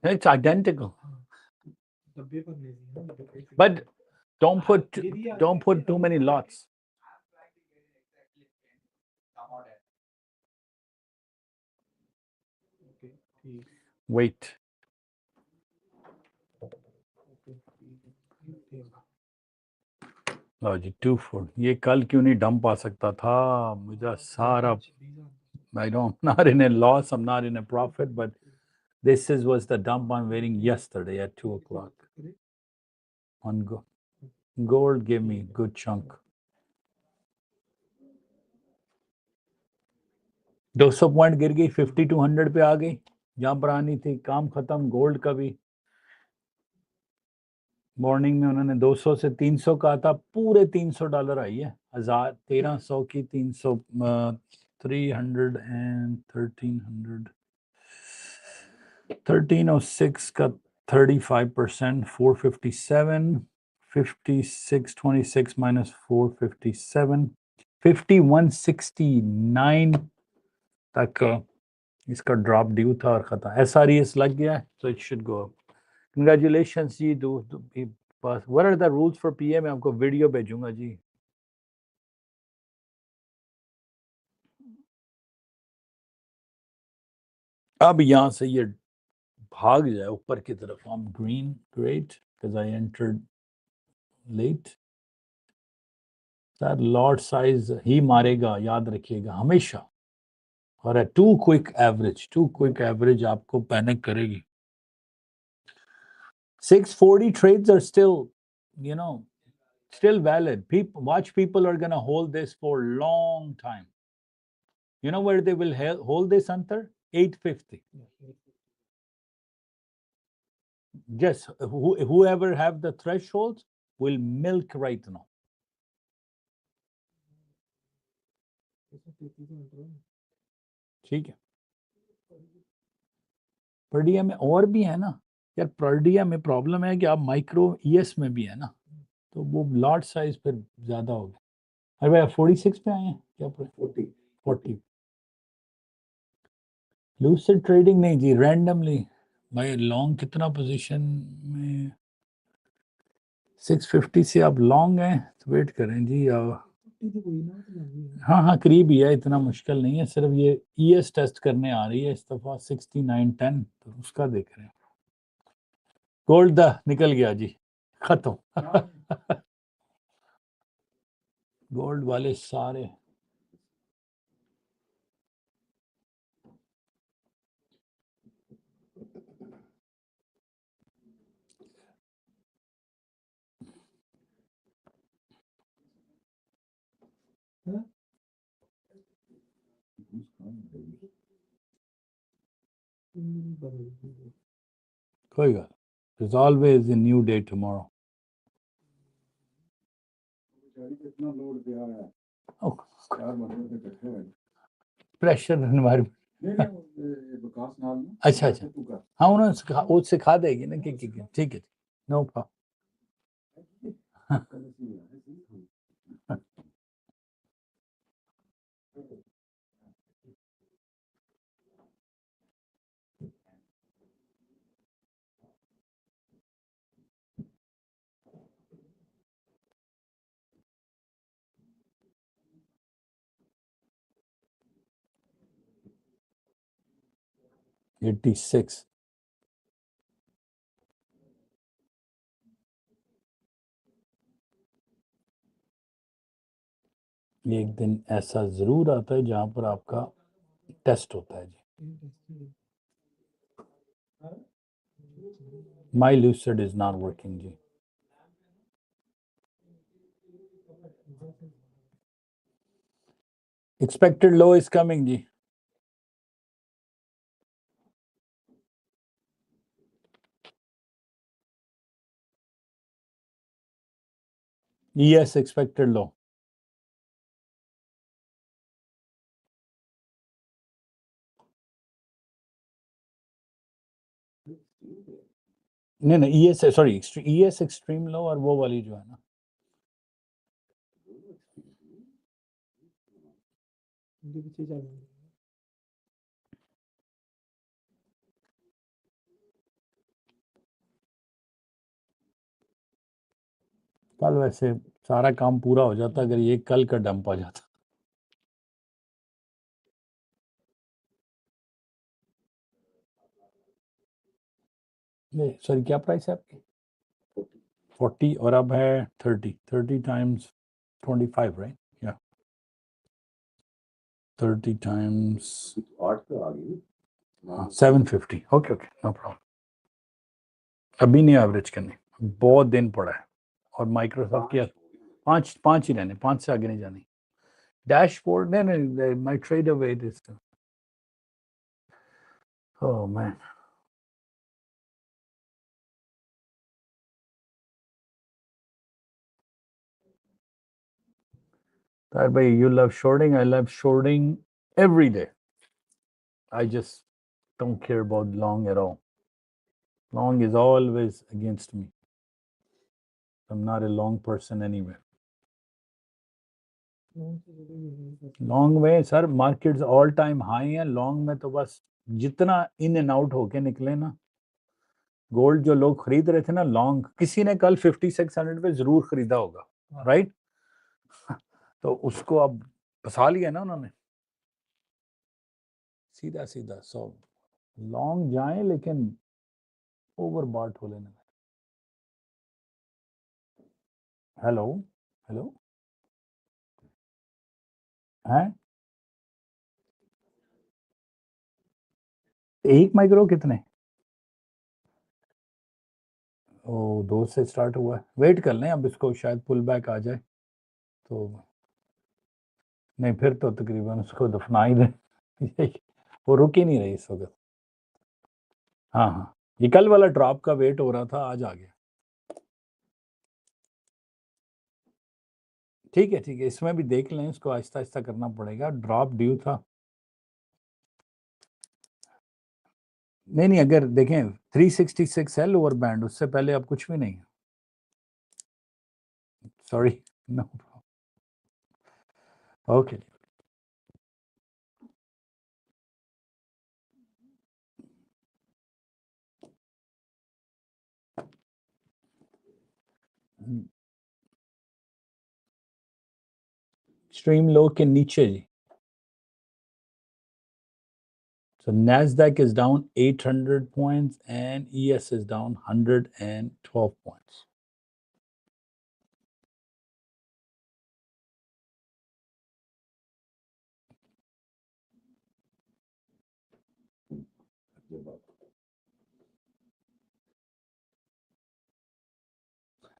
S1: It's identical. But don't put too many lots. Wait. लो जी 2-4, ये कल क्यों नहीं डंप आ सकता था, मुझे सारा, I don't, I'm not in a loss, I'm not in a profit, but this was the dump I'm waiting yesterday at 2 o'clock. On gold gave me good chunk. 200 point गिर गई, 5200 पे आ गई, यहाँ पर आनी थी, काम खत्म। गोल्ड का भी मॉर्निंग में उन्होंने 200 से 300 कहा था, पूरे $300 आई है। 1300 की 300, 300 एंड 1300, 1306 का 35%, 457, 5626 minus 457, 5169 तक इसका ड्रॉप ड्यू था और खत्म। SRES लग गया है, so it should go up. Congratulations ji, do be pass. What are the rules for PA? मैं आपको वीडियो भेजूंगा जी। अब यहाँ से ये भाग जाए ऊपर की तरफ। I'm green, great, because I entered late. That lot size ही मारेगा, याद रखिएगा हमेशा। और a too quick average आपको पैनिक करेगी। 640 trades are still, you know, still valid. People are gonna hold this for a long time. You know where they will hold this, Antar? 850. Just whoever have the thresholds will milk right now. ठीक है। पर्डिया में और भी है ना यार। पर्डिया में problem है कि आप माइक्रो ES में भी है ना, तो वो लॉट साइज फिर ज्यादा हो गया। अरे भाई 46 पे आए हैं क्या? 40 लूसिड ट्रेडिंग नहीं जी, रैंडमली। भाई लॉन्ग कितना पोजीशन में? 650 से आप लॉन्ग हैं तो वेट करें जी। हाँ हाँ, करीब ही है, इतना मुश्किल नहीं है। सिर्फ ये ES टेस्ट करने आ रही है इस दफा 6910, तो उसका देख रहे हैं। गोल्ड द निकल गया जी, खत्म। गोल्ड वाले सारे कोई गल। There's always a new day tomorrow. Oh, pressure environment. अच्छा अच्छा, हाँ उन्होंने वो सिखा देगी ना कि ठीक है, नो प्रॉब्लम। 86 एक दिन ऐसा जरूर आता है जहां पर आपका टेस्ट होता है जी। My Lucid is not working जी। एक्सपेक्टेड लो इज कमिंग जी। ES expected low. नहीं नहीं, ES sorry, ES extreme low और वो वाली जो है ना, कल वैसे सारा काम पूरा हो जाता अगर ये कल का डंप आ जाता। नहीं सॉरी, क्या प्राइस है आपकी? 40 और अब है 30 टाइम्स 25, राइट? या 30 times 750। Okay okay, no problem. अभी नहीं एवरेज करनी, बहुत दिन पड़ा है। और माइक्रोसॉफ्ट की 5 ही रहने, 5 से आगे नहीं जानी। डैशबोर्ड नहीं, my trade away this. Oh man. That way you love shorting. I love shorting every day. I just don't care about long at all. Long is always against me. I'm not a long person anyway. Long में sir markets all time high है. Long में तो बस जितना in and out होके निकले ना. Gold जो लोग खरीद रहे थे ना लॉन्ग, किसी ने कल 5600 पे जरूर खरीदा होगा, राइट? तो उसको अब फंसा लिया ना उन्होंने सीधा सीधा. सो लॉन्ग जाएं लेकिन ओवर बॉट हो लेना. हेलो हेलो हैं? एक माइक्रो कितने? ओ 2 से स्टार्ट हुआ है. वेट कर लें अब इसको, शायद पुल बैक आ जाए तो. नहीं फिर तो तकरीबन उसको दफना ही दें. वो रुक ही नहीं रही इस वक्त. हाँ हाँ, ये कल वाला ड्रॉप का वेट हो रहा था, आज आ गया. ठीक है ठीक है, इसमें भी देख लें. इसको आहिस्ता आहिस्ता करना पड़ेगा. ड्रॉप ड्यू था. नहीं नहीं, अगर देखें 366 है लोअर बैंड, उससे पहले अब कुछ भी नहीं है. Sorry. No okay. Stream low के नीचे जी. So NASDAQ is down 800 points and ES is down 112 points.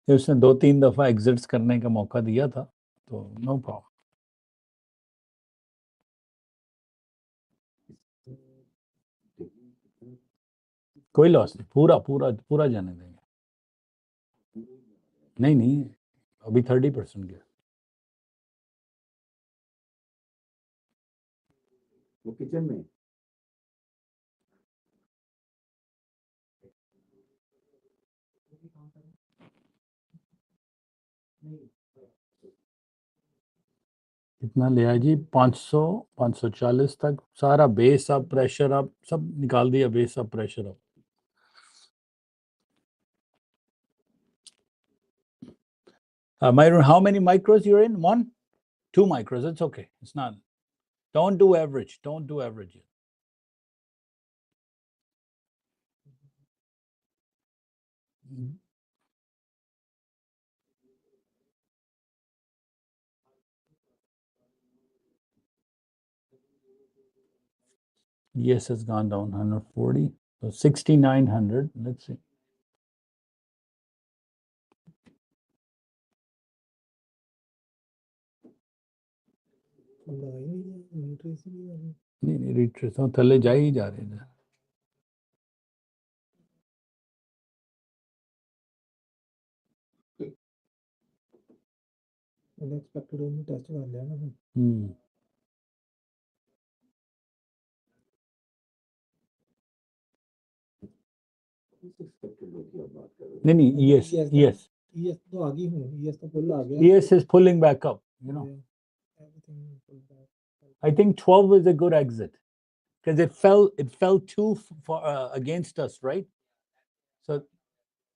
S1: उसने 2-3 दफा एग्जिट्स करने का मौका दिया था, तो नो प्रॉब्लम. कोई लॉस नहीं, पूरा पूरा पूरा जाने देंगे. नहीं नहीं, अभी 30% गया.
S4: वो किचन में
S1: कितना लिया जी? 500 540 तक. सारा बेस अप, प्रेशर अप, सब निकाल दिया. Base up, pressure up. Myron, how many micros you're in? 1, 2 micros. It's okay. It's not. Don't do average. Don't do average. Yes, has gone down 140. So 6,900. Let's see. नहीं नहीं, retrace हो थले जा ही जा रहे हैं.
S5: अनएक्सपेक्टेड ਉਹਨੂੰ ਟੈਸਟ ਕਰ ਲਿਆ ਨਾ.
S1: नहीं नहीं, ES
S5: तो आ गई हूँ. ES तो फुल आ गया.
S1: ES is pulling back up, you know.
S5: Everything pulled back.
S1: I think 12 is a good exit because it fell too far against us, right? So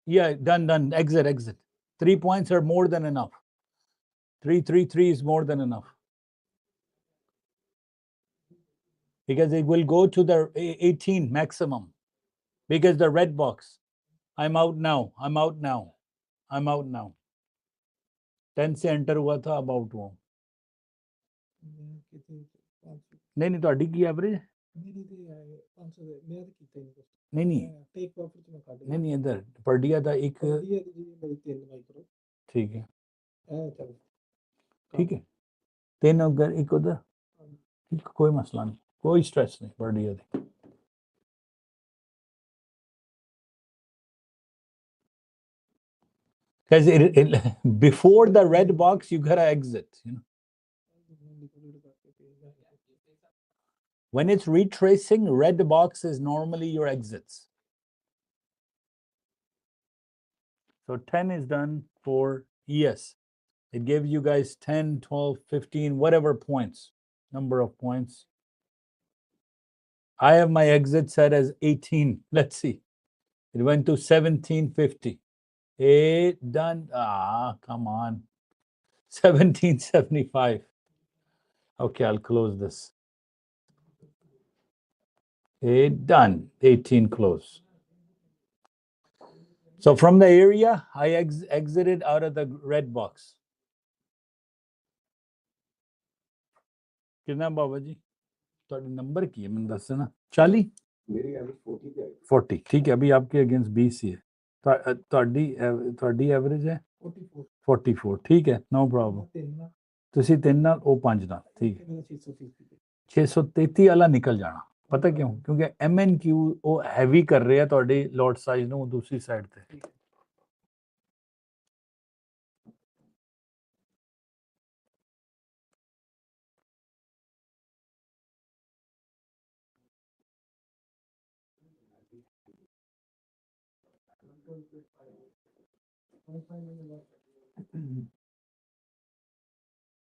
S1: yeah, done. Exit. 3 points are more than enough. 333 is more than enough because it will go to the 18 maximum because the red box. I'm out now. 10 से enter हुआ था, about वो. नहीं ਤੁਹਾਡੀ ਕੀ average? नहीं इधर पर्डिया ਦਾ ਇੱਕ ठीक है 3 अगर एक उधर, कोई मसला नहीं, कोई स्ट्रेस नहीं पर्डिया ਦੀ. Because before the red box, you gotta exit. You know, when it's retracing, red box is normally your exits. So 10 is done for ES. It gives you guys 10, 12, 15, whatever points, number of points. I have my exit set as 18. Let's see. It went to 1750. Done. Ah, come on. 1775. Okay, I'll close this. Done. 18 close. So from the area, I exited out of the red box. कितना बाबा जी ਤੁਹਾਡੇ number ਕੀ ਹੈ ਮੈਨੂੰ ਦੱਸ ਦੇਣਾ 40
S6: मेरी average 40 पे आई
S1: 40 ਠੀਕ ਹੈ ਅਭੀ आपके अगेंस्ट 20 ही है ਤੁਹਾਡੀ ਐਵਰੇਜ ਹੈ
S5: 44
S1: 44 ਠੀਕ ਹੈ ਨੋ ਪ੍ਰੋਬਲਮ
S5: ਤਿੰਨ
S1: ਤੁਸੀਂ 3 ਨਾਲ ਉਹ 5 ਨਾਲ ਠੀਕ ਹੈ
S5: ਮੇਰਾ 630
S1: 633 ਵਾਲਾ ਨਿਕਲ ਜਾਣਾ ਪਤਾ ਕਿਉਂ ਕਿਉਂਕਿ MNQ ਉਹ ਹੈਵੀ ਕਰ ਰਿਹਾ ਤੁਹਾਡੇ ਲੋਟ ਸਾਈਜ਼ ਨੂੰ ਦੂਸਰੀ ਸਾਈਡ ਤੇ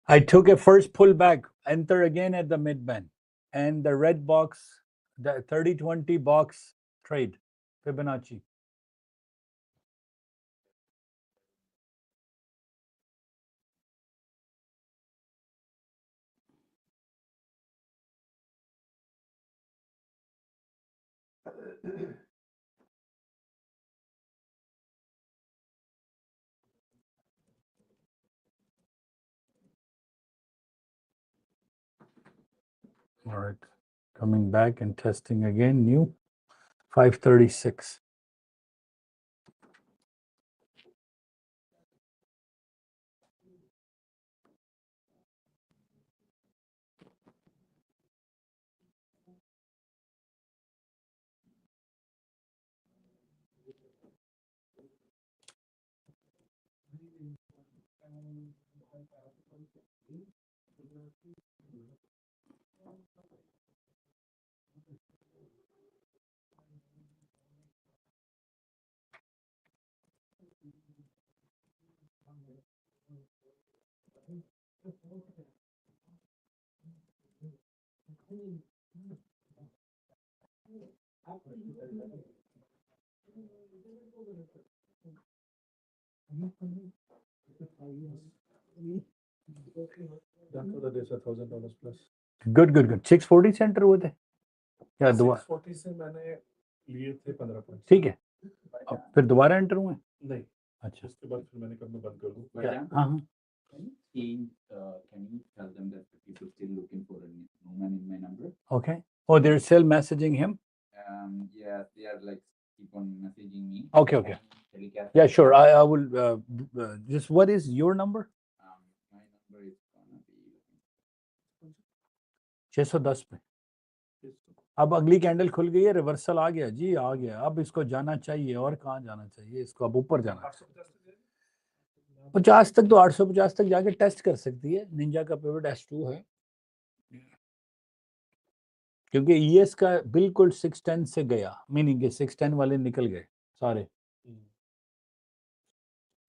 S1: I took a first pullback, enter again at the mid-band, and the red box, the 30-20 box trade, Fibonacci. All right, coming back and testing again, new 536.
S5: done for the day sir $1000 plus
S1: Good, good, good. 640 से enter हुए थे या दोबारा
S5: 640 से मैंने लिए थे 15 point
S1: ठीक है अब फिर दोबारा एंटर हुए
S5: नहीं
S1: अच्छा
S5: उसके बाद फिर मैंने कहा मैं बंद कर दूं
S1: क्या हाँ हाँ
S4: Can you tell them that the people still looking for a woman in my number?
S1: okay oh they're still messaging him
S4: Yeah, they are like keep on messaging me.
S1: Okay, okay.
S4: Telecast.
S1: yeah sure I will just what is your number
S4: My number is gonna be
S1: 610 पे अब अगली candle खुल गई है reversal आ गया जी आ गया अब इसको जाना चाहिए और कहाँ जाना चाहिए इसको अब ऊपर जाना चाहिए 50 तक तो 850 तक जाके टेस्ट कर सकती है निंजा का पिवट S2 है क्योंकि ईएस का बिल्कुल 610 से गया मीनिंग के 610 वाले निकल गए सारे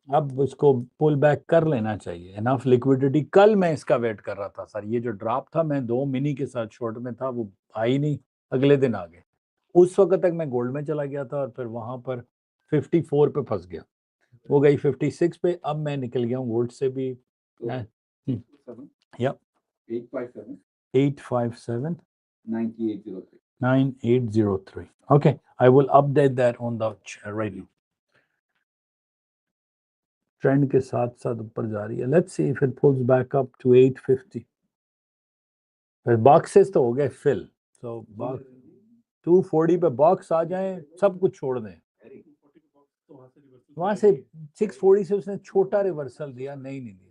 S1: अब इसको पुल बैक कर लेना चाहिए इनफ लिक्विडिटी कल मैं इसका वेट कर रहा था सर ये जो ड्रॉप था मैं 2 मिनी के साथ शॉर्ट में था वो आई नहीं अगले दिन आ गए उस वक्त तक मैं गोल्ड में चला गया था और फिर वहां पर 54 पे फंस गया वो गई 56 पे अब मैं निकल गया हूँ गोल्ड से भी या 857
S4: 9803.
S1: 9803 okay I will update that on the right now trend के साथ साथ ऊपर जा रही है let's see if it pulls back up to 850 फिर बॉक्सेस तो हो गए फिल सो बॉक्स 240 पे बॉक्स आ जाए सब कुछ छोड़ दें वहां से 640 से उसने छोटा रिवर्सल दिया नहीं दिया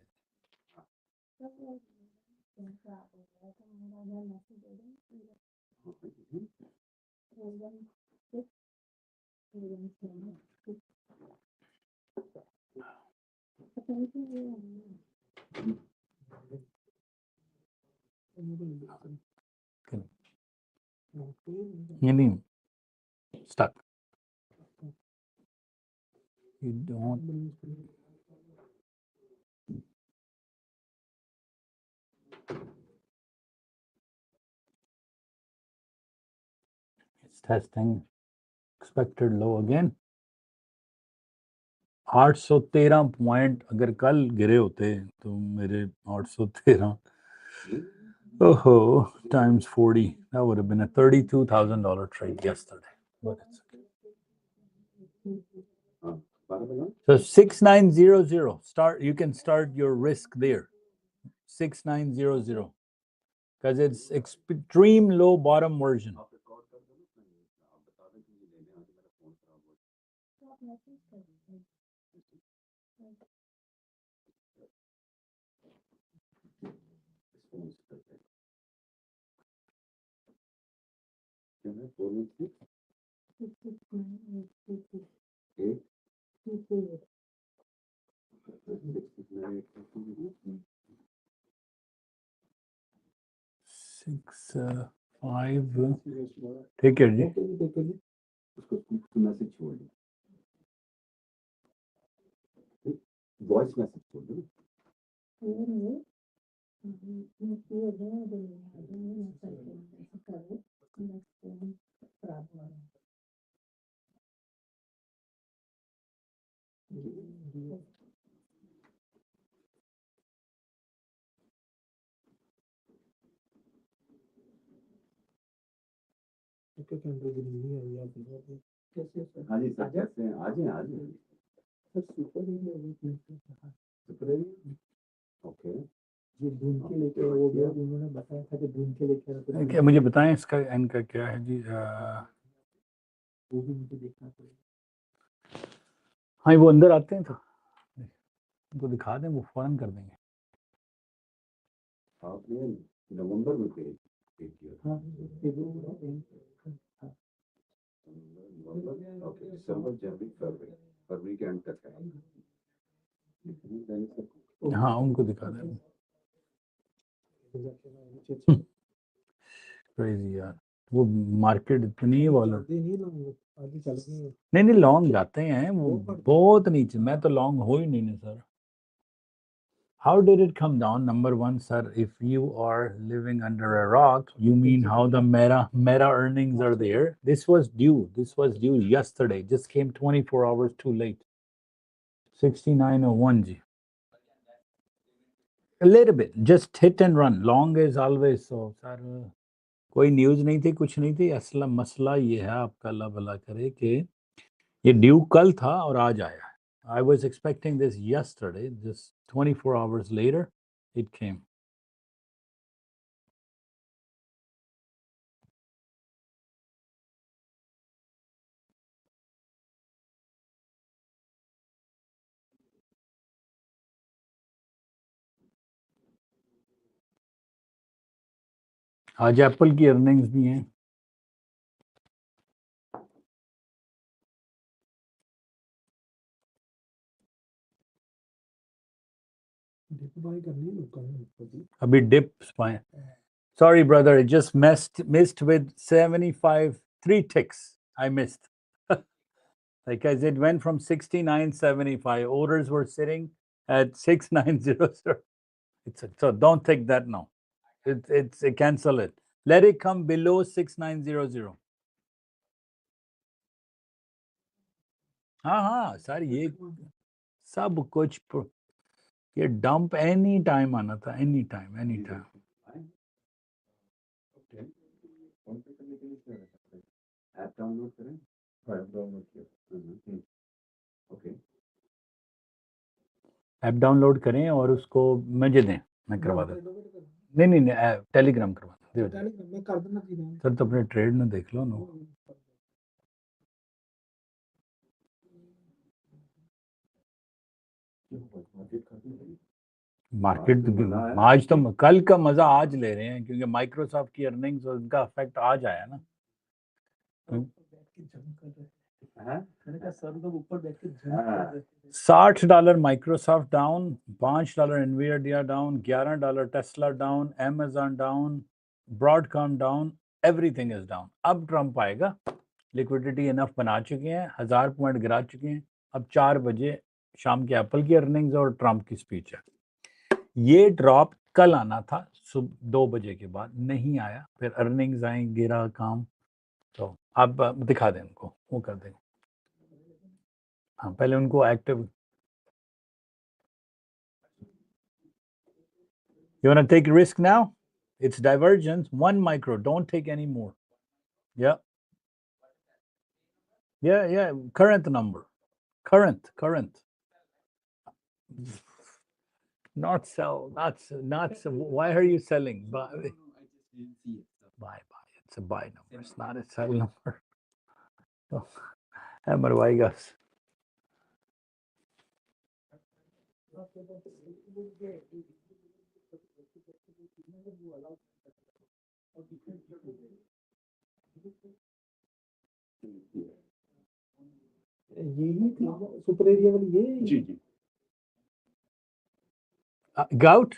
S1: नहीं, stuck. You don't. It's testing. Expected low again. 813 point अगर कल गिरे होते तो मेरे 813 ओहो times 40 that would have been a $32,000 trade yesterday, but it's okay. So 6900 start, you can start your risk there. 6900 because it's extreme low bottom version. Six, 5. Take care, जी.
S6: उसको message छोड़ दो, वॉइस मैसेज छोड़ दो. हाँ जी sir, कैसे हैं? आ जाएं, आ जाएं. ओके.
S5: ये ढूंढ के लेके वो गया, उन्होंने बताया था कि ढूंढ के लेके आया,
S1: क्या मुझे बताएं इसका एन का क्या है जी?
S5: वो भी मुझे देखना पड़ेगा।
S1: हाँ वो अंदर आते हैं तो उनको दिखा दें, वो फौरन कर देंगे.
S6: आपने नवंबर में पे किया.
S5: हाँ
S6: ओके, दिसंबर, जनवरी, फरवरी के एंड तक है.
S1: हाँ उनको दिखा दें. क्रेजी यार, वो मार्केट इतनी वाला नहीं लॉन्ग जाते हैं वो बहुत नीचे. मैं तो लॉन्ग हो ही नहीं sir. How did it come down? Number one, sir, if you are living under a rock, you mean how the meta earnings are there? This was due yesterday. Just came 24 hours too late. 6901 जी. A little bit, just hit and run. Long is always so, sir. कोई news नहीं थी, कुछ नहीं थी. असला मसला ये है, आपका अल्लाह भला करे कि ये ड्यू कल था और आज आया. I was expecting this yesterday. Just 24 hours later, it came. आज एप्पल की अर्निंग्स भी हैं. अभी डिप्स पाए. Sorry, brother, it just missed with 75 3 ticks. I missed. Because it went from 69.75. Orders were sitting at 6900. So don't take that now. It's cancel it. Let it come below 6900. हाँ sir, ये सब कुछ ये dump any time आना था. Any time.
S6: App download करें. App download किया. Okay.
S1: App download करें और उसको मुझे दें, मैं करवा दूँ. नहीं टेलीग्राम करवा दूँ. सर तो अपने ट्रेड में देख लो ना. मार्केट आज तो कल का मजा आज ले रहे हैं क्योंकि माइक्रोसॉफ्ट की अर्निंग्स और उनका इफेक्ट आज आया ना.
S4: हाँ
S5: मैंने कहा सर तो ऊपर बैठ के
S4: हाँ।
S1: $60 Microsoft down, $5 Nvidia down, $11 Tesla down, Amazon down, Broadcom down, everything is down. अब ट्रम्प आएगा, लिक्विडिटी इनफ बना चुके हैं, 1000 पॉइंट गिरा चुके हैं। अब 4 बजे शाम की एप्पल की अर्निंग्स और ट्रम्प की स्पीच है। ये ड्रॉप कल आना था, सुबह 2 बजे के बाद नहीं आया, फिर अर्निंग्स आई, गिरा काम। तो अब दिखा दें उनको, वो कर देंगे। हाँ, पहले उनको active. You want to take risk now? It's divergence, 1 micro. Don't take any more. Yeah. Yeah. Current number. Current. Not sell. Not. Why are you selling? Buy.
S5: I just didn't see it.
S1: Buy. It's a buy number. It's not a sell number. Oh, मरवाएगा।
S5: यही थी super area वाली ये
S6: जी जी
S1: Gout.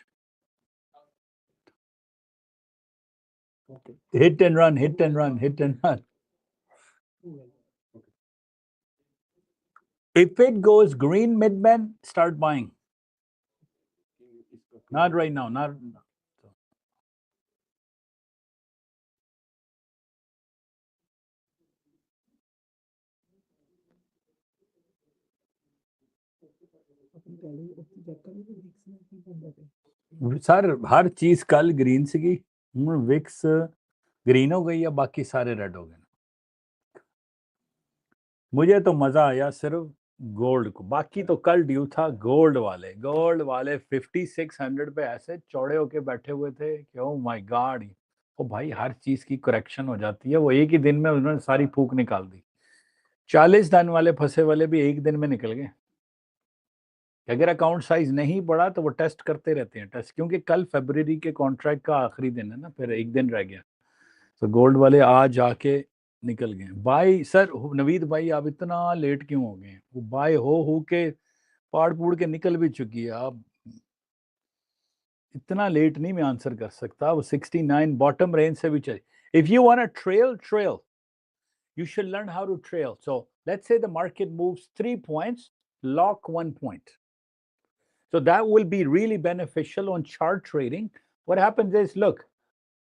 S1: Hit and run. If it goes green mid-band, start buying. Not right now. Not. Sir हर चीज कल green सीगी, Vicks green हो गई है, बाकी सारे रेड हो गए। मुझे तो मजा आया सिर्फ गोल्ड को, बाकी तो कल ड्यू था गोल्ड वाले 5600 पे ऐसे चौड़े होके बैठे हुए थे कि ओ माय गॉड। ओ भाई, हर चीज की करेक्शन हो जाती है, वो एक ही दिन में उन्होंने सारी फूक निकाल दी। 40 दिन वाले फंसे वाले भी एक दिन में निकल गए। अगर अकाउंट साइज नहीं बढ़ा तो वो टेस्ट करते रहते हैं, क्योंकि कल फरवरी के कॉन्ट्रैक्ट का आखिरी दिन है ना, फिर एक दिन रह गया। तो गोल्ड वाले आज आके निकल गए। बाय सर नवीद भाई, आप इतना लेट क्यों हो गए? वो बाय हो के पाड़ पूड़ के निकल भी चुकी है। आप इतना लेट नहीं मैं आंसर कर सकता। वो 69 बॉटम रेंज से भी चाहिए। If you want a trail you should learn how to trail. So let's say the market moves 3 points, lock 1 point. So that will be really beneficial on chart trading. What happens is, look,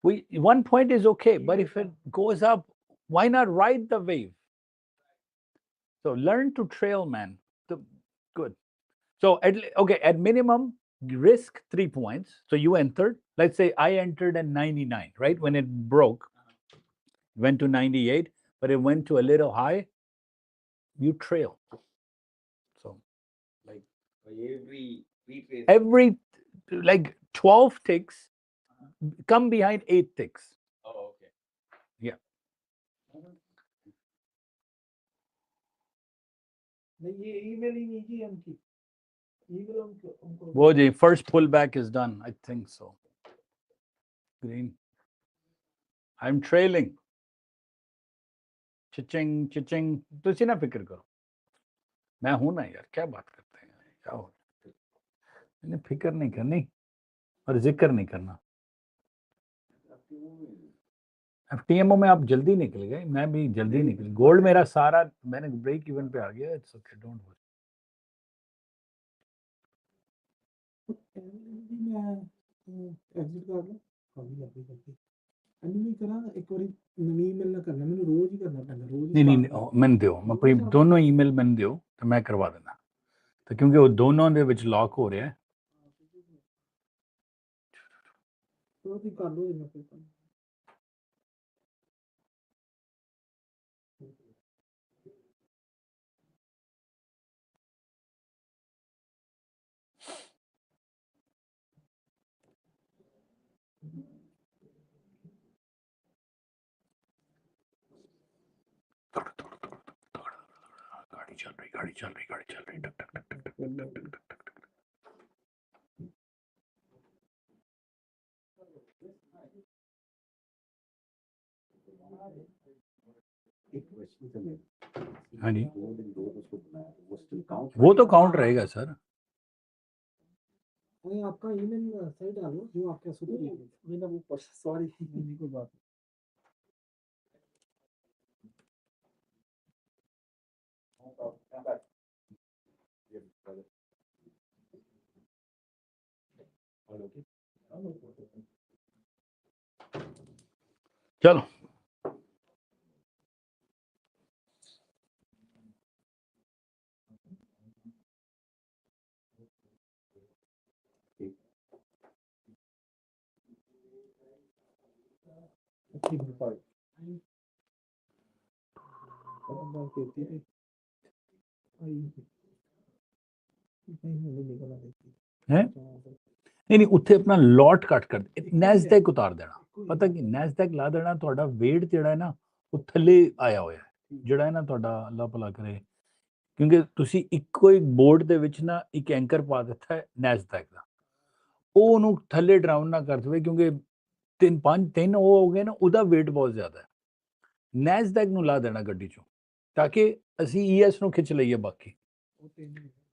S1: 1 point is okay, but if it goes up, why not ride the wave? So learn to trail, man. Good. So at minimum, risk 3 points. So you entered. Let's say I entered at 99, right? When it broke, went to 98, but it went to a little high. You trail. So
S2: like
S1: every like 12 ticks come behind 8 ticks.
S2: oh okay
S1: Yeah.
S5: नहीं ये email ही नहीं की हमकी email हमको
S1: वो जी first pullback is done. I think so. Green. I'm trailing. चिचिंग तुसी ना फिक्र करो, मैं हूं ना यार, क्या बात करते हैं, क्या हो, मैंने फिक्र नहीं करनी और जिक्र नहीं करना। एफटीएमओ में आप जल्दी निकल गए, मैं भी जल्दी निकल। गोल्ड मेरा सारा मैंने ब्रेक इवन पे आ गया। It's okay, don't worry.
S5: मैं एग्जिट कर लो अभी नहीं करा एक बार नवी ईमेल ना करना, मैंने रोज ही करना पैंदा, रोज
S1: नहीं मैंने दियो, मैं अपनी दोनों ईमेल मैंने दियो तो मैं करवा देना। तो क्योंकि वो दोनों ਦੇ ਵਿੱਚ लॉक हो रहा है।
S5: तो भी कर लो इतना पे
S1: गाड़ी चल रही टक टक टक टक टक टक टक।
S4: एक क्वेश्चन था मेरा,
S1: हाँ जी,
S6: 2 दिन 2 उसको बनाया तो वो स्टिल काउंट
S1: वो तो काउंट रहेगा सर।
S5: अरे आपका ईमेल सही डालो जो आपका सुपर मैंने वो सॉरी नहीं कोई बात
S1: चलो
S5: ठीक है सॉरी बात करती है आई नहीं निकला देखी
S1: है नहीं नहीं ਉੱਥੇ ਆਪਣਾ ਲੋਟ ਕੱਟ ਕਰ ਨੈਸਡੈਕ ਉਤਾਰ ਦੇਣਾ। ਪਤਾ ਕੀ ਨੈਸਡੈਕ ਲਾ ਦੇਣਾ, ਤੁਹਾਡਾ weight ਜਿਹੜਾ ਹੈ ਨਾ ਉਹ ਥੱਲੇ ਆਇਆ ਹੋਇਆ ਹੈ, ਜਿਹੜਾ ਹੈ ਨਾ ਤੁਹਾਡਾ ਅੱਲਾ ਭਲਾ ਕਰੇ, ਕਿਉਂਕਿ ਤੁਸੀਂ ਇੱਕੋ ਇੱਕ ਬੋਰਡ ਦੇ ਵਿੱਚ ਨਾ ਇੱਕ ਐਂਕਰ ਪਾ ਦਿੱਤਾ ਹੈ ਨੈਸਡੈਕ ਦਾ, ਉਹ ਉਹਨੂੰ ਥੱਲੇ ਡਰਾਊਨ ਨਾ ਕਰ ਦੇਵੇ, ਕਿਉਂਕਿ ਤਿੰਨ ਉਹ ਹੋ ਗਏ ਨਾ, ਉਹਦਾ weight ਬਹੁਤ ਜ਼ਿਆਦਾ ਹੈ। ਨੈਸਡੈਕ ਨੂੰ ਲਾ ਦੇਣਾ ਗੱਡੀ ਚੋਂ, ਤਾਂ ਕਿ ਅਸੀਂ ES ਨੂੰ ਖਿੱਚ ਲਈਏ। ਬਾਕੀ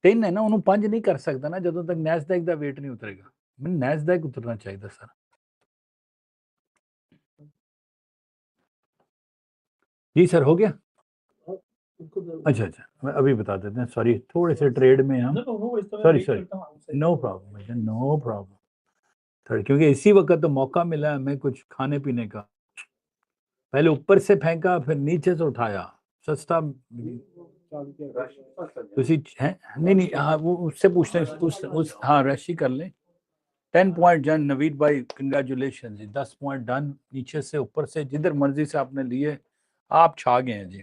S1: ਤਿੰਨ ਹੈ ਨਾ, ਉਹਨੂੰ 5 ਨਹੀਂ ਕਰ ਸਕਦਾ ਨਾ ਜਦੋਂ ਤੱਕ ਨੈਸਡੈਕ ਦਾ weight ਨਹੀਂ ਉਤਰੇਗਾ। ਮੈਨੂੰ नैस्डैक उतरना चाहिए सर। जी सर हो गया। अच्छा अच्छा, मैं अभी बता देते हैं, सॉरी थोड़े से ट्रेड में हम, sorry sorry no problem, no problem, क्योंकि इसी वक्त तो मौका मिला हमें कुछ खाने पीने का। पहले ऊपर से फेंका फिर नीचे से उठाया, सस्ता नहीं नहीं, हाँ वो उससे पूछते हैं, उस हाँ रश ही कर लें। 10 पॉइंट डन नवीद भाई, कंग्रेचुलेशन जी, 10 पॉइंट डन, नीचे से ऊपर से जिधर मर्जी से आपने लिए, आप छा गए हैं जी।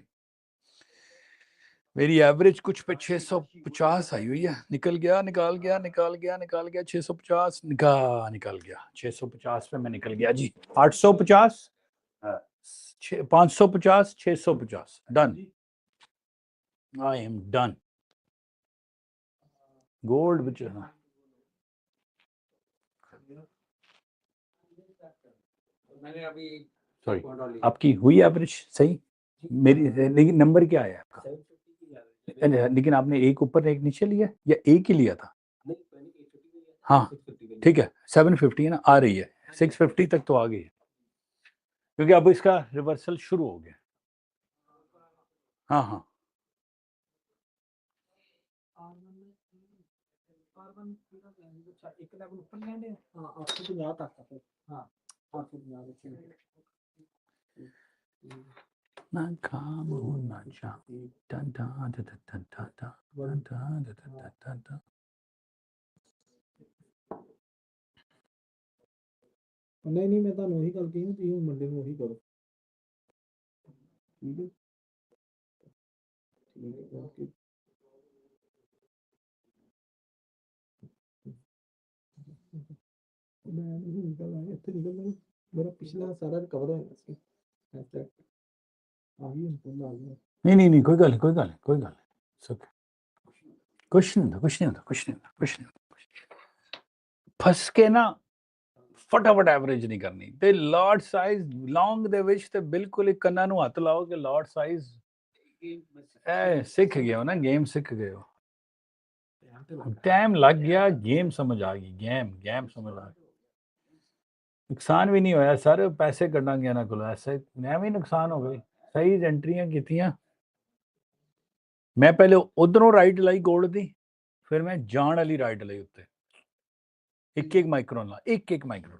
S1: मेरी एवरेज कुछ पे 650 आई हुई है, निकल गया निकाल गया निकाल गया निकाल गया 650 निकल गया 650 पे मैं निकल गया जी। 850 550 650 done, I am done. Gold विच
S5: मैंने अभी
S1: सॉरी आपकी हुई एवरेज सही, मेरी लेकिन नंबर क्या है आपका? लेकिन आपने एक ऊपर एक नीचे लिया या एक ही लिया था? हाँ ठीक है, 750 है ना, आ रही है 650 तक तो आ गई है, क्योंकि अब इसका रिवर्सल शुरू हो गया। हाँ हाँ
S5: एक लेवल ऊपर लेने हां 850 तक हां 850
S1: ना काम होना चाहिए टन टन टन टन टन टन टन।
S5: नहीं मैं ਤੁਹਾਨੂੰ ਉਹੀ ਗੱਲ ਕਹੀ ਤੁਸੀਂ ਹੁਣ ਮੰਡੇ ਨੂੰ ਉਹੀ ਕਰੋ। ਠੀਕ ਹੈ ਓਕੇ मैं नहीं निकल रहा ਇੱਥੇ ਨਿਕਲ रहा मेरा पिछला सारा रिकवर हो गया ਸੀ ऐसे आ गई फुल आ गया।
S1: नहीं कोई गल नहीं सब कुछ नहीं होता फस के ना फटाफट एवरेज नहीं करनी ते लॉट साइज लॉन्ग दे विच ते बिल्कुल ही कन्ना नु हथ लाओ कि लॉट साइज ए सीख गए हो ना, गेम सीख गए हो, टाइम लग गया, गेम समझ आ गई, गेम समझ आ गई। नुकसान भी नहीं होया सर, पैसे कड्डा गया ना कोल, ऐसे मैं भी नुकसान हो गई। सही एंट्रियां कीतियां, मैं पहले उधरों राइट लाई गोल्ड दी, फिर मैं जान वाली राइट लाई उत्ते एक माइक्रोन ला, एक माइक्रोन।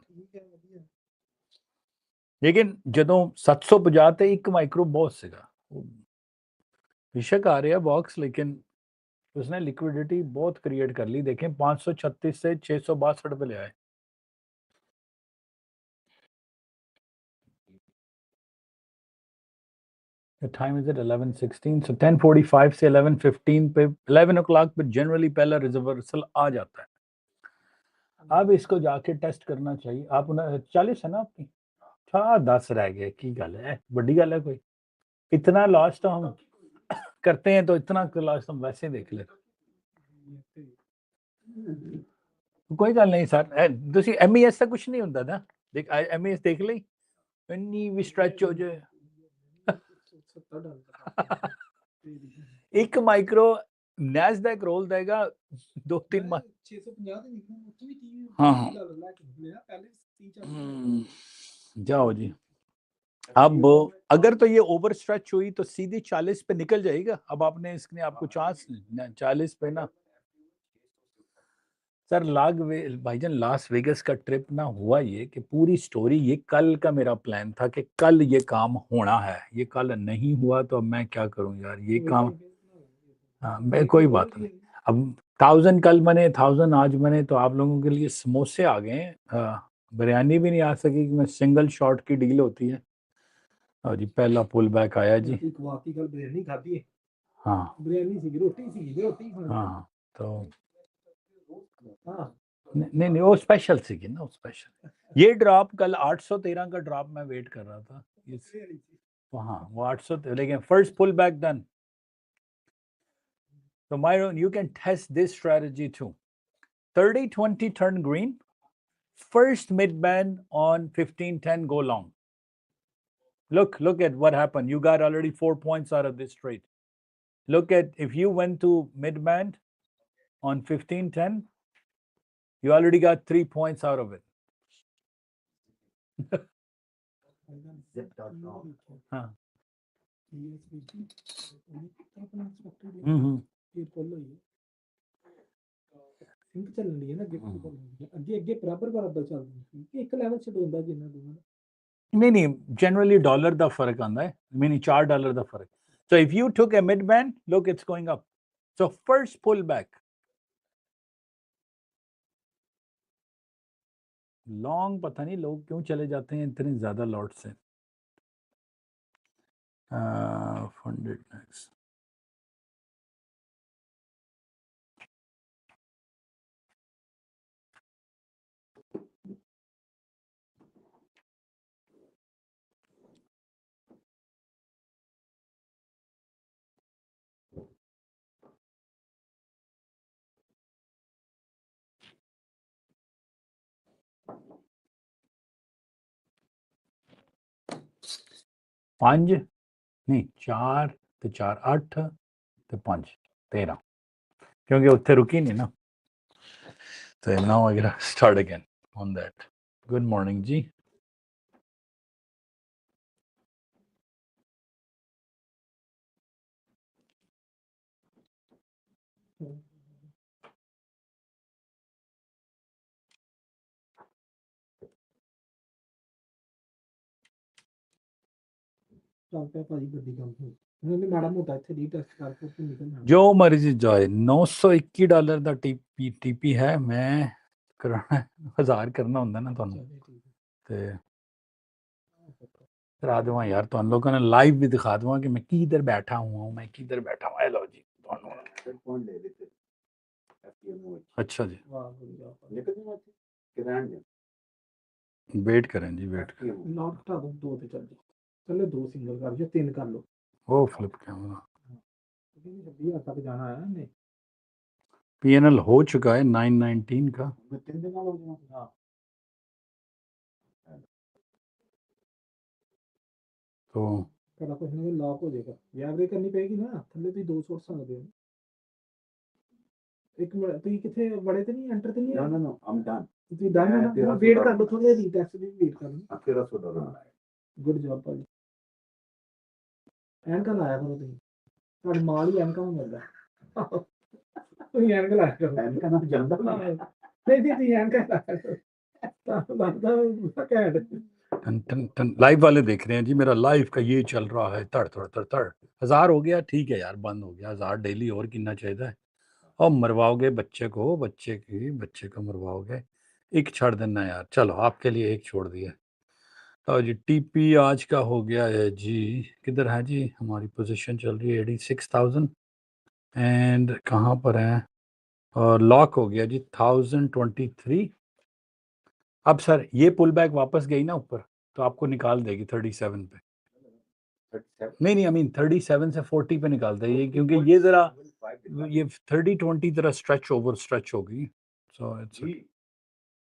S1: लेकिन जदों 750 ਤੇ 1 माइक्रो बहुत ਸੀਗਾ, बेशक आ रहा बॉक्स, लेकिन उसने लिक्विडिटी बहुत क्रिएट कर ली। देखें 536 से 662 पे ले आए। The time is at 11:16, so 10:45 से 11:15 पे 11 o'clock पे जनरली पहला रिवर्सल आ जाता है। अब इसको जाके टेस्ट करना चाहिए। आप 40 है ना आपकी, 10 रह गए की गल है, बड़ी गल है कोई? इतना लॉस तो हम करते हैं, तो इतना लॉस हम वैसे देख लेते। कोई गल नहीं सर, ਤੁਸੀਂ MES ਦਾ ਕੁਝ ਨਹੀਂ ਹੁੰਦਾ ਨਾ, ਦੇਖ MES ਦੇਖ ਲਈ, ਇੰਨੀ ਵੀ ਸਟ੍ਰੈਚ ਹੋ ਜਾਏ एक माइक्रो नैस्डैक रोल देगा 2-3
S5: मैं 650 ਤੇ ਨਿਕਲਣਾ ਉੱਥੇ ਵੀ 30
S1: हाँ हाँ
S5: ਲੈ ਕੇ ਲਿਆ ਪਹਿਲੇ 30
S1: जाओ जी। अब अगर तो ये ओवर स्ट्रेच हुई तो सीधी 40 पे निकल जाएगा। अब आपने इसने आपको चांस 40 पे ना सर भाईजान लास वेगस का ट्रिप ना हुआ ये कि पूरी स्टोरी ये कल का मेरा प्लान था कि कल ये काम होना है, ये कल नहीं हुआ तो अब मैं क्या करूं यार ये काम। हाँ मैं कोई बात नहीं। अब 1000 कल बने 1000 आज बने तो आप लोगों के लिए समोसे आ गए हैं। बिरयानी भी नहीं आ सकी कि मैं सिंगल शॉट की डील होती है। और जी पहला पुल बैक आया जी।
S5: ਇੱਕ ਵਾਕੀ ਕੱਲ ਬਿਰਿਆਨੀ ਖਾਧੀ ਹੈ
S1: हाँ
S5: ਬਿਰਿਆਨੀ ਸੀ ਰੋਟੀ ਖਾਣੀ
S1: हाँ तो
S5: ਹਾਂ
S1: नहीं नहीं वो स्पेशल सी ना वो स्पेशल। ये ड्रॉप कल 813 का ड्रॉप मैं वेट कर रहा था हाँ वो 800 लेकिन first pull back done. So Myron, you can test this strategy too. 30-20 turn green. First mid band on 15-10 go long. Look at what happened. You got already 4 points out of this trade. Look at if you went to mid band on 15-10, you already got 3 points out of it.
S4: Zip.com.
S1: हाँ
S5: ਇਹ ਫੁੱਲ ਹੋਈ ਹੈ sink ਚੱਲਣ ਦੀ ਹੈ ਨਾ ਅੱਗੇ ਅੱਗੇ ਬਰਾਬਰ ਚੱਲਦੀ ਹੈ ਇੱਕ ਲੈਵਲ ਛੱਡ ਹੁੰਦਾ ਜਿੰਨਾ ਦੋਵਾਂ
S1: नहीं generally dollar ਦਾ ਫਰਕ ਆਂਦਾ ਹੈ meaning $4 ਦਾ ਫਰਕ। So if you took a mid band, look it's going up. So first pull back. Long पता नहीं लोग क्यों चले जाते हैं इतने ज्यादा लॉट से। फंडेड नेक्स्ट पांच नहीं 4 ਤੇ 4 8 ਤੇ 5 13 क्योंकि उत्थे रुकी नहीं ना। So now I gotta start again on that. Good morning जी।
S5: ਚੱਲ ਪਿਆ ਭਾਜੀ ਗੱਡੀ ਕੰਮ ਤੋਂ ਉਹਨੇ ਮਾੜਾ ਮੋਟਾ ਇੱਥੇ ਰੀਟੈਸਟ ਕਰਕੇ ਉੱਥੇ ਨਿਕਲ ਜਾਣਾ
S1: जो मर्जी जाए $921 ਦਾ ਟੀਪੀ ਹੈ। ਮੈਂ ਕਰਾਣਾ 1000 ਕਰਨਾ ਹੁੰਦਾ ਨਾ ਤੁਹਾਨੂੰ
S5: ਚੱਲ ਠੀਕ ਹੈ
S1: ਤੇ करा दूंगा यार तो लोगों ने लाइव भी दिखा दूंगा कि मैं किधर बैठा हुआ हूँ मैं किधर बैठा हुआ। लो जी
S4: Point ले लेते FTMO
S1: अच्छा जी
S5: ਵਾਹ ਗੁਰੂ ਜਾ
S4: निकल जाना किरण जी
S1: वेट करें जी वेट करें।
S4: FTMO
S5: ਨੌਟ ਘਟਾ ਦੋ ਦੋ ਤੇ ਚੱਲ ਜੀ ਚੱਲੇ ਦੋ ਸਿੰਗਲ ਕਰ ਜੋ ਤਿੰਨ ਕਰ ਲਓ
S1: वो फ्लिप कैमरा
S5: ਕਿਉਂਕਿ 20000 ਤੱਕ ਜਾਣਾ ਹੈ ਨੇ
S1: PNL हो चुका है 919 का।
S4: 3 दिन ਨਾਲ ਹੋ ਜਾਣਾ
S5: ਹਾਂ
S1: तो
S5: ਤੁਹਾਡਾ ਕੁਝ ਨਾ ਲੌਕ ਹੋ ਜਾਏਗਾ ਐਵਰੇਜ ਕਰਨੀ ਪਏਗੀ ਨਾ ਥੱਲੇ ਤੁਸੀਂ 2 ਸੋਰਸ ਸਕਦੇ ਹੋ ਇੱਕ ਮਿੰਟ ਤੁਸੀਂ ਕਿੱਥੇ ਬੜੇ ਤੇ ਨਹੀਂ ਐਂਟਰ ਤੇ ਨਹੀਂ
S4: no I'm done
S5: ਤੁਸੀਂ ਡਨ ਹੈ ਨਾ ਵੇਟ ਕਰ ਲਓ ਥੋੜਾ ਜਿਹਾ ਰੀਟੈਸਟ ਦੀ ਵੇਟ ਕਰ ਲਓ
S4: $1300
S5: ਗੁੱਡ ਜੌਬ ਭਾਜੀ ਐਨਕਾਂ ਲਾਇਆ ਕਰੋ ਤੁਸੀਂ ਤੁਹਾਡੇ ਮਾਲ ਹੀ ਐਨਕਾਂ ਨੂੰ ਮਿਲਦਾ ਤੁਸੀਂ ਐਨਕ ਲਾਇਆ ਕਰੋ
S4: ਐਨਕਾਂ ਨਾਲ ਜਾਂਦਾ
S5: ਨਹੀਂ ਤੁਸੀਂ ਐਨਕਾਂ ਲਾਇਆ ਕਰੋ ਤਾਂ ਲੱਗਦਾ ਘੈਂਟ
S1: टन टन टन लाइव वाले देख रहे हैं जी मेरा लाइव का ये चल रहा है तड़ तड़ तड़ तड़ 1000 हो गया ठीक है यार बंद हो गया 1000 डेली और कितना चाहिए और मरवाओगे बच्चे को मरवाओगे। एक छोड़ देना यार चलो आपके लिए एक छोड़ दिया। तो जी टीपी आज का हो गया है जी किधर है जी हमारी पोजीशन चल रही है 86,000 एंड कहाँ पर है और लॉक हो गया जी 1023। अब सर ये पुल बैक वापस गई ना ऊपर तो आपको निकाल देगी 37 पे।
S4: 37
S1: नहीं आई मीन 37 से 40 पे निकाल देगी क्योंकि ये जरा ये 30-20 जरा स्ट्रेच होगी। सो इट्स
S4: जी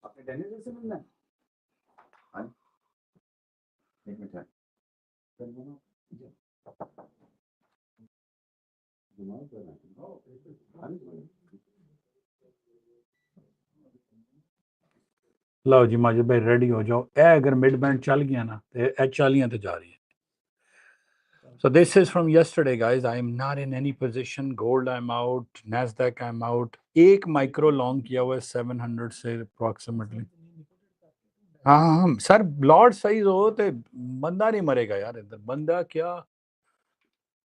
S4: अपने टेनिस से मिलना है हाँ एक मिनट है
S1: लो जी माजिद भाई रेडी हो जाओ ए अगर मिड बैंड चल गया ना तो ए चालियां तो जा रही है So this is from yesterday, guys. I am not in any position. Gold, I'm out. NASDAQ, I'm out. एक माइक्रो लॉन्ग किया हुआ है 700 से approximately. हाँ सर लॉट साइज हो तो बंदा नहीं मरेगा यार इधर बंदा क्या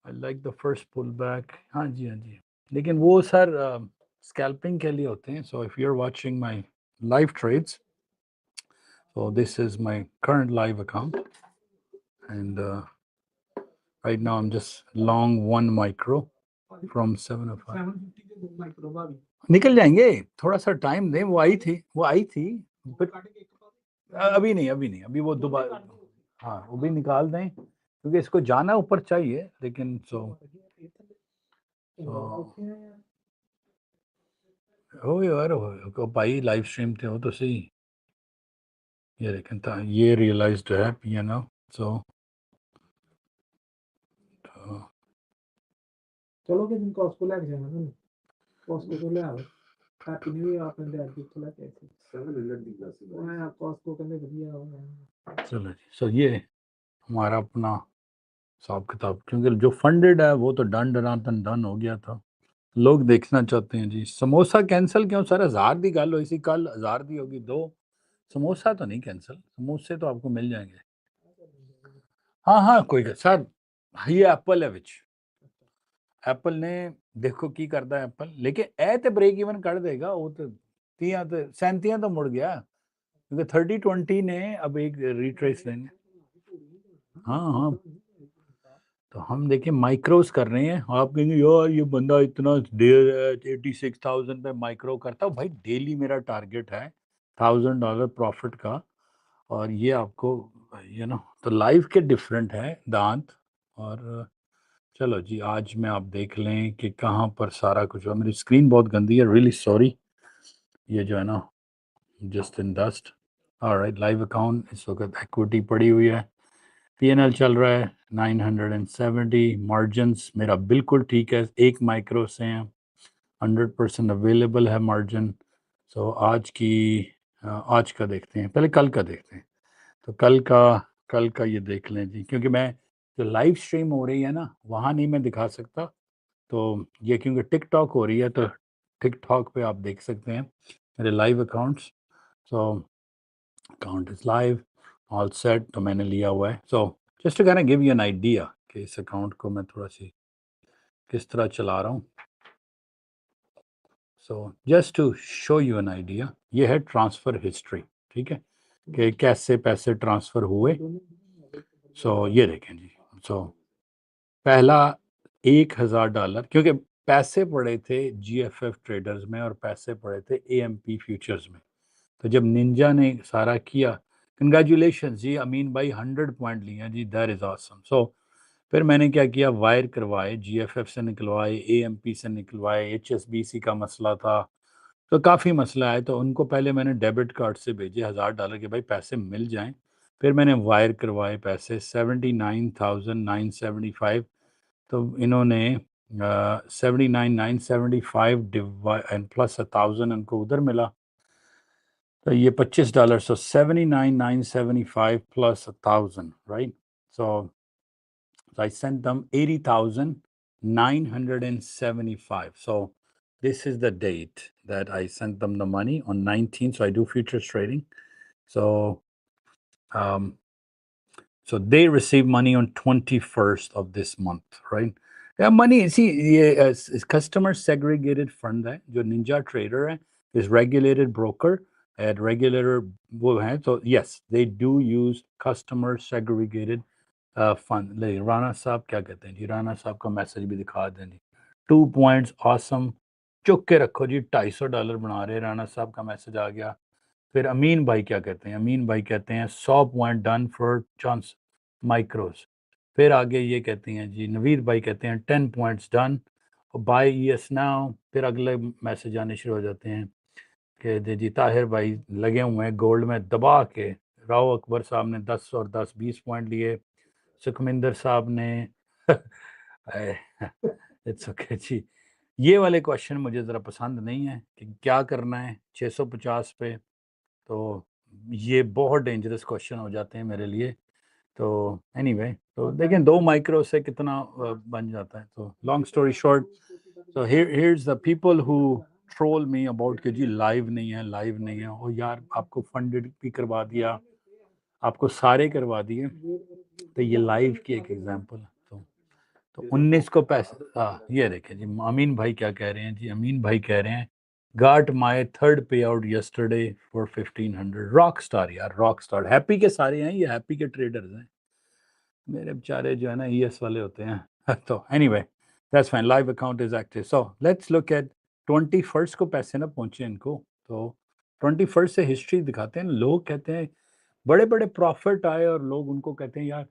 S1: I like the first pull back हाँ जी लेकिन वो सर स्कैल्पिंग के लिए होते हैं so if you are watching my live trades so this is my current live account and right now I'm just long one micro from 705
S5: 750 के 2 micro भाभी
S1: निकल जाएंगे थोड़ा सा टाइम दें वो आई थी but अभी नहीं अभी वो दोबारा हाँ वो भी निकाल दें क्योंकि इसको जाना ऊपर चाहिए लेकिन हो यार हो भाई लाइव स्ट्रीम थे हो तो सही ये लेकिन था ये रियलाइज्ड है यू नो सो
S5: चलो के दिन कॉस्को लेके जाना ना कॉस्को को ले आओ हैप्पी न्यू ईयर आपने दे दी चला कैसे
S6: 700 ਦੀ ਗਲਾਸੀ
S5: मैं कॉस्को ਕਹਿੰਦੇ ਵਧੀਆ ਹੋਗਾ
S1: चलो जी सो ये हमारा अपना हिसाब किताब क्योंकि जो फंडेड है वो तो डन हो गया था लोग देखना चाहते हैं जी समोसा कैंसिल क्यों सर 1000 दी गल हुई सी कल 1000 दी होगी 2 समोसा तो नहीं कैंसिल समोसे तो आपको मिल जाएंगे हाँ कोई सर ये एप्पल है विच एप्पल ने देखो की करता है एप्पल लेकिन ए तो ब्रेक इवन कर देगा वो तो 37 तो मुड़ गया क्योंकि 30-20 ने अब एक रिट्रेस लेने हाँ तो हम देखिए माइक्रोस कर रहे हैं आप कहेंगे यार ये बंदा इतना देर है 86,000 पे माइक्रो करता भाई डेली मेरा टारगेट है $1,000 प्रॉफिट का और ये आपको यू नो तो लाइव के डिफरेंट है दांत और चलो जी आज में आप देख लें कि कहाँ पर सारा कुछ मेरी स्क्रीन बहुत गंदी है रियली सॉरी ये जो है ना just in dust alright live account इस वक्त इक्विटी पड़ी हुई है पीएनएल चल रहा है 970 मार्जिन्स मेरा बिल्कुल ठीक है एक माइक्रो से हैं 100% अवेलेबल है मार्जिन सो आज का देखते हैं पहले कल का देखते हैं तो कल का ये देख लें जी क्योंकि मैं जो लाइव स्ट्रीम हो रही है ना वहाँ नहीं मैं दिखा सकता तो ये क्योंकि टिकटॉक हो रही है तो टिकटॉक पे आप देख सकते हैं मेरे live accounts so account is live all set तो मैंने लिया हुआ है so just to can give you an idea कि इस अकाउंट को मैं थोड़ा सी किस तरह चला रहा हूँ so just to show you an idea ये है ट्रांसफ़र हिस्ट्री ठीक है कि कैसे पैसे ट्रांसफ़र हुए सो ये देखें जी सो पहला $1,000 क्योंकि पैसे पड़े थे GFF ट्रेडर्स में और पैसे पड़े थे AMP फ्यूचर्स में तो जब निंजा ने सारा किया कंग्रेचुलेशन जी अमीन भाई 100 पॉइंट लिए हैं जी दैट इज़ ऑसम सो फिर मैंने क्या किया वायर करवाए GFF से निकलवाए AMP से निकलवाए HSBC का मसला था तो काफ़ी मसला है तो उनको पहले मैंने डेबिट कार्ड से भेजे $1,000 के भाई पैसे मिल जाएं फिर मैंने वायर करवाए पैसे 79,975 तो इन्होंने 79,975 एंड प्लस 1,000 इनको उधर मिला तो ये $25 सो 79,975 plus 1,000 right so I sent them 80,975 so this is the date that I sent them the money on 19th so I do futures trading so so they receive money on 21st of this month right yeah money see is customer segregated fund है जो ninja trader है is regulated broker at regulator वो है so yes they do use customer segregated fund ले राणा साहब क्या कहते हैं जी राणा साहब का मैसेज भी दिखा दें जी 2 पॉइंट्स ऑसम चुक के रखो जी $250 बना रहे राणा साहब का मैसेज आ गया फिर अमीन भाई क्या कहते हैं अमीन भाई कहते हैं 100 पॉइंट डन फॉर चांस माइक्रोज फिर आगे ये कहते हैं जी नवीद भाई कहते हैं 10 points done by ES now फिर अगले मैसेज आने शुरू हो जाते हैं कि जी ताहिर भाई लगे हुए हैं गोल्ड में दबा के राव अकबर साहब ने 10 और 10 20 पॉइंट लिए सुखमिंदर साहब ने इट्स ओके जी। ये वाले क्वेश्चन मुझे ज़रा पसंद नहीं है कि क्या करना है 650 पे, तो ये बहुत डेंजरस क्वेश्चन हो जाते हैं मेरे लिए। तो एनीवे, तो देखें 2 माइक्रो से कितना बन जाता है। तो long story short, so here's the people who troll me about कि जी लाइव नहीं है, लाइव नहीं है। ओ यार, आपको फंडेड भी करवा दिया, आपको सारे करवा दिए, तो ये लाइव की एक एग्जांपल है। तो 19 को पैसे, हाँ ये देखें जी, अमीन भाई क्या कह रहे हैं जी। अमीन भाई कह रहे हैं गाट माय थर्ड पे out yesterday for 1500। Rock star यार, रॉक स्टार। हैप्पी के सारे हैं, ये हैप्पी के ट्रेडर्स हैं। मेरे बेचारे जो है ना ईएस वाले होते हैं। तो anyway, that's fine, live account is active. So let's look at 21 को पैसे ना पहुंचे इनको, तो 21 से हिस्ट्री दिखाते हैं। लोग कहते हैं बड़े बड़े प्रॉफिट आए, और लोग उनको कहते हैं यार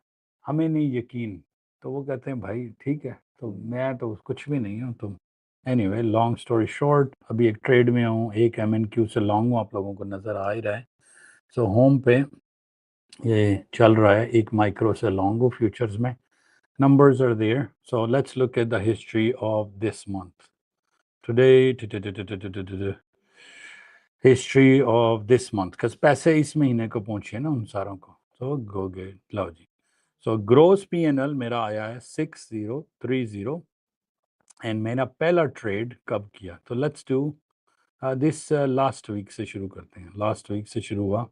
S1: हमें नहीं यकीन। तो वो कहते हैं भाई ठीक है, तो मैं तो कुछ भी नहीं हूँ। तो एनीवे, लॉन्ग स्टोरी शॉर्ट, अभी एक ट्रेड में हूँ, एक MNQ से लॉन्ग हूँ, आप लोगों को नज़र आ ही रहा है। सो होम पे ये चल रहा है, एक माइक्रो से लॉन्ग हो फ्यूचर्स में। Numbers are there. So let's look at the history of this month. Today, history of this month, because पैसे इस महीने को पहुंचे ना उन सारों को। So go get, लो जी। So gross P&L मेरा आया है 6030, and मैंने पहला ट्रेड कब किया? तो let's do this last week से शुरू करते हैं। लास्ट वीक से शुरू हुआ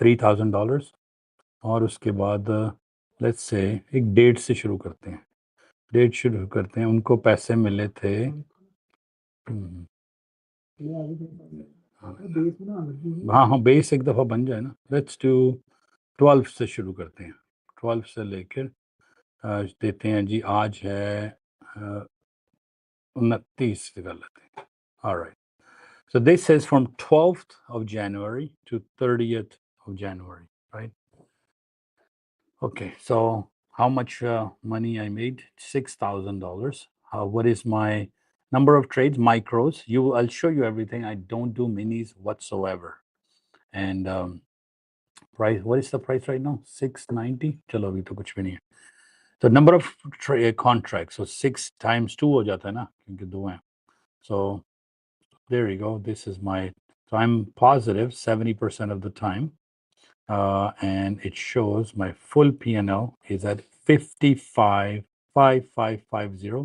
S1: $3000, और उसके बाद लेट्स से एक डेट से शुरू करते हैं। डेट शुरू करते हैं, उनको पैसे मिले थे हाँ हाँ, बेस एक दफ़ा बन जाए ना। लेट्स डू 12 से शुरू करते हैं। 12 से लेकर देते हैं जी, आज है 29 से कर लेते हैं। Alright, so this is from 12th of January to 30th of January, right? Okay, so how much money I made? $6,000. What is my number of trades? Micros. I'll show you everything. I don't do minis whatsoever. And price. What is the price right now? 690. चलो अभी तो कुछ भी नहीं है. So number of contracts. So 6 times 2 हो जाता है ना, क्योंकि 2 हैं. So there you go. This is my. So I'm positive 70% of the time. And it shows my full P&L is at 55,5550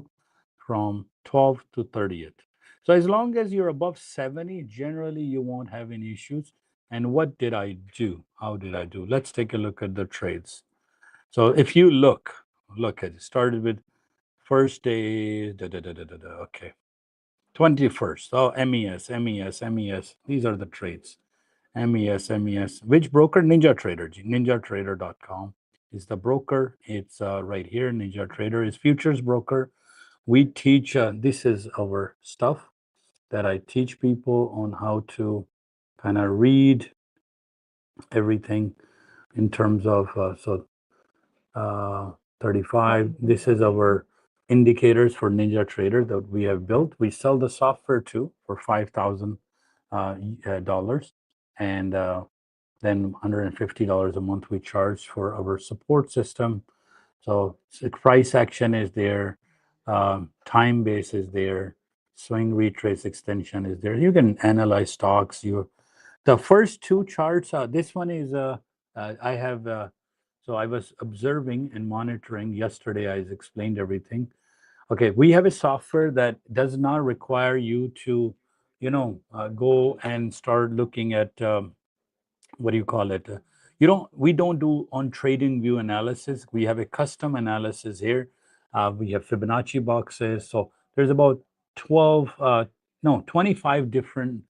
S1: from 12th to 30th. So as long as you're above 70, generally you won't have any issues. And what did I do? How did I do? Let's take a look at the trades. So if you look at it, started with first day, okay, 21st. Oh, MES. These are the trades. MES. Which broker? Ninja Trader. NinjaTrader.com is the broker. It's right here. Ninja Trader is futures broker. We teach, this is our stuff that I teach people on how to kind of read everything in terms of, 35. This is our indicators for Ninja Trader that we have built. We sell the software too for $5,000, and then $150 a month we charge for our support system. So price action is there, time base is there, swing retrace extension is there. You can analyze stocks. The first 2 charts, this one is I have. So I was observing and monitoring yesterday. I explained everything. Okay, we have a software that does not require you to, go and start looking at what do you call it? We don't do on trading view analysis. We have a custom analysis here. We have Fibonacci boxes. So there's about 25 different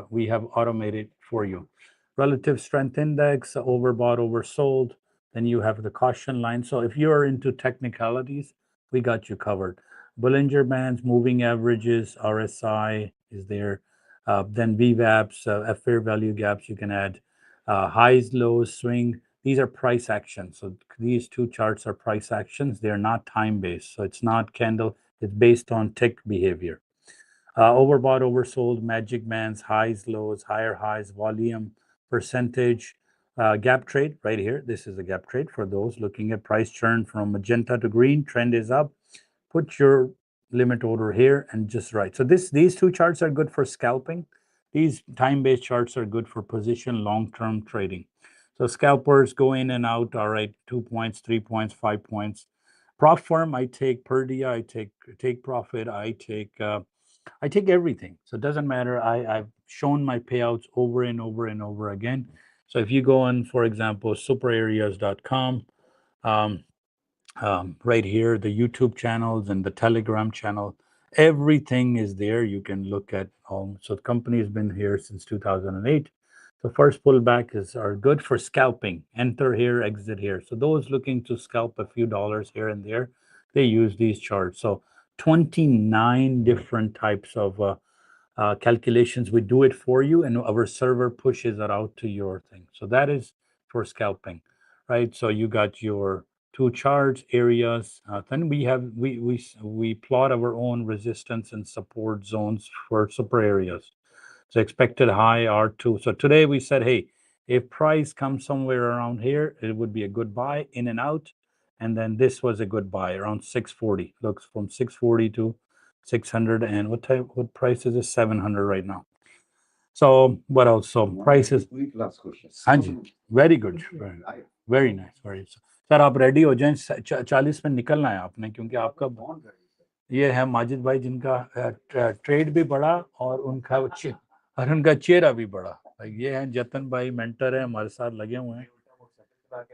S1: we have automated for you. Relative strength index, overbought, oversold. Then you have the caution line. So if you're into technicalities, we got you covered. Bollinger Bands, moving averages, RSI is there. Then VWAPs, fair value gaps, you can add highs, lows, swing. These are price actions. So these 2 charts are price actions. They're not time based. So it's not candle. It's based on tick behavior. Overbought, oversold, magic bands, highs, lows, higher highs, volume, percentage, gap trade right here. This is a gap trade for those looking at price churn from magenta to green. Trend is up. put your limit order here and just write. So these two charts are good for scalping. These time-based charts are good for position long-term trading. So scalpers go in and out, all right, 2 points, 3 points, 5 points. Prop firm, I take Purdia, I take profit, I take everything. So it doesn't matter. I've shown my payouts over and over and over again. So if you go on, for example, SuperAreas.com, right here, the YouTube channels and the Telegram channel, everything is there. You can look at all. So the company has been here since 2008. So first pullback are good for scalping. Enter here, exit here. So those looking to scalp a few dollars here and there, they use these charts. So 29 different types of calculations. We do it for you, and our server pushes it out to your thing. So that is for scalping, right? So you got your two charts areas. Then we plot our own resistance and support zones for super areas. So expected high R2. So today we said, hey, if price comes somewhere around here, it would be a good buy in and out. And then this was a good buy around 640. Looks from 640 to 600. And what price is this? 700 right now. So what else? So prices.
S6: Quick last question.
S1: Hanji, very good. Very nice. Very. Sir आप ready हो जाएं 40 में निकलना है आपने क्योंकि आपका ये है माजिद भाई जिनका ट्रेड भी बड़ा और उनका चेहरा भी बड़ा। ये हैं जतन भाई मेंटर है हमारे साथ लगे हुए हैं।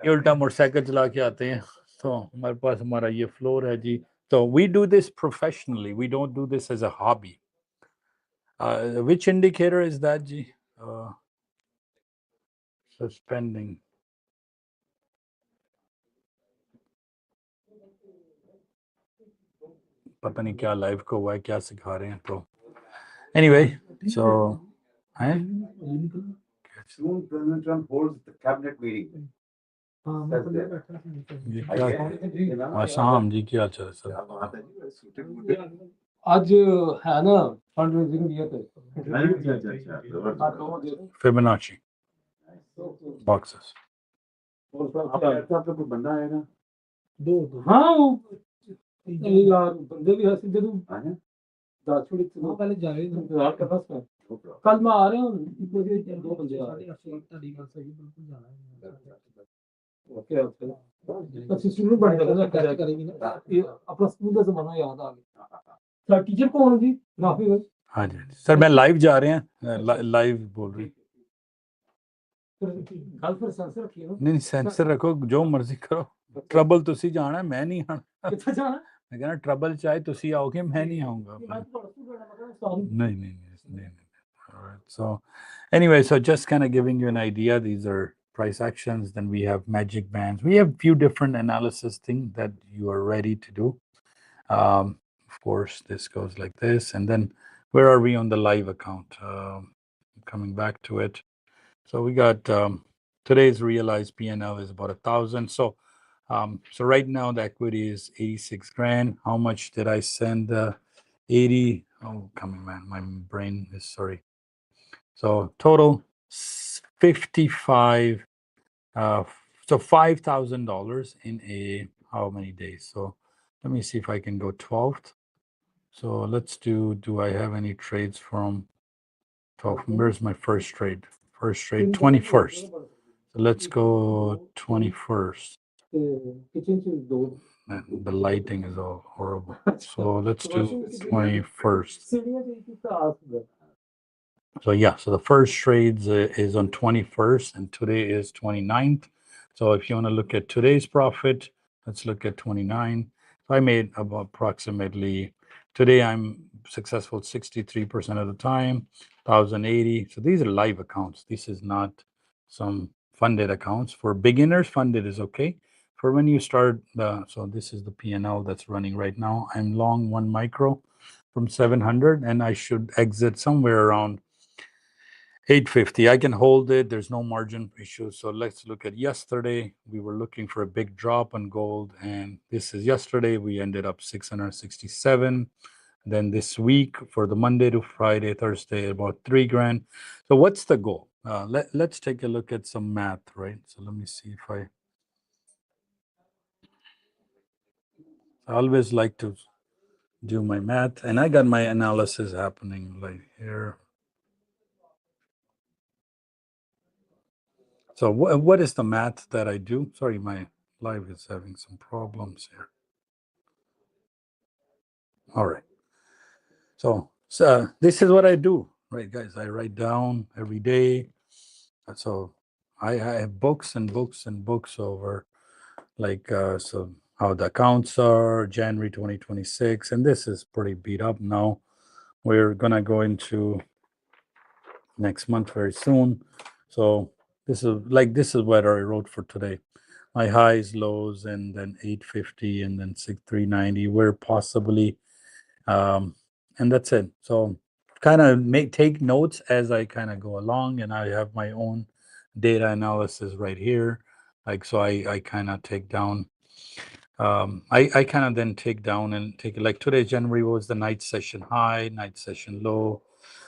S1: ये उल्टा मोटरसाइकिल चला के आते हैं। तो हमारे पास हमारा ये फ्लोर है जी। तो we do this professionally. We don't do this as a hobby. Which indicator is that ji? Suspending. पता नहीं क्या लाइव को हुआ है क्या सिखा रहे हैं तो anyway so
S6: Soon President Trump holds the cabinet meeting.
S1: Assam जी क्या चल रहा है
S5: आज है ना फंड रेजिंग दिया थे
S1: Fibonacci boxes
S6: आपका कोई बंदा है ना
S5: दो हाँ यार बंदे भी हंसी दे दूं दाचुड़ी पहले जाए इंतजार करना उसका कल मैं आ रहा हूँ मुझे दो बंदे आ रहे हैं तारीख सही बिल्कुल जाना है ओके ओके तो सिस्टम बन जाएगा टेस्ट करेंगे ना अपना स्कूल का जमाना याद आ गया सर टीचर कौन जी राफी भाई
S1: हाँ जी सर मैं लाइव जा रहे हैं लाइव बोल रही
S5: कल फिर सेंसर रखिए ना
S1: नहीं सेंसर रखो जो मर्जी करो ट्रबल तुसी जाना है मैं नहीं आना
S5: कितना जाना
S1: मैं कहना ट्रबल चाहे तुसी आओगे मैं नहीं आऊंगा नहीं all right so anyway so just kind of giving you an idea these are price actions then we have magic bands we have few different analysis things that you are ready to do of course this goes like this and then where are we on the live account coming back to it so we got today's realized P&L is about 1,000 so right now the equity is 86 grand how much did I send 80 oh coming man my brain is sorry so total 55 so $5,000 in a how many days so let me see if I can go 12th so let's do I have any trades from 12th where's my first trade 21st so let's go 21st the lighting is all horrible so let's do 21st so yeah so the first trades is on 21st and today is 29th so if you want to look at today's profit let's look at 29 so I made about approximately today I'm successful 63% of the time 1,080 so these are live accounts this is not some funded accounts for beginners funded is okay for when you start so this is the P&L that's running right now I'm long 1 micro from 700 and I should exit somewhere around 850 I can hold it there's no margin issue so let's look at yesterday we were looking for a big drop on gold and this is yesterday we ended up 667 then this week for the Monday to Friday Thursday about 3 grand so what's the goal let's take a look at some math right so let me see if I always like to do my math, and I got my analysis happening right here. So what is the math that I do? Sorry, my live is having some problems here. All right. So this is what I do, right, guys? I write down every day. So I have books and books and books over, like, so how the accounts are, January 2026, and this is pretty beat up now. We're gonna go into next month very soon. So this is what I wrote for today. My highs, lows, and then 850 and then 390, where possibly, and that's it. So kind of take notes as I kind of go along, and I have my own data analysis right here. Like, so I kind of take down, I kind of then take down and take, like today, January was the night session high, night session low.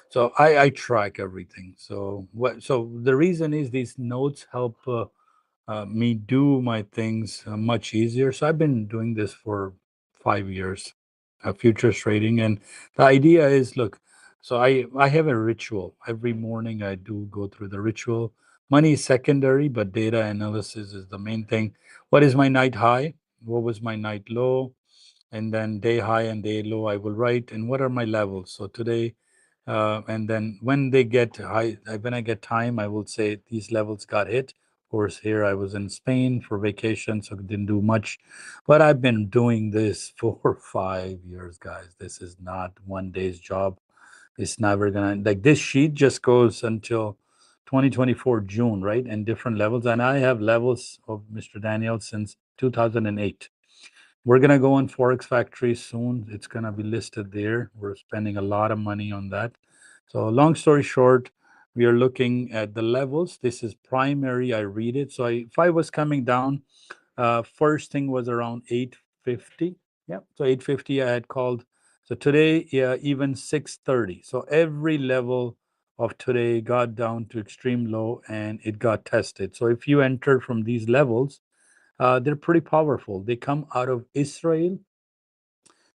S1: So I track everything. So so the reason is these notes help me do my things much easier. So I've been doing this for 5 years, futures trading, and the idea is, look. So I have a ritual every morning. I do go through the ritual. Money is secondary, but data analysis is the main thing. What is my night high? What was my night low? And then day high and day low I will write, and what are my levels. So today, and then when they get high, when I get time, I will say these levels got hit. Of course, here I was in Spain for vacation, so didn't do much, but I've been doing this for 5 years, guys. This is not one day's job. It's never gonna, like, this sheet just goes until 2024 June, right? And different levels, and I have levels of Mr. Daniel since 2008. We're going to go on Forex Factory soon. It's going to be listed there. We're spending a lot of money on that. So long story short, we are looking at the levels. This is primary. I read it. So if I was coming down, first thing was around 850. Yeah. So 850 I had called. So today, yeah, even 630. So every level of today got down to extreme low and it got tested. So if you enter from these levels, they're pretty powerful. They come out of Israel.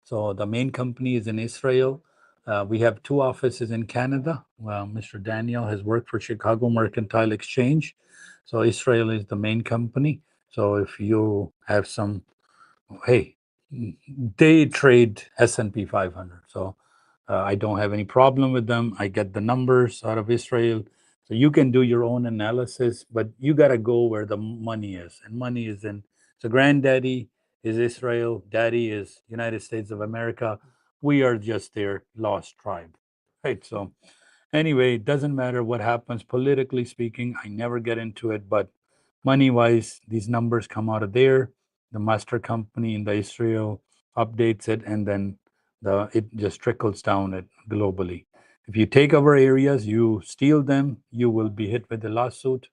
S1: So the main company is in Israel. We have 2 offices in Canada. Well, Mr. Daniel has worked for Chicago Mercantile Exchange. So Israel is the main company. So if you have some, hey, they trade S&P 500. So I don't have any problem with them. I get the numbers out of Israel. So you can do your own analysis, but you got to go where the money is. And money is in, so granddaddy is Israel, daddy is United States of America. We are just their lost tribe, right? So anyway, it doesn't matter what happens politically speaking. I never get into it, but money-wise, these numbers come out of there. The master company in the Israel updates it, and then it just trickles down it globally. If you take our areas, you steal them, you will be hit with a lawsuit.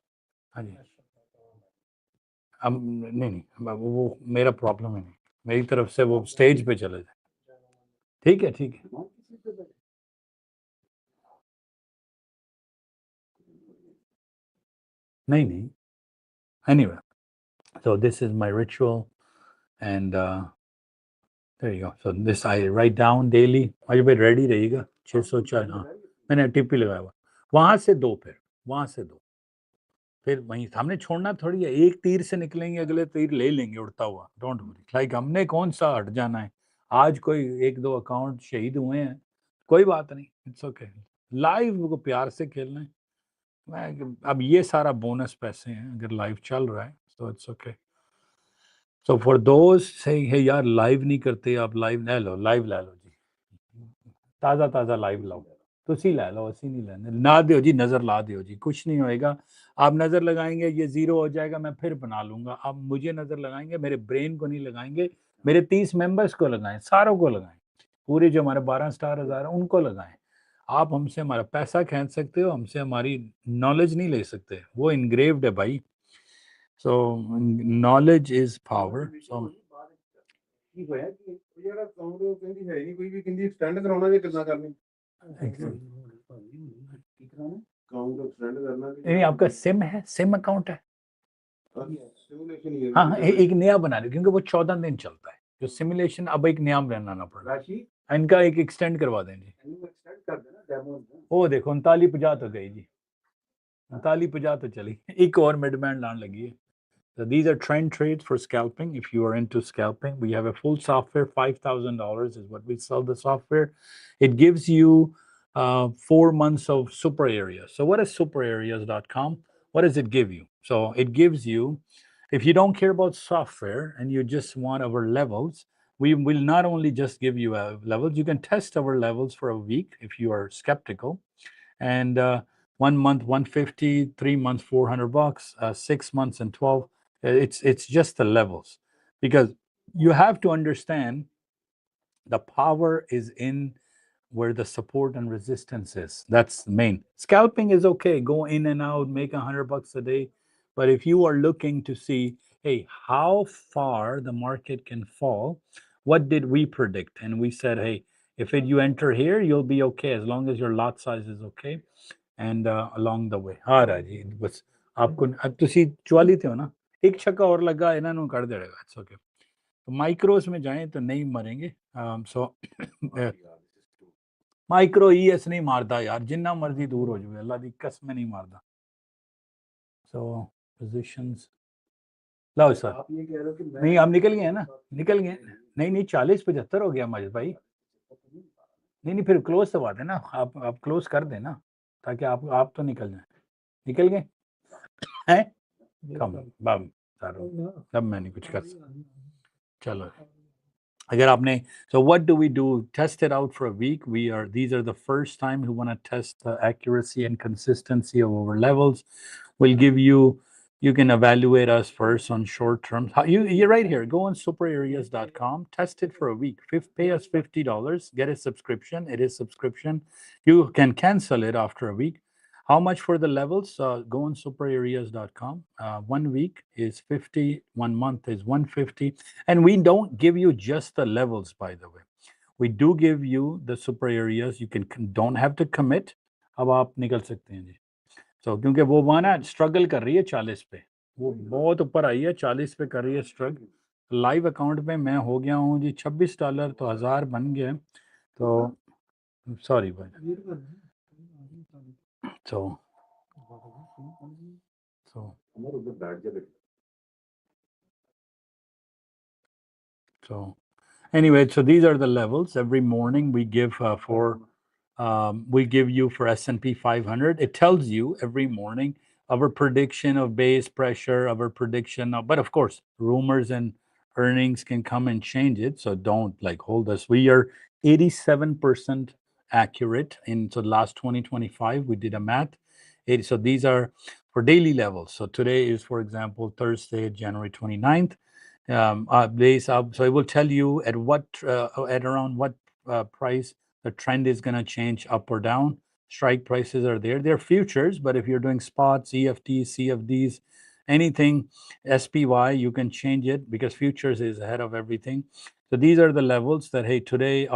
S1: हाँ जी नहीं वो मेरा problem है नहीं, मेरी तरफ से वो स्टेज पे चले जाए. ठीक है नहीं anyway, so this is my ritual, and there you go. So this I write down daily. आज भाई रेडी रहिएगा 604. हाँ मैंने टिप्पी लगाया हुआ. वहां से 2, फिर वहीं सामने छोड़ना थोड़ी है. एक तीर से निकलेंगे, अगले तीर ले लेंगे उड़ता हुआ. Don't worry. लाइक हमने कौन सा हट जाना है. आज कोई 1-2 अकाउंट शहीद हुए हैं, कोई बात नहीं. It's okay. लाइव को प्यार से खेलना है. अब ये सारा बोनस पैसे हैं अगर लाइव चल रहा है, so it's okay. So for those saying, hey यार लाइव नहीं करते, आप लाइव ले लो जी, ताज़ा लाइव लाओ. तुसी लै लो, ਅਸੀਂ नहीं लेने. ना दियो जी, नज़र ला दियो जी, कुछ नहीं होएगा. आप नज़र लगाएंगे, ये 0 हो जाएगा, मैं फिर बना लूँगा. आप मुझे नज़र लगाएंगे, मेरे ब्रेन को नहीं लगाएंगे, मेरे 30 मेंबर्स को लगाएं, सारों को लगाएं. पूरे जो हमारे 12 स्टार हज़ार हैं, उनको लगाएं. आप हमसे हमारा पैसा खींच सकते हो, हमसे हमारी नॉलेज नहीं ले सकते. वो इनग्रेव्ड है भाई. So knowledge is power. So
S6: ਕੀ ਹੋਇਆ ਕਿ ਜਿਹੜਾ ਅਕਾਊਂਟ ਉਹ ਕਹਿੰਦੀ ਹੈ ਨਹੀਂ ਕੋਈ ਵੀ, ਕਹਿੰਦੀ ਐਕਸਟੈਂਡ ਕਰਾਉਣਾ ਜੇ ਕਿੰਨਾ ਕਰਨੀ ਕੀ ਕਰਾਉਣਾ ਅਕਾਊਂਟ ਐਕਸਟੈਂਡ करना
S1: नहीं, आपका सिम है, सिम अकाउंट है.
S6: सिमुलेशन ही है.
S1: हाँ एक नया बना लो, क्योंकि वो 14 दिन चलता है. जो सिमुलेशन अब एक नया बनाना पड़ा,
S4: राशि
S1: इनका एक एक्सटेंड करवा दें जी।
S4: एक्सटेंड कर देना डेमो
S1: वो देखो 3950 तो गई जी, 3950 तो चली, एक और मिड बैंड लाने लगी है। So these are trend trades for scalping. If you are into scalping, we have a full software. $5,000 is what we sell the software. It gives you 4 months of super areas. So what is superareas.com? What does it give you? So it gives you, if you don't care about software and you just want our levels, we will not only just give you levels, you can test our levels for a week if you are skeptical. And 1 month 150, 3 months $400, 6 months and 12. It's just the levels, because you have to understand the power is in where the support and resistance is. That's the main. Scalping is okay, go in and out, make $100 a day. But if you are looking to see, hey, how far the market can fall, what did we predict? And we said, hey, if you enter here, you'll be okay as long as your lot size is okay. And along the way, हाँ राजी, बस आपको अब तुसी 44 थे हो ना, एक छक्का और लगा इन्हां नु कर देगा, it's okay. तो माइक्रोस में जाएं तो नहीं मरेंगे. So माइक्रो ES नहीं मारता यार, जिन्ना मर्जी दूर हो जाए, अल्लाह दी कसम नहीं मारता. So positions, लो सर,
S4: आप ये कह रहे हो कि
S1: नहीं हम निकल गए हैं ना, निकल गए. नहीं 40-75 हो गया माजिद भाई. नहीं फिर क्लोज तो बात है ना, आप क्लोज कर दें ना, ताकि आप तो निकल जाए. निकल गए हैं, कम बाब सारो, तब मैं नहीं कुछ कर सकता. चलो अगर आपने, so what do we do? Test it out for a week. These are the first time who want to test the accuracy and consistency of our levels. We'll give you can evaluate us first on short term. You're right here. Go on SuperAreas.com, test it for a week. Pay us $50, get a subscription. It is subscription. You can cancel it after a week. How much for the levels? Go on SuperAreas.com. 1 week is 50, 1 month is 150. And we don't give you just the levels, by the way. We do give you the super areas. You don't have to commit. अब आप निकल सकते हैं जी. So क्योंकि वो वहाँ ना struggle कर रही है 40 पे, वो बहुत ऊपर आई है, 40 पे कर रही है स्ट्रगल. लाइव अकाउंट पे मैं हो गया हूँ जी $26, तो 1000 बन गया. तो सॉरी भाई. So
S4: हमारे उधर बैठ जाए.
S1: So anyway, so these are the levels. Every morning we give we give you for S&P 500. It tells you every morning our prediction of base pressure, our prediction of, but of course, rumors and earnings can come and change it. So don't hold us. We are 87% accurate in the last 2025. We did a math. So these are for daily levels. So today is, for example, Thursday, January 29th. Days up. So it will tell you at around what price the trend is going to change up or down. Strike prices are there. They're futures, but if you're doing spots, EFTs, CFDs, anything, SPY, you can change it because futures is ahead of everything. So these are the levels that, hey, today's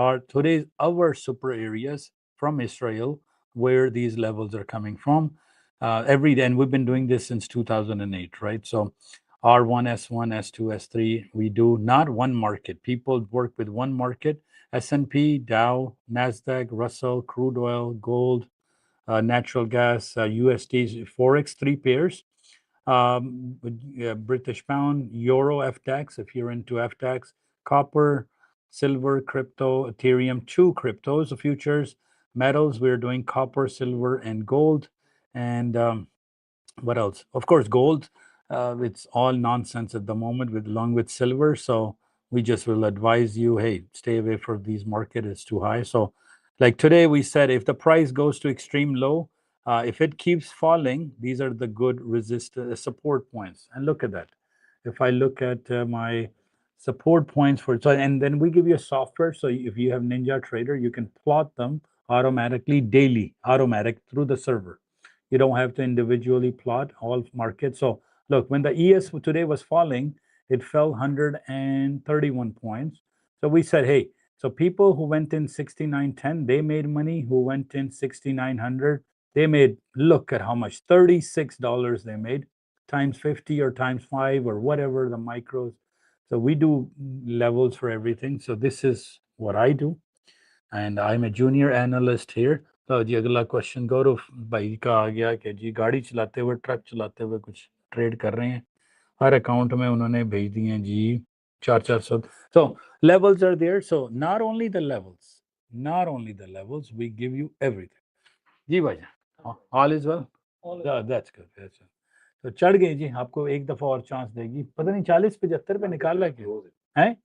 S1: our super areas from Israel, where these levels are coming from every day. And we've been doing this since 2008, right? So R1, S1, S2, S3. We do not one market. People work with one market. S&P, Dow, NASDAQ, Russell, crude oil, gold, natural gas, USD, Forex, 3 pairs. British pound, Euro, FTAX, if you're into FTAX, copper, silver, crypto, Ethereum, 2 cryptos, futures, metals. We're doing copper, silver, and gold. And what else? Of course, gold. It's all nonsense at the moment along with silver. So we just will advise you, hey, stay away from these market. It's too high. So like today we said, if the price goes to extreme low, if it keeps falling, these are the good support points. And look at that. If I look at my support points and then we give you a software. So if you have Ninja Trader, you can plot them automatically daily, automatic through the server. You don't have to individually plot all markets. So look, when the ES today was falling, it fell 131 points. So we said, hey, so people who went in 69.10, they made money. Who went in 6,900, they made, look at how much, $36 they made, times 50 or times 5 or whatever the micros. So we do levels for everything. So this is what I do. And I'm a junior analyst here. तो जी अगला question गौरव भाई का आ गया कि जी गाड़ी चलाते हुए truck चलाते हुए कुछ ट्रेड कर रहे हैं हर अकाउंट में उन्होंने भेज दिए हैं जी 400 so levels are there so not only the levels we give you everything जी भाई all is well that's good तो चढ़ गई जी आपको एक दफा और चांस देगी पता नहीं 40-75 पे निकाल रहा है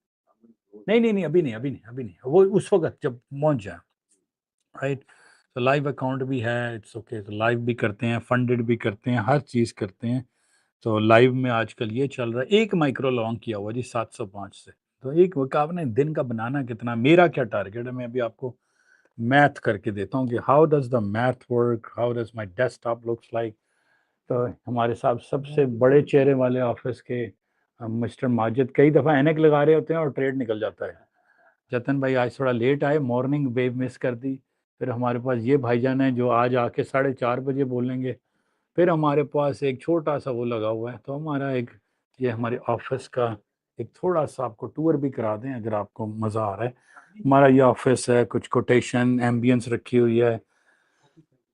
S1: नहीं अभी नहीं वो उस वक्त जब पहुंच जाए राइट तो लाइव अकाउंट भी है इट्स ओके तो लाइव भी करते हैं फंडेड भी करते हैं हर चीज़ करते हैं तो लाइव में आजकल ये चल रहा है एक माइक्रो लॉन्ग किया हुआ जी 705 से तो एक आपने दिन का बनाना कितना मेरा क्या टारगेट है मैं अभी आपको मैथ करके देता हूँ कि how does the math work how does my desktop looks like तो हमारे साथ सबसे बड़े चेहरे वाले ऑफिस के मिस्टर माजिद कई दफ़ा एनक लगा रहे होते हैं और ट्रेड निकल जाता है जतन भाई आज थोड़ा लेट आए मॉर्निंग वेव मिस कर दी फिर हमारे पास ये भाईजान है जो आज आके 4:30 बजे बोलेंगे फिर हमारे पास एक छोटा सा वो लगा हुआ है तो हमारा एक ये हमारे ऑफिस का एक थोड़ा सा आपको टूर भी करा दें अगर आपको मज़ा आ रहा है हमारा ये ऑफिस है कुछ कोटेशन एम्बियंस रखी हुई है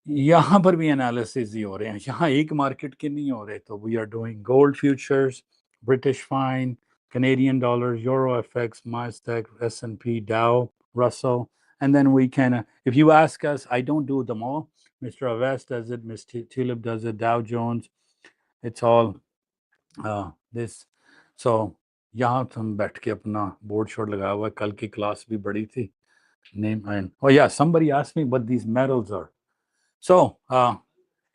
S1: यहाँ पर भी एनालिसिस ही हो रहे हैं यहाँ एक मार्केट के नहीं हो रहे तो we are doing gold futures British fine Canadian dollars, Euro FX, NASDAQ, S&P, Dow, Russell, and then we can, if you ask us, I don't do them all. Mr. Aves does it, Ms. Tulip does it, Dow Jones, it's all this. So यहाँ हम बैठ के अपना board assured लगाया हुआ है कल की क्लास भी बड़ी थी name and oh yeah somebody asked me what these medals are so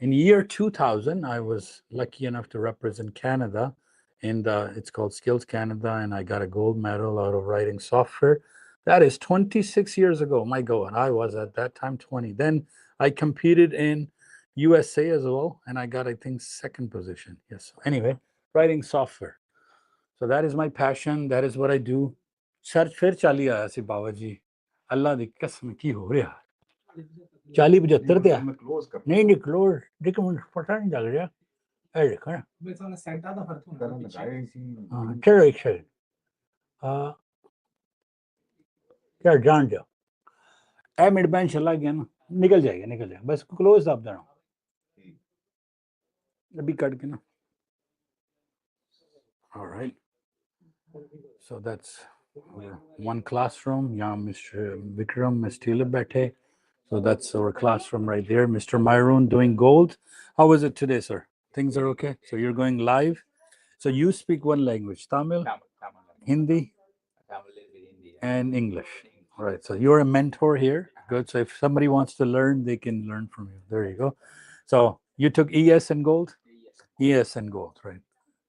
S1: in year 2000 I was lucky enough to represent Canada and it's called Skills Canada and I got a gold medal out of writing software that is 26 years ago my god I was at that time 20 then I competed in USA as well and I got I think second position yes anyway writing software so that is my passion that is what I do sir फिर चाली आया सी बाबा जी अल्लाह दी कसम की हो रहा 40-75 ਤੇ
S6: ਮੈਂ close ਕਰ
S1: नहीं क्लोज देख मुझे पता नहीं लग रहा है देखो ना
S5: ਮੈਂ ਤੁਹਾਨੂੰ ਸੈਂਟਾ ਦਾ ਫਰਕ ਹੁੰਦਾ
S6: ਕਰਨ ਲਗਾਇਆ ਹੀ ਸੀ
S1: हाँ, चलो एक सेकंड क्या जान जाओ ए मिड बैंड चला गया ना निकल जाएगा बस क्लोज आप देना अभी कट के ना all right so that's one classroom यहाँ Mr. Vikram Ms. Tulip बैठे so that's our classroom right there Mr. Myron doing gold how was it today sir things are okay so you're going live so you speak one language Tamil Hindi and English all right so you're a mentor here good so if somebody wants to learn they can learn from you there you go so you took ES and gold right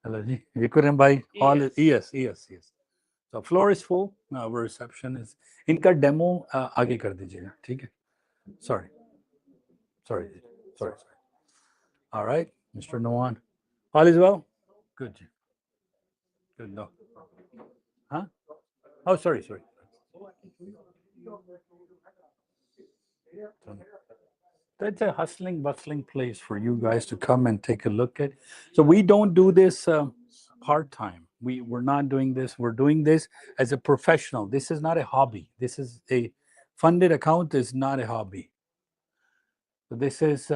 S1: hello ji Vikram bhai all ES so floor is full our reception is इनका demo आगे कर दीजिएगा ठीक है sorry all right Mr. Noan all is well good no huh oh sorry that's a hustling bustling place for you guys to come and take a look at so we don't do this part-time we're not doing this we're doing this as a professional this is not a hobby this is a funded account is not a hobby so this is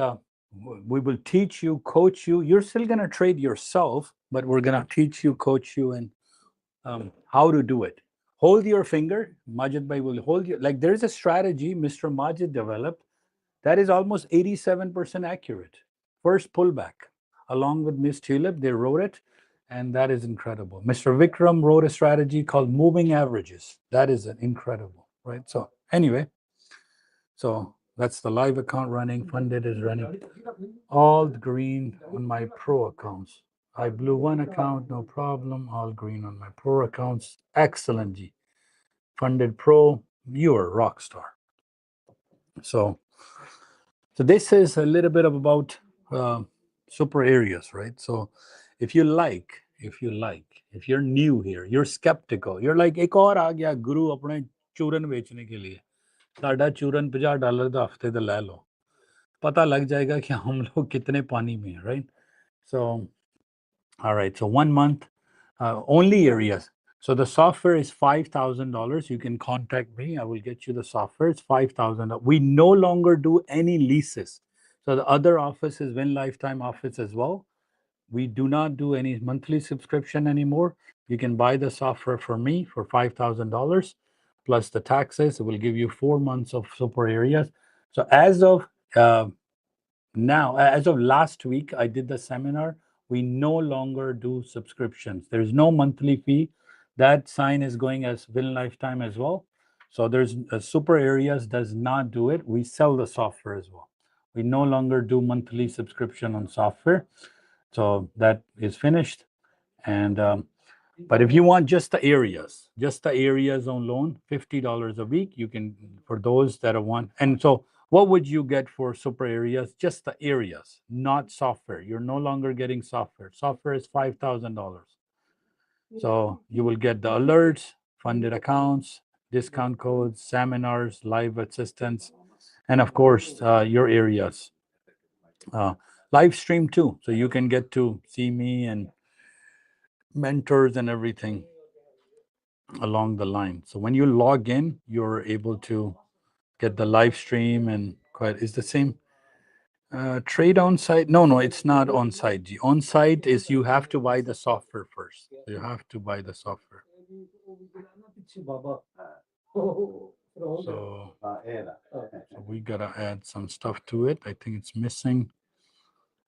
S1: we will teach you coach you you're still going to trade yourself but we're going to teach you coach you and how to do it hold your finger Majid bhai will hold you like there's a strategy Mr. Majid developed that is almost 87% accurate first pullback along with Ms. Tulip they wrote it and that is incredible Mr. Vikram wrote a strategy called moving averages that is incredible right so anyway so that's the live account running funded is running all green on my pro accounts I blew one account no problem all green on my pro accounts excellent G funded pro you are a rock star so this is a little bit of about SuperAreas right so if you're new here you're skeptical you're like एक और आ गया गुरु अपने चूरन बेचने के लिए साढ़ा चूरन $50 ਦਾ हफ्ते ਦਾ ਲੈ ਲਓ पता लग जाएगा कि हम लोग कितने पानी में हैं right so all right so 1 month only areas So the software is $5,000. You can contact me. I will get you the software. It's $5,000. We no longer do any leases. So the other office is Win Lifetime office as well. We do not do any monthly subscription anymore. You can buy the software from me for $5,000 plus the taxes. It will give you 4 months of SuperAreas. So as of now, as of last week, I did the seminar. We no longer do subscriptions. There's no monthly fee. That sign is going as Win Lifetime as well. So there's SuperAreas does not do it. We sell the software as well. We no longer do monthly subscription on software. So that is finished. And but if you want just the areas on loan, $50 a week, you can, for those that want. And so what would you get for SuperAreas? Just the areas, not software. You're no longer getting software. Software is $5,000. So you will get the alerts, funded accounts, discount codes, seminars, live assistance, and of course, your areas. Live stream too. So you can get to see me and mentors and everything along the line. So when you log in, you're able to get the live stream and quite is the same. Trade on site? No, it's not on site. The on site is you have to buy the software first. You have to buy the software. So we gotta add some stuff to it. I think it's missing.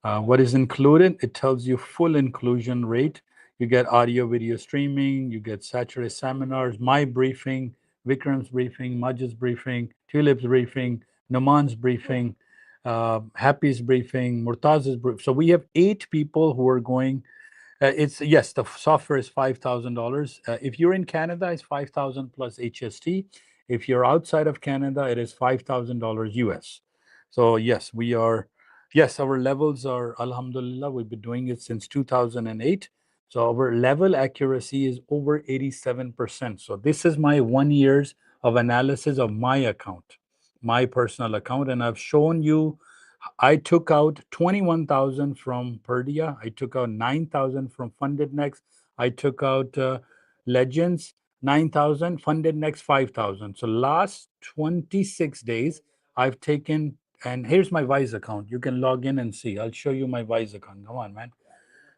S1: What is included? It tells you full inclusion rate. You get audio, video streaming. You get Saturday seminars, my briefing, Vikram's briefing, Majid's briefing, Tulip's briefing, Naman's briefing, Happy's briefing, Murtaz's briefing. So we have 8 people who are going. It's yes, the software is $5,000. If you're in Canada, it's $5,000 plus HST. If you're outside of Canada, it is $5,000 US. So yes, we are. Yes, our levels are, alhamdulillah, we've been doing it since 2008. So our level accuracy is over 87%. So this is my 1 years of analysis of my account, my personal account. And I've shown you, I took out 21,000 from Purdia. I took out 9,000 from Funded Next. I took out Legends, 9,000, Funded Next, 5,000. So last 26 days, I've taken, and here's my Wise account. You can log in and see. I'll show you my Wise account. Come on, man.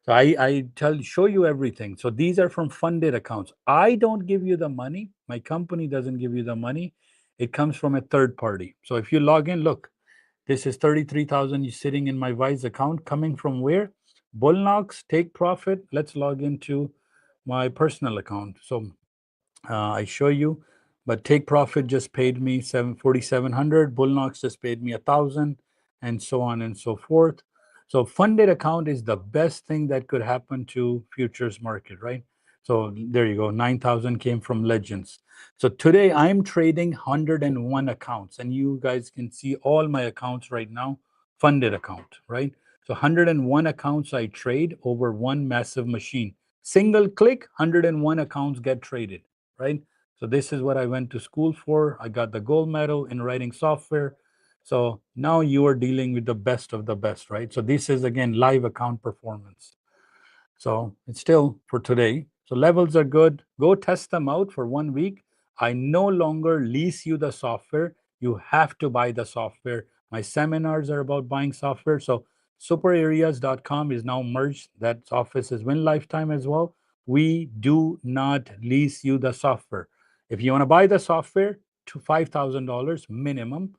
S1: So I show you everything. So these are from funded accounts. I don't give you the money. My company doesn't give you the money. It comes from a third party. So if you log in, look, this is 33,000 sitting in my Wise account. Coming from where? Bullknox, Take Profit. Let's log into my personal account. So I show you, but Take Profit just paid me 4,700. Bullknox just paid me 1,000, and so on and so forth. So funded account is the best thing that could happen to futures market, right? So there you go. 9,000 came from Legends. So today I'm trading 101 accounts, and you guys can see all my accounts right now, funded account, right? So 101 accounts I trade over one massive machine. Single click, 101 accounts get traded, right? So this is what I went to school for. I got the gold medal in writing software. So now you are dealing with the best of the best, right? So this is again live account performance. So it's still for today. So levels are good. Go test them out for 1 week. I no longer lease you the software. You have to buy the software. My seminars are about buying software. So superareas.com is now merged. That office is Win Lifetime as well. We do not lease you the software. If you want to buy the software, to $5,000 minimum.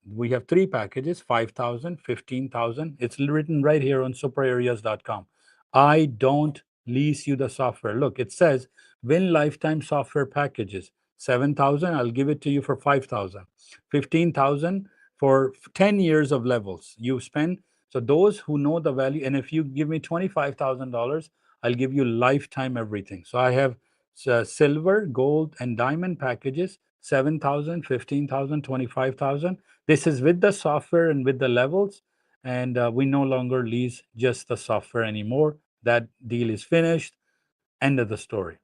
S1: We have 3 packages, 5,000, 15,000. It's written right here on superareas.com. I don't lease you the software. Look, it says Win Lifetime software packages. 7,000, I'll give it to you for 5,000. 15,000 for 10 years of levels. You spend, so those who know the value, and if you give me $25,000, I'll give you lifetime everything. So I have silver, gold, and diamond packages, 7,000, 15,000, 25,000. This is with the software and with the levels. And we no longer lease just the software anymore. That deal is finished. End of the story.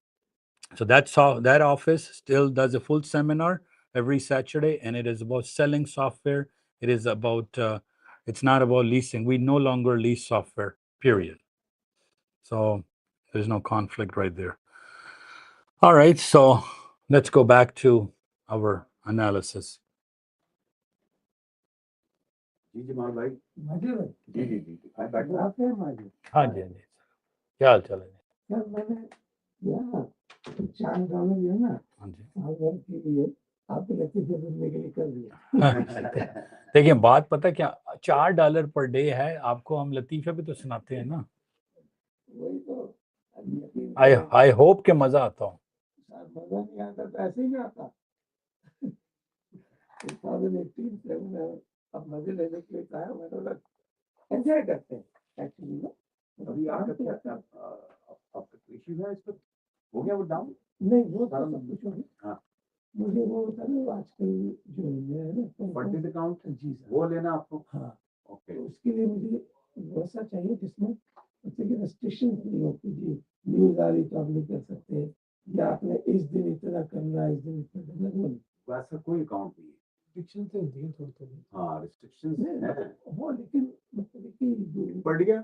S1: So that office still does a full seminar every Saturday, and it is about selling software. It is about, it's not about leasing. We no longer lease software, period. So there's no conflict right there. All right, so let's go back to our analysis.
S4: जी जमाल भाई
S5: मजे में
S4: जी जी जी आए बैठो
S5: आप है मजे
S1: हाँ जी, हाँ जी। क्या हाल चाल है?
S5: सर मैंने यहाँ $4 जो है ना
S1: हाँ जी।
S5: अगर के लिए आपके लतीफे सुनने के लिए कर दिया
S1: देखिए बात पता क्या, $4 पर डे है, आपको हम लतीफे भी तो सुनाते हैं ना।
S5: वही तो अब यकीन
S1: आई
S5: करो,
S1: आई होप के मजा आता हो।
S5: सर मजा नहीं आता तो ऐसे ही नहीं आता 2018 से मैंने अब मजे लेने के लिए कहा है, मैंने बोला एंजॉय करते हैं एक्चुअली ना।
S4: अभी आपका क्या आपका इशू है इस पर हो गया वो डाउन
S5: नहीं वो तो सब कुछ हो गया।
S4: हाँ
S5: मुझे वो होता है ना आजकल जो है ना
S4: फंडिंग अकाउंट
S5: जी सर
S4: वो लेना आपको
S5: हाँ
S4: ओके
S5: तो उसके लिए मुझे वैसा चाहिए जिसमें जैसे कि रेस्ट्रिक्शन नहीं हो कि जी न्यूज आ रही तो आप नहीं कर सकते या आपने इस दिन इतना करना है इस दिन इतना करना है,
S4: वैसा कोई अकाउंट नहीं है
S5: रिस्ट्रिक्शन तो होती है थोड़ी थोड़ी
S4: हाँ रिस्ट्रिक्शंस है
S5: वो लेकिन मतलब कि जो
S4: पर्डिया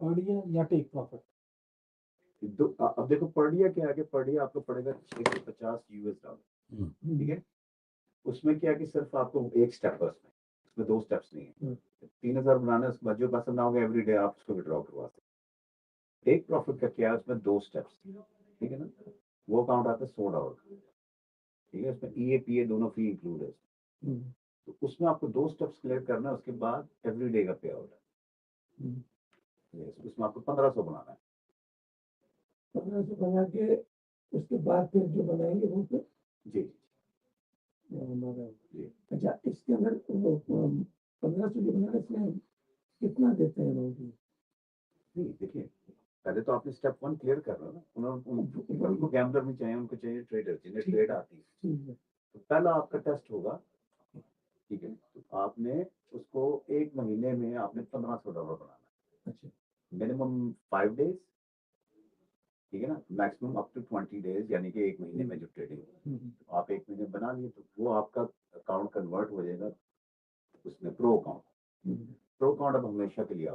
S5: ऑडियो या टेक प्रॉफिट
S4: अब देखो पर्डिया क्या है कि पर्डिया आपको पड़ेगा $650 ठीक है उसमें क्या है कि सिर्फ आपको एक स्टेप है उसमें 2 स्टेप्स नहीं है 3000 बनाना है उसके बाद जो पैसा ना होगा एवरी डे आप उसको विड्रॉ करवा सकते टेक प्रॉफिट का क्या है उसमें 2 स्टेप्स ठीक है ना वो अकाउंट आता है $100 ठीक है उसमें EA दोनों फी इंक्लूड है तो उसमें आपको 2 स्टेप्स क्लियर करना है उसके बाद एवरी डे का पे आउट है उसमें आपको 1500 बनाना है
S5: 1500 बना के उसके बाद फिर जो बनाएंगे वो फिर
S4: जी
S5: हमारा
S4: जी
S5: अच्छा इसके अंदर 1500 जो बनाना है इसमें कितना देते हैं लोग
S4: नहीं देखिए पहले तो आपने स्टेप 1 क्लियर कर रहा ना उनको गैम्बलर भी चाहिए उनको चाहिए ट्रेडर जिन्हें ट्रेड आती है
S5: ठीक है
S4: तो पहला आपका टेस्ट होगा ठीक है तो आपने उसको 1 महीने में आपने $1500 बनाना है
S5: अच्छा
S4: मिनिमम 5 डेज ठीक है ना मैक्सिमम अप टू 20 डेज यानी कि 1 महीने में जो ट्रेडिंग आप 1 महीने बना लिए तो वो आपका अकाउंट कन्वर्ट हो जाएगा उसमें प्रो अकाउंट अब हमेशा के लिए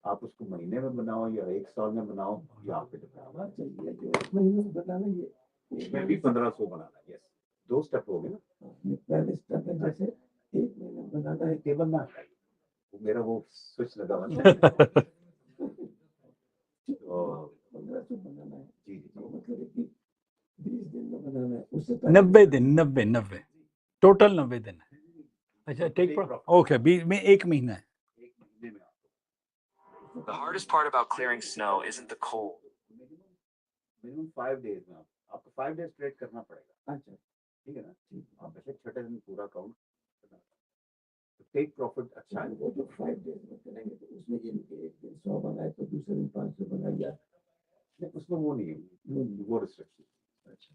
S4: आप उसको महीने में बनाओ या 1 साल में बनाओ या आप पे डिपेंड
S5: चाहिए जो महीने में बताना ये
S4: उसमें भी 1500 बनाना है यस 2 स्टेप हो गए ना
S5: पहले स्टेप है जैसे 1 महीने में बनाना है
S4: टेबल ना मेरा वो स्विच लगा हुआ है तो
S5: 1500 बनाना है
S4: जी जी
S5: तो मतलब है कि 20 दिन में बनाना है उससे
S1: 90 दिन 90 टोटल 90 दिन है। अच्छा टेक ओके 20 में 1 महीना है।
S4: 1 महीने में
S7: The hardest part about clearing snow isn't the cold.
S4: Minimum 5 days में आपको 5 डेज ट्रेड करना पड़ेगा
S5: अच्छा
S4: ठीक है ना आप वैसे छठे दिन पूरा अकाउंट टेक प्रॉफिट अच्छा है
S5: वो जो 5 डेज में करेंगे तो उसमें ये नहीं कि एक दिन 100 बनाए तो दूसरे दिन 500 बनाया
S4: नहीं उसमें वो नहीं है वो रिस्ट्रिक्शन अच्छा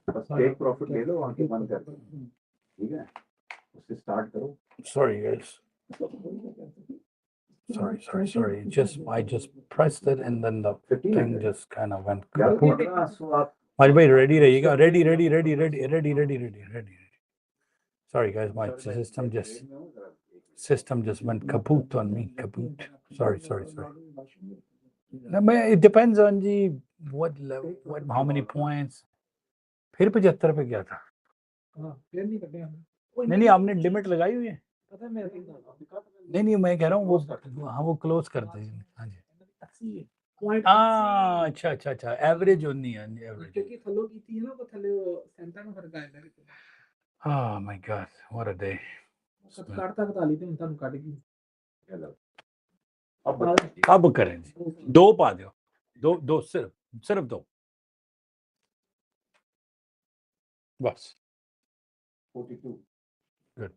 S4: बस टेक प्रॉफिट ले लो आगे बंद कर दो ठीक है उससे स्टार्ट करो
S1: Sorry guys. Sorry. I just pressed it and then the thing just kind of went kaput.
S4: सो आप
S1: भाई ready रहिएगा, ready. Sorry guys, my system just went kaput on me. Kaput. Sorry. No, it depends on the what how many points. फिर 75 पे गया था।
S5: हां फिर नहीं कटे हम
S1: नहीं आपने लिमिट लगाई हुई है।
S5: पता है मेरे
S1: नहीं मैं कह रहा हूँ वो हाँ वो क्लोज कर दे। हाँ जी
S5: 80 है पॉइंट
S1: हाँ अच्छा एवरेज होनी है एवरेज
S5: क्योंकि थलो की थी ना वो थले सेंटर में फर्क आया था
S1: Oh my God, what a day.
S5: काटता बता ली थी उनका काटेगी
S1: अब करें जी 2 पा दो 2 सिर्फ 2 बस
S4: 42
S1: good.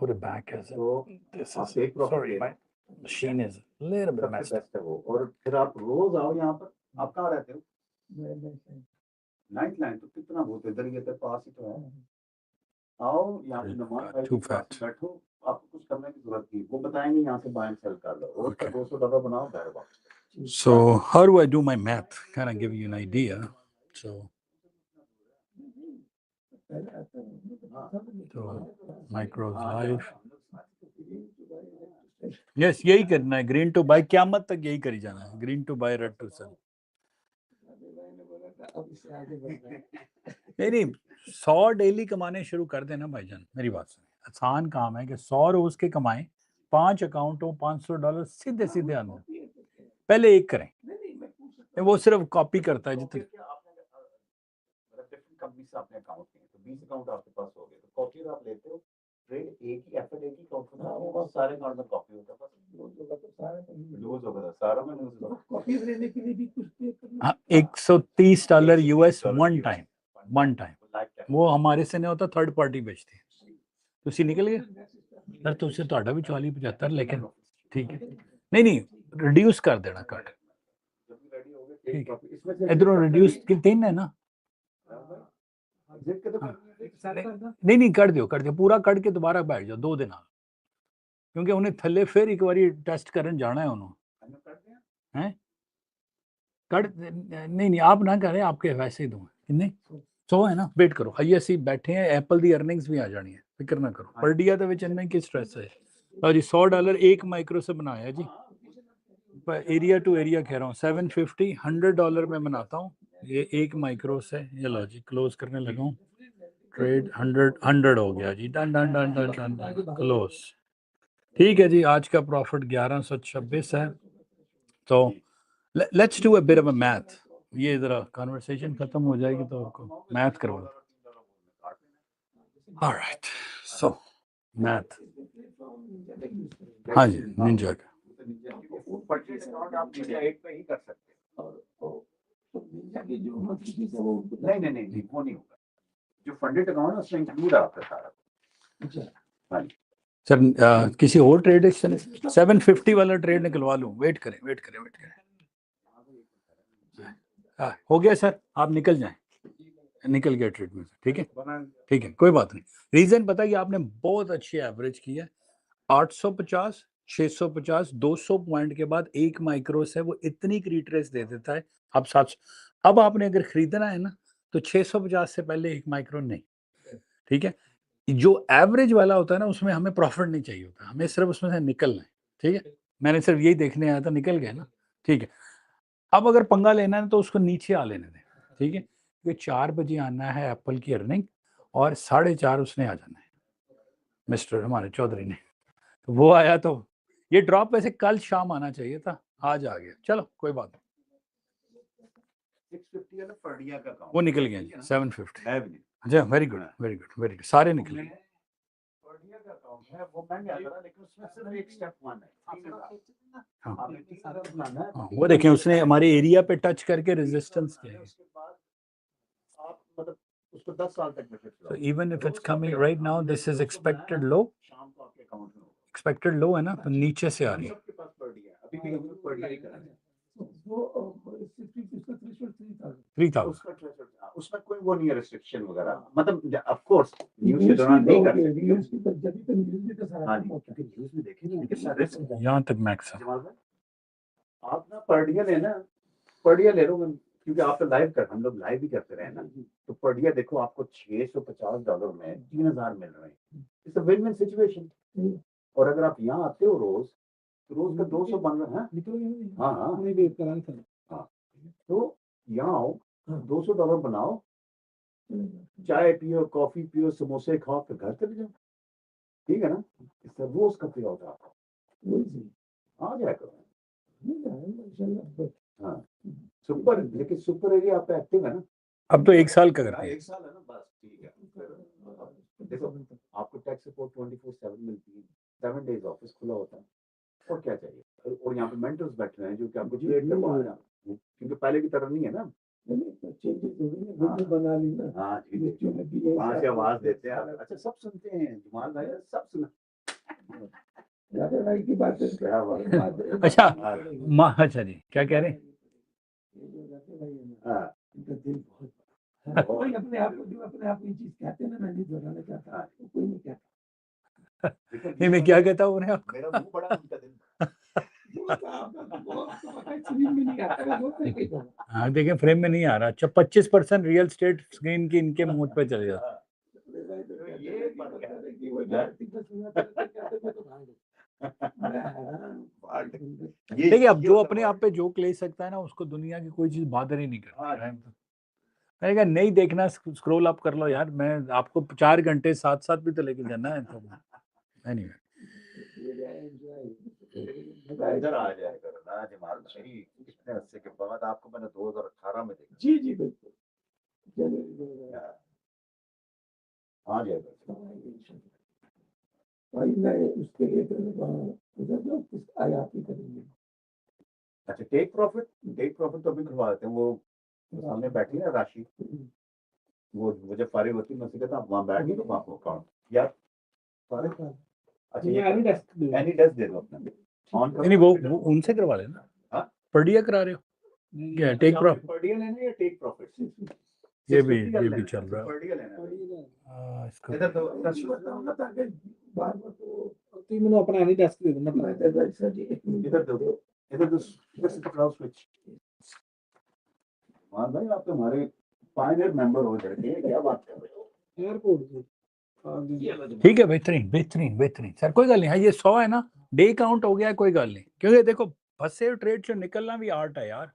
S1: Put it back as a,
S4: तो
S1: this
S4: आप
S1: is
S4: take profit
S1: sorry my machine is a little bit
S4: सबसे
S1: messed up.
S4: बेस्ट है वो और फिर आप रोज आओ यहाँ पर आप कहाँ रहते हो नाइट लाइन तो कितना बहुत इधर ही पास ही तो है आओ यहाँ पे नमाज भाई
S1: Too
S4: के पास
S1: fat.
S4: बैठो आपको कुछ करने की जरूरत नहीं वो बताएंगे यहाँ से बाय एंड सेल कर लो और
S1: Okay.
S4: $200 बनाओ घर वापस
S1: So how do I do my math? Kind of give you an idea. So micros live. Yes, यही करना है, ग्रीन टू बाय क़यामत तक यही करी जाना है, green to buy red to sell. नहीं 100 डेली कमाने शुरू कर देना भाईजान, मेरी बात सुनिए, आसान काम है कि 100 रोज के कमाएं, 5 अकाउंट हो, $500 सीधे सीधे आने, पहले एक करें, वो सिर्फ कॉपी करता है जितने
S4: डिफरेंट कंपनी से आपने अकाउंट किए तो 20 अकाउंट आपके पास हो गए, तो कॉपी आप लेते हो, ट्रेड एक ही एफर्ट एक ही अकाउंट में, वो सारे अकाउंट में कॉपी होता है, बस लूज होगा सारा में लूज होगा।
S5: कॉपी लेने के लिए भी कुछ पे करना।
S1: हाँ, $130 US वन टाइम, वो हमारे से नहीं होता, थर्ड पार्टी बेचती है। तुसी निकल गए सर, तुझसे ਤੁਹਾਡਾ भी 40-75, लेकिन ठीक है, नहीं रिड्यूस कर देना कट, ठीक है, इधरों रिड्यूस कि 3 है ना, नहीं कर दियो पूरा कट के दोबारा बैठ जाओ 2 दिन आ, क्योंकि उन्हें थल्ले फिर एक बारी टेस्ट करन जाना है उन्होंने, हैं कट नहीं आप ना करें, आपके वैसे ही दूं कितने 100 है ना, वेट करो, हाईएससी बैठे हैं, एप्पल दी अर्निंग्स भी आ जानी है, फिक्र ना करो, पर्डिया ਦੇ ਵਿੱਚ इनमें की स्ट्रेस है। और जी $100 एक माइक्रो से बनाया जी, एरिया टू एरिया कह रहा हूँ, 750 $100 में बनाता हूँ, ये एक माइक्रो से, ये लो जी क्लोज करने लगा हूँ, ट्रेड 100 हो गया जी, done done done done done close, ठीक है जी, आज का प्रॉफिट 1126 है। तो let's do a bit of a math, ये जरा कन्वर्सेशन खत्म हो जाएगी तो आपको मैथ करवा, ऑलराइट, सो मैथ, हाँ जी निंजा का,
S4: परचेज अकाउंट आप नीचे 8 पे ही कर सकते हैं, नहीं वो नहीं होगा, जो फंडेड अकाउंट है उसमें इंक्लूड आता है सारा। हाँ
S1: सर किसी और ट्रेड 750 वाला ट्रेड निकलवा लूँ, वेट करें हो गया सर, आप निकल जाएं, निकल गया ट्रेड में, ठीक है कोई बात नहीं, रीजन पता है कि आपने बहुत अच्छी एवरेज की है, 850 650 200 पॉइंट के बाद एक माइक्रो से वो इतनी रिट्रेस दे देता है, अब 700, अब आपने अगर खरीदना है ना तो 650 से पहले एक माइक्रो नहीं, ठीक है, जो एवरेज वाला होता है ना उसमें हमें प्रॉफिट नहीं चाहिए होता, हमें सिर्फ उसमें से निकलना है, ठीक है, मैंने सिर्फ यही देखने आया था, निकल गए ना, ठीक है, अब अगर पंगा लेना है तो उसको नीचे आ लेने दें, ठीक है, क्योंकि 4 बजे आना है एप्पल की अर्निंग और 4:30 उसने आ जाना है, मिस्टर हमारे चौधरी ने, तो वो आया तो ये ड्रॉप वैसे कल शाम आना चाहिए था, आज आ गया, चलो कोई बात नहीं,
S4: 650 है ना पर्डिया का अकाउंट,
S1: वो निकल गया जी 750,
S4: मैं भी नहीं,
S1: अच्छा वेरी गुड सारे निकल गए,
S4: पर्डिया का अकाउंट है वो मैंने आता था, लेकिन उसमें सिर्फ एक स्टेप 1 है,
S1: हाँ
S4: आपने 30,000 बनाना है,
S1: हाँ, वो देखें उसने हमारे एरिया पे टच करके रेजिस्टेंस किया है,
S4: उसके बाद आप मतलब उसको 10 साल तक में फिर
S1: so even if it's coming right now this is expected low,
S4: शाम को आपके अकाउंट में होगा,
S1: एक्सपेक्टेड लो है ना, तो नीचे से आ रही है,
S4: सबके पास पर्डिया अभी भी हम लोग पर्डिया ही कर रहे हैं,
S5: वो 60 उसका थ्रेशोल्ड
S1: 3000,
S4: उसका थ्रेशोल्ड, उसमें कोई वो नहीं है रिस्ट्रिक्शन वगैरह, मतलब ऑफ कोर्स न्यूज़ के दौरान नहीं कर सकते,
S5: न्यूज़ की जब भी न्यूज़ में तो सारा
S4: हाँ
S5: काम
S4: जी,
S5: होता है।
S4: क्योंकि न्यूज़ में देखें ना कितना रिस्क है,
S1: यहाँ तक मैक्स है,
S4: जमाल भाई आप ना पर्डिया लेना, पर्डिया ले लो, क्योंकि आप तो लाइव कर, हम लोग लाइव भी करते रहे ना, तो पर्डिया देखो आपको $650 में 3000 मिल रहे हैं, it's a win win situation, और अगर आप यहाँ आते हो रोज तो रोज का 200 बन रहा है,
S5: निकल गया,
S4: हाँ हाँ
S5: नहीं वेट कराना था,
S4: तो यहाँ आओ, $200 बनाओ, चाय पियो, कॉफी पियो, समोसे खाओ, फिर घर चले जाओ, ठीक है ना, इससे रोज का पे आउट आपको
S5: वही सही
S4: आ जाए करो,
S5: इंशाल्लाह।
S4: हाँ सुपर, लेकिन सुपर एरिया आपका एक्टिव है ना,
S1: अब तो 1 साल का करते हैं,
S4: 1 साल है ना, बस ठीक है, देखो आपको टैक्स सपोर्ट 24/7 मिलती है, 7 डेज ऑफिस खुला होता है, और क्या चाहिए, और यहाँ पे मेंटर्स बैठे हैं जो कि आपको ट्रेड करवा रहे हैं, क्योंकि पहले की तरह नहीं है ना,
S5: चेंजेस बना ली ना,
S4: हाँ जी, वहाँ से आवाज देते हैं, अच्छा सब सुनते हैं जमाल भाई, सब सुना,
S5: भाई की बात है,
S4: क्या बात है,
S1: अच्छा अच्छा जी क्या कह रहे हैं,
S4: हाँ
S5: इनका दिल बहुत कोई अपने आप को जो अपने आप ये चीज कहते हैं ना, मैं नहीं दोहराना चाहता, कोई नहीं कहता,
S1: नहीं मैं क्या कहता हूँ आपको,
S4: मेरा मुंह बड़ा उनका दिल,
S1: हाँ देखें फ्रेम में नहीं आ रहा, अच्छा 25% रियल स्टेट स्क्रीन की इनके मुंह पे चले जाता, देखिए अब जो अपने आप पे जोक ले सकता है ना उसको दुनिया की कोई चीज बादर ही नहीं करती। मैंने कहा नहीं देखना, स्क्रॉल अप कर लो यार, मैं आपको 4 घंटे साथ साथ भी तो लेके जाना है। तो anyway,
S4: इधर आ जाया करो ना जमाल भाई, कितने अरसे के बाद आपको मैंने 2018 में देखा।
S5: जी जी बिल्कुल
S4: आ जाया करो।
S5: भाई मैं उसके लिए तो उधर ना कुछ आयात ही करेंगे।
S4: अच्छा टेक प्रॉफिट तो अभी करवा देते हैं। वो सामने बैठी है राशि, वो जब फारिग होती है मैं कहता आप वहाँ बैठ गए तो वहाँ को अकाउंट यार फारिग। अच्छा ये एनी डेस्क दे दो अपना ऑन करो।
S1: नहीं वो उनसे करवा लेना।
S4: हाँ?
S1: पर्डिया करा रहे हो क्या? टेक प्रॉफिट
S4: पर्डिया लेना है या टेक प्रॉफिट?
S1: ये भी चल रहा है।
S4: पर्डिया लेना है।
S1: इसका
S4: इधर तो
S5: तुम मैंने अपना एनी डेस्क दे दो मतलब
S4: इधर दो, इधर से पकड़ाओ स्विच। हाँ भाई आप तो हमारे पायनियर मेंबर हो जाएंगे, क्या बात कर रहे हो?
S5: एयरपोर्ट
S1: ठीक है, बेहतरीन सर, कोई गल नहीं। हाँ ये 100 है ना, डे काउंट हो गया है, कोई गल नहीं, क्योंकि देखो फंसे ट्रेड से निकलना भी आर्ट है यार।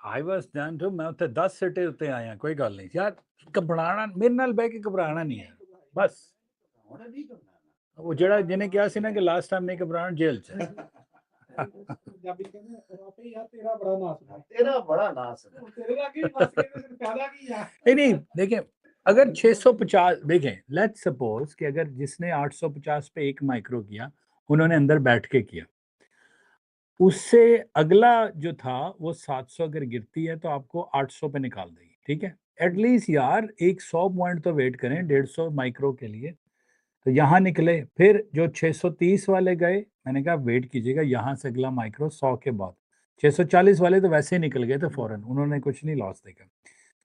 S1: आई वाज डन टू, मैं उत्ते 10 सिटे उत्ते आया, कोई गल नहीं यार, घबराना मेरे नाल बह के घबराना नहीं है बस। वो जड़ा जिन्हें कहा सी ना कि लास्ट टाइम नहीं घबराना जेल च
S5: पंजाबी कहंदे राफे यार तेरा बड़ा नास है।
S4: तेरा बड़ा नास है।
S5: तेरे लागे फंस के फिर फायदा की यार।
S1: नहीं देखिए, अगर 650 देखें, लेट्स सपोज कि अगर जिसने 850 पे एक माइक्रो किया, उन्होंने अंदर बैठ के किया, उससे अगला जो था वो 700 अगर गिरती है तो आपको 800 पे निकाल देगी, ठीक है। एटलीस्ट यार एक 100 पॉइंट तो वेट करें 150 माइक्रो के लिए। तो यहाँ निकले, फिर जो 630 वाले गए, मैंने कहा वेट कीजिएगा, यहाँ से अगला माइक्रो 100 के बाद। 640 वाले तो वैसे ही निकल गए थे फौरन, उन्होंने कुछ नहीं लॉस देखा।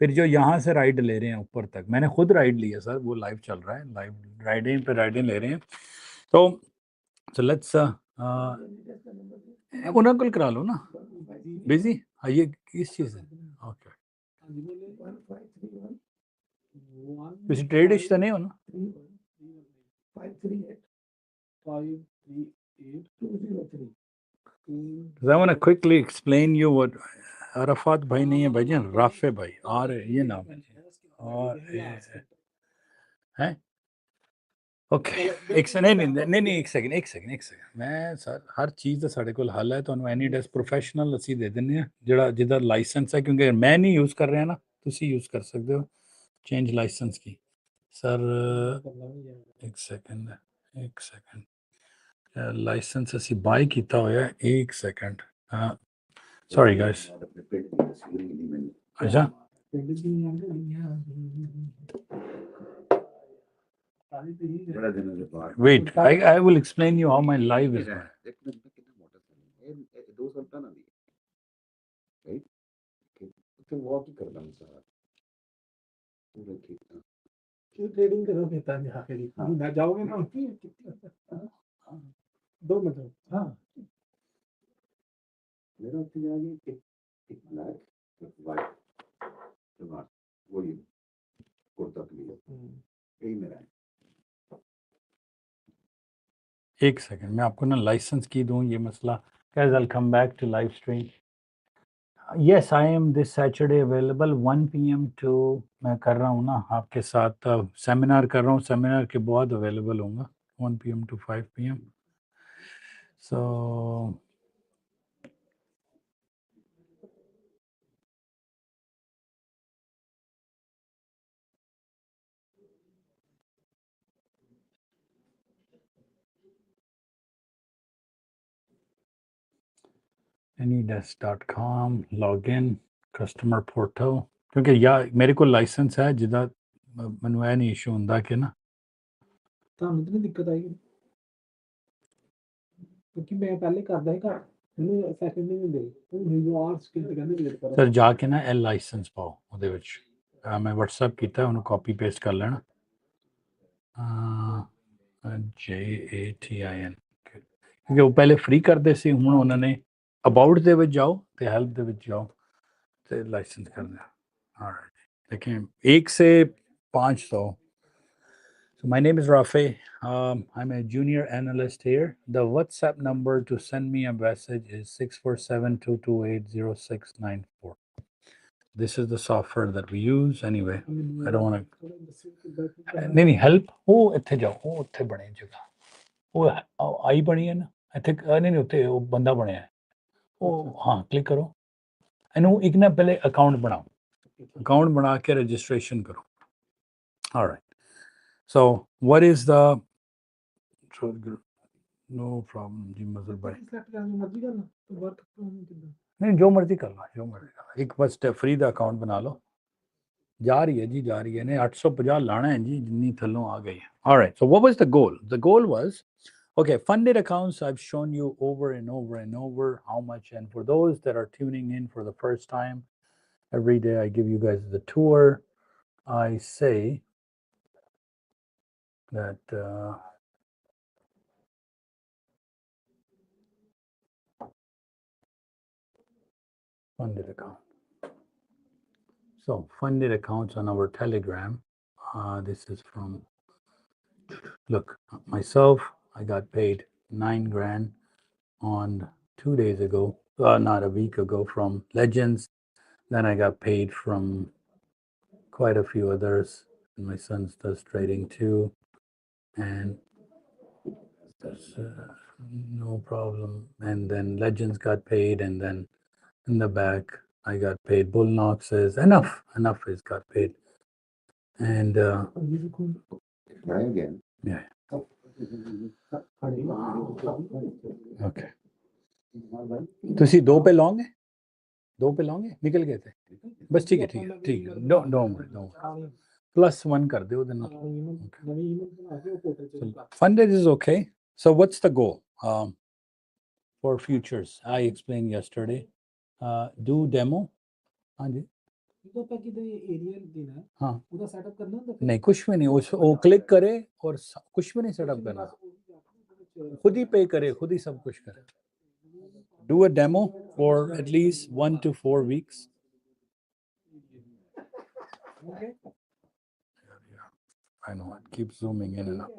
S1: फिर जो यहाँ से राइड ले रहे हैं ऊपर तक, मैंने खुद राइड लिया सर, वो लाइव चल रहा है, लाइव राइडिंग ले रहे हैं। तो लेट्स उन्हें कॉल करा लो ना, बिजी। हाँ ये किस चीज़ है? ओके, किसी ट्रेड इश तो नहीं हो ना?
S5: 538
S1: I want to quickly explain you what Arfat भाई नहीं है भाईजान, राफे भाई आ रहे, ये नाम है हैं। ओके एक सेकंड, मैं सर हर चीज़ ਦਾ ਸਾਡੇ ਕੋਲ ਹੱਲ ਹੈ। ਤੁਹਾਨੂੰ ਐਨੀ ਡੈਸ ਪ੍ਰੋਫੈਸ਼ਨਲ ਅਸੀਂ ਦੇ ਦਿੰਨੇ ਆ, ਜਿਹੜਾ ਜਿਹਦਾ ਲਾਇਸੈਂਸ ਹੈ, ਕਿਉਂਕਿ ਮੈਂ ਨਹੀਂ ਯੂਜ਼ ਕਰ ਰਿਹਾ ਨਾ, ਤੁਸੀਂ ਯੂਜ਼ ਕਰ ਸਕਦੇ ਹੋ। ਚੇਂਜ ਲਾਇਸੈਂਸ ਕੀ ਸਰ, ਇੱਕ ਸੈਕਿੰਡ ਲਾਇਸੈਂਸ ਅਸੀਂ ਬਾਈ ਕੀਤਾ ਹੋਇਆ, ਇੱਕ ਸੈਕਿੰਡ। ਹਾਂ ਸੌਰੀ ਗਾਇਸ। ਅੱਛਾ wait, I will explain you how my live is going.
S5: Trading करो कहता है जाके ना जाओगे ना 2 मिनट। हाँ
S4: मेरा एक ब्लैक एक वाइट वही कुर्ता क्लियर यही मेरा है।
S1: एक सेकंड, मैं आपको ना लाइसेंस की दूं, ये मसला। guys I'll come back to live stream. yes I am this Saturday available 1 PM to, मैं कर रहा हूँ ना आपके साथ सेमिनार कर रहा हूँ, सेमिनार के बाद अवेलेबल होऊंगा 1 PM to 5 PM. so anydesk.com login customer portal, क्योंकि या मेरे को लाइसेंस है जिदा ਮੈਨੂੰ ਇਹ ਨਹੀਂ ਇਸ਼ੂ ਹੁੰਦਾ ਕਿ ਨਾ
S5: ਤੁਹਾਨੂੰ ਤਾਂ ਦਿੱਕਤ ਆਏਗੀ ਕਿਉਂਕਿ ਮੈਂ ਪਹਿਲੇ ਕਰਦਾ ਹੀ ਘਰ ਮੈਨੂੰ ਸੈਕਿੰਡ ਨਹੀਂ ਹੁੰਦੇ ਨਿਊ ਸਕਿੱਲ ਤੇ ਕਹਿੰਦੇ ਵੇਟ ਕਰੋ।
S1: ਸਰ ਜਾ ਕੇ ਨਾ ਇਹ ਲਾਇਸੈਂਸ ਪਾਓ ਉਹਦੇ ਵਿੱਚ। ਮੈਂ WhatsApp ਕੀਤਾ, ਉਹਨੂੰ ਕਾਪੀ ਪੇਸਟ ਕਰ ਲੈਣਾ। JATIN, क्योंकि वो पहले फ्री करते सी, हुण उन्होंने अबाउट ਦੇ ਵਿੱਚ जाओ तो हेल्प ਦੇ ਵਿੱਚ जाओ तो लाइसेंस कर दें। देखें 1 से 500, So my name is Rafay. I'm a junior analyst here. The WhatsApp number to send me a message is 647-228-0694. This is the software that we use. Anyway, I don't want to. नहीं help. ਉਹ ਇੱਥੇ ਜਾਓ, ਉਹ ਉੱਥੇ ਬਣੇ ਜਗ੍ਹਾ, ਉਹ ਆਈ ਬਣੀ ਹੈ ਨਾ ਇੱਥੇ, ਨਹੀਂ ਉੱਥੇ ਉਹ ਬੰਦਾ ਬਣਿਆ ਹੈ, ਉਹ ਹਾਂ ਕਲਿੱਕ ਕਰੋ, ਇਹਨੂੰ ਇੱਕ ਨਾ ਪਹਿਲੇ ਅਕਾਊਂਟ ਬਣਾਓ, ਅਕਾਊਂਟ ਬਣਾ ਕੇ ਰਜਿਸਟ੍ਰੇਸ਼ਨ ਕਰੋ. All right. So what is the no problem ਜੀ ਮਜ਼ਰ ਭਾਈ, ਨਹੀਂ ਜੋ ਮਰਜ਼ੀ ਕਰ ਲਾ, ਜੋ ਮਰਜ਼ੀ ਕਰ ਲਾ, ਇੱਕ ਬਸ ਫ੍ਰੀ ਦਾ ਅਕਾਊਂਟ ਬਣਾ ਲਓ. ਜਾ ਰਹੀ ਹੈ ਜੀ, ਜਾ ਰਹੀ ਹੈ, ਨੇ 850 ਲਾਣਾ ਹੈ ਜੀ, ਜਿੰਨੀ ਥੱਲੋਂ ਆ ਗਈ. All right, so what was the goal? The goal was, okay, funded accounts, I've shown you over and over and over how much. And for those that are tuning in for the first time, every day I give you guys the tour. I say that funded account. So funded accounts on our Telegram. This is from, look, myself, I got paid 9 grand on 2 days ago, not a week ago, from Legends. Then I got paid from quite a few others. My son does trading too, and no problem. And then Legends got paid, and then in the back I got paid. Bullnox says enough is got paid. And
S4: Try again.
S1: yeah, okay. ਤੁਸੀਂ ਦੋ पे long है, दो पे long है, निकल गए थे बस, ठीक है ठीक है ठीक है, no +1 कर दे ਉਹਦੇ ਨਾਲ. Funded is okay. So what's the goal for futures? I explained yesterday. Do demo. हाँ जी, हाँ नहीं कुछ भी नहीं, वो क्लिक करे और कुछ भी नहीं सेटअप करना, खुद ही पे करे, खुद ही सब कुछ करे. Do a demo for at least 1 to 4 weeks. I know it keeps zooming in and out.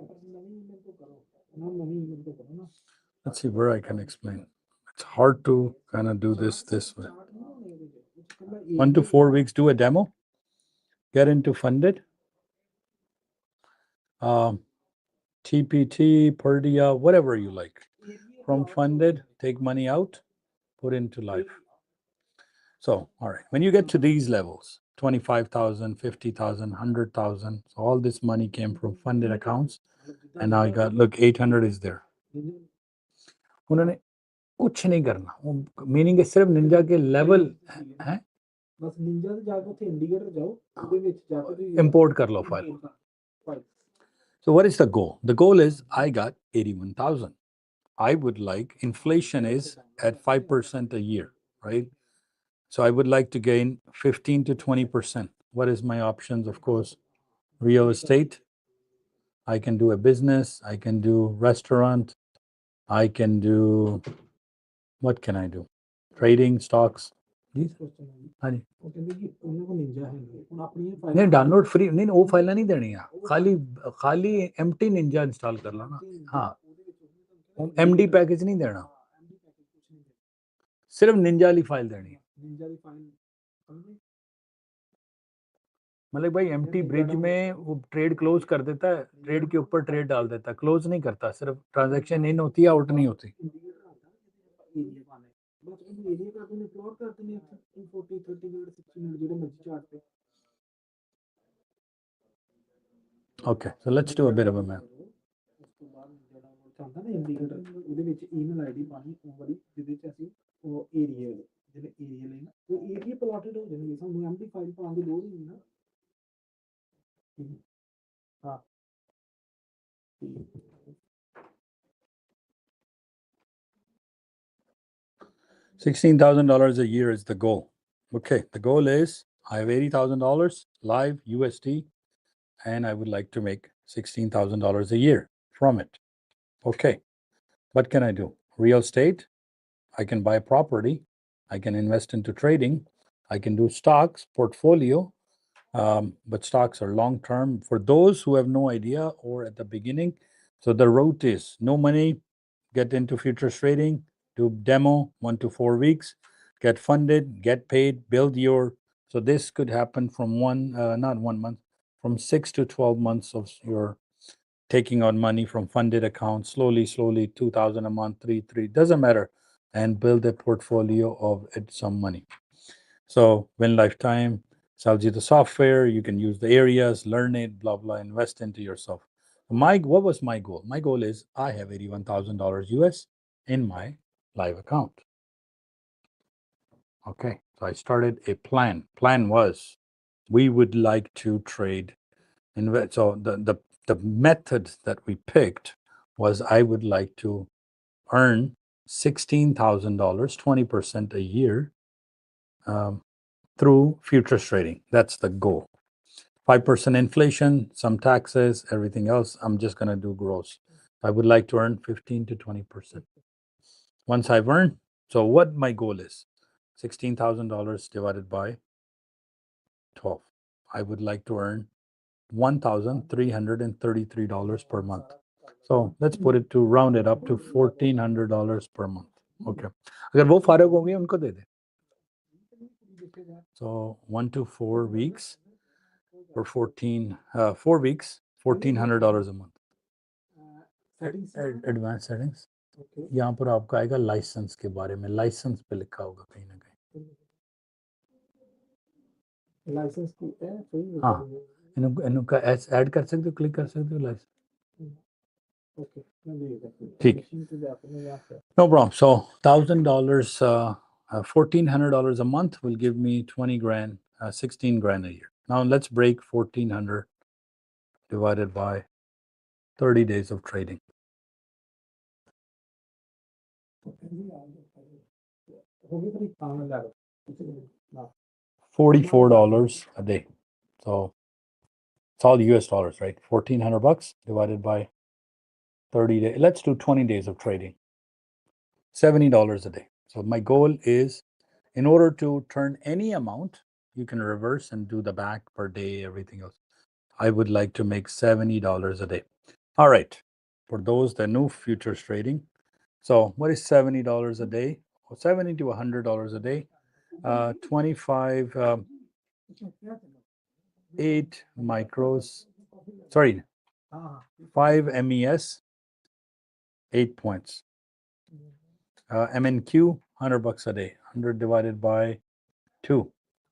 S1: Let's see where I can explain. It's hard to kind of do this way. 1 to 4 weeks, do a demo, get into funded. TPT, Purdia, whatever you like. From funded, take money out, put into life. So, all right, when you get to these levels, 25,000, 50,000, 100,000, so all this money came from funded accounts, and now I got, look, 800 is there. उन्होंने कुछ नहीं करना, meaning है सिर्फ Ninja के level है, बस Ninja से जाके थे इंडिकेटर जाओ, उसके ਵਿੱਚ जाके इंपोर्ट कर लो file. So what is the goal? The goal is I got 81,000. I would like, inflation is at 5% a year, right? So I would like to gain 15 to 20%. What is my options? Of course, real estate. I can do a business. I can do restaurant. I can do, what can I do? Trading, stocks. नहीं download free नहीं, वो file नहीं देनी है, खाली empty Ninja install कर लो ना. हाँ, एमडी पैकेज नहीं देना, सिर्फ निंजा वाली फाइल देनी है. मतलब भाई एमटी ब्रिज में वो ट्रेड क्लोज कर देता है, ट्रेड के ऊपर ट्रेड डाल देता है, क्लोज नहीं करता, सिर्फ ट्रांजैक्शन इन होती है, आउट नहीं होती. Okay, so let's do a bit of a map. $16,000 a year is the goal. Okay, the goal is I have $80,000 live USD, and I would like to make $16,000 a year from it. Okay, what can I do? Real estate, I can buy property, I can invest into trading, I can do stocks, portfolio, But stocks are long term. For those who have no idea or at the beginning, so the route is no money, get into futures trading, do demo 1 to 4 weeks, get funded, get paid, build your. So this could happen from not 1 month, from 6 to 12 months of your taking out money from funded accounts, slowly, 2,000 a month, 3, doesn't matter, and build a portfolio of some money. So when Lifetime sells you the software, you can use the areas, learn it, blah, blah, invest into yourself. What was my goal? My goal is I have $81,000 US in my live account. Okay, so I started a plan. Plan was we would like to trade. So the method that we picked was I would like to earn $16,000, 20% a year through futures trading. That's the goal. 5% inflation, some taxes, everything else. I'm just going to do gross. I would like to earn 15 to 20%. Once I've earned, so what my goal is, $16,000 divided by 12. I would like to earn $1,333 per month. So let's put it to round it up to $1,400 per month. Okay. अगर वो फारग हो गए उनको दे दे. So 1 to 4 weeks for 4 weeks, $1,400 a month. Advanced settings. यहाँ पर आपका आएगा licence के बारे में. लाइसेंस पे लिखा होगा कहीं ना कहीं.
S5: लाइसेंस की है सही.
S1: हाँ, इनका ऐड कर सकते हो, क्लिक कर सकते हो लाइसेंस.
S5: ओके
S1: ठीक. No problem. So $1,000, $1,400 a month will give me 20 grand, 16 grand a year. Now let's break 1,400 divided by 30 days of trading. $44 a day. So it's all US dollars, right? $1,400 divided by 30 days. Let's do 20 days of trading. $70 a day. So my goal is, in order to turn any amount, you can reverse and do the back per day, everything else. I would like to make $70 a day. All right. For those that know futures trading, so what is $70 a day? Well, $70 to $100 a day. 25, 8 micros. Sorry, 5 MES, 8 points. MNQ, $100 a day. 100 divided by 2.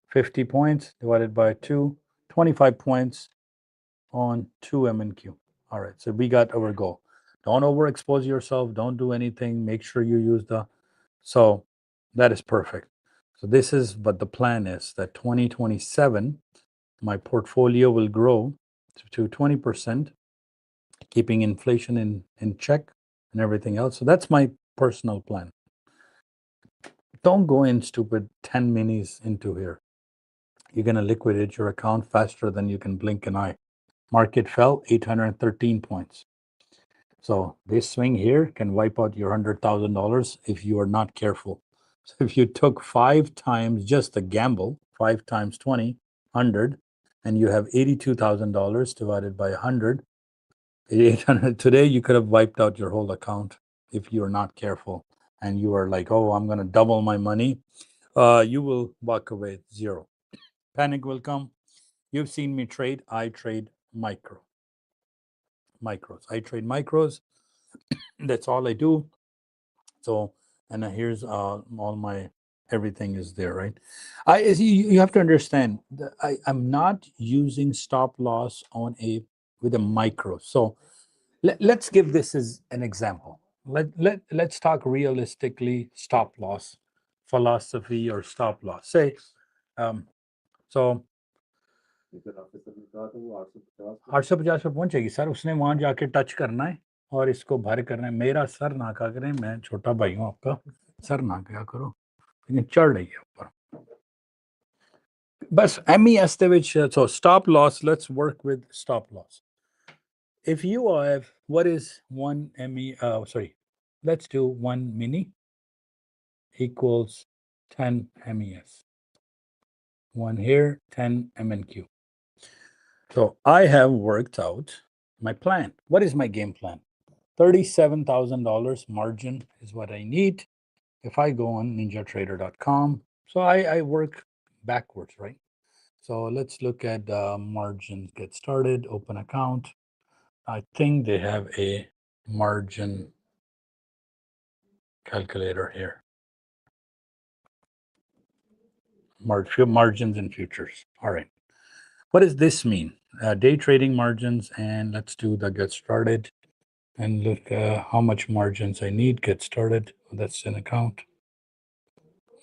S1: 50 points divided by 2. 25 points on 2 MNQ. All right, so we got our goal. Don't overexpose yourself. Don't do anything. Make sure you use the. So that is perfect. So this is what the plan is, that 2027, my portfolio will grow to 20%, keeping inflation in check and everything else. So that's my personal plan. Don't go in stupid 10 minis into here. You're going to liquidate your account faster than you can blink an eye. Market fell 813 points. So this swing here can wipe out your $100,000 if you are not careful. So if you took 5 times just the gamble, 5 times 20, 100, and you have $82,000 divided by 100, 800. Today you could have wiped out your whole account if you are not careful. And you are like, oh, I'm going to double my money. You will walk away zero. Panic will come. You've seen me trade. I trade micros. I trade micros. That's all I do. So, and here's all my, everything is there, right? You have to understand that I'm not using stop loss with a micro. So let's give this as an example. Let's talk realistically stop loss philosophy or stop loss. Say, so 850 पे पहुंचेगी sir. उसने वहां जाके touch करना है और इसको भर करना है. मेरा सर ना क्या करें, मैं छोटा भाई हूं आपका, सर ना क्या करो, लेकिन चढ़ रही है ऊपर बस. MES ਦੇ ਵਿੱਚ, so stop loss, let's work with stop loss. If you have, what is 1 let's do 1 mini equals 10 MES. 1 here, 10 MNQ. So I have worked out my plan. What is my game plan? $37,000 margin is what I need. If I go on ninjatrader.com, so I work backwards, right? So let's look at margins, get started, open account. I think they have a margin calculator here. Margins and futures. All right. What does this mean? Day trading margins, and let's do the get started and look how much margins I need. Get started. That's an account.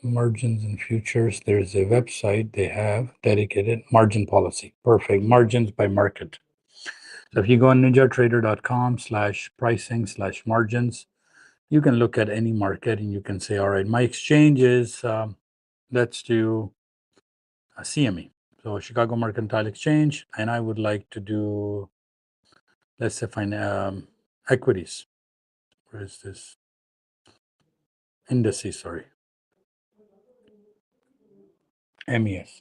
S1: Margins and futures. There's a website they have dedicated margin policy. Perfect. Margins by market. So if you go on ninjatrader.com/pricing/margins, you can look at any market and you can say, all right, my exchange is, let's do a CME. So Chicago Mercantile Exchange, and I would like to do, let's say, equities. Where is this? Indices, sorry. MES.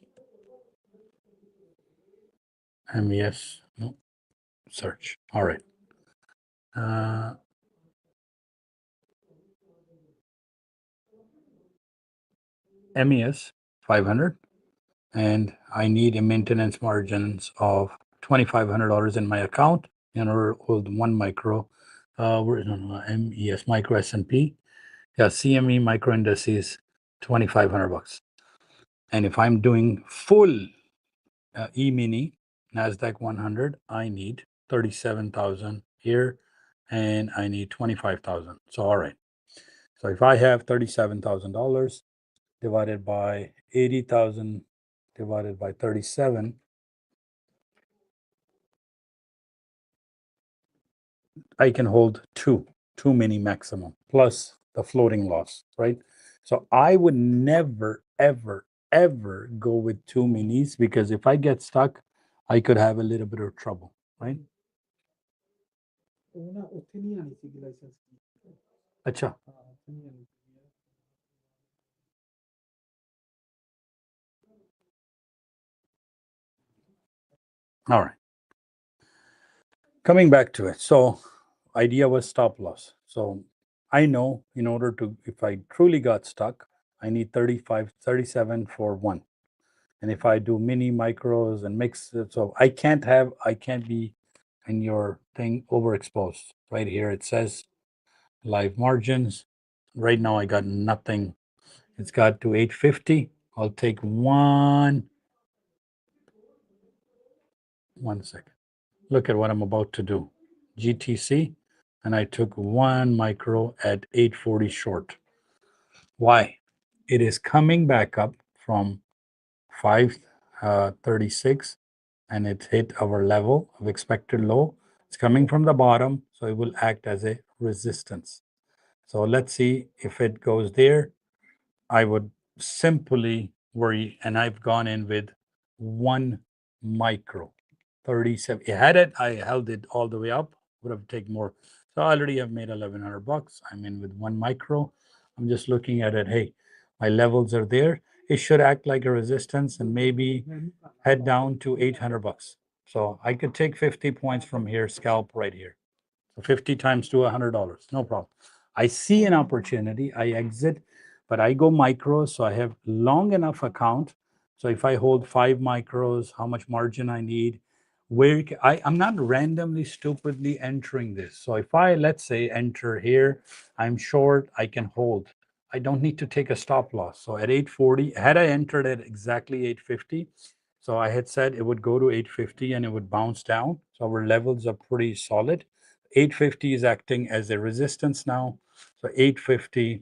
S1: MES, no, search. All right. MES 500, and I need a maintenance margins of $2,500 in my account in order to hold 1 micro. Where is MES micro S&P? Yeah, CME micro indices, $2,500. And if I'm doing full E-mini NASDAQ 100, I need 37,000 here, and I need 25,000. So all right. So if I have $37,000 divided by 80,000 divided by 37, I can hold two mini maximum plus the floating loss, right? So I would never, ever, ever go with 2 minis, because if I get stuck, I could have a little bit of trouble, right? Acha. All right. Coming back to it. So idea was stop loss. So I know in order to, if I truly got stuck, I need 37 for 1. And if I do mini micros and mix it, so I can't be in your thing overexposed. Right here it says live margins. Right now I got nothing. It's got to 850. I'll take one second. Look at what I'm about to do. GTC, and I took 1 micro at 840 short. Why? It is coming back up from 536, and it hit our level of expected low. It's coming from the bottom, so it will act as a resistance. So let's see if it goes there. I would simply worry, and I've gone in with 1 micro, 37. Had it, I held it all the way up, would have taken more. So I already have made $1,100. I'm in with 1 micro. I'm just looking at it. Hey, my levels are there. It should act like a resistance and maybe head down to $800. So I could take 50 points from here, scalp right here. So 50 times to $100, no problem. I see an opportunity, I exit, but I go micros, so I have long enough account. So if I hold 5 micros, how much margin I need, I'm not randomly, stupidly entering this. So if I, let's say, enter here, I'm short, I can hold. I don't need to take a stop loss. So at 840, had I entered at exactly 850, so I had said it would go to 850 and it would bounce down. So our levels are pretty solid. 850 is acting as a resistance now. So 850,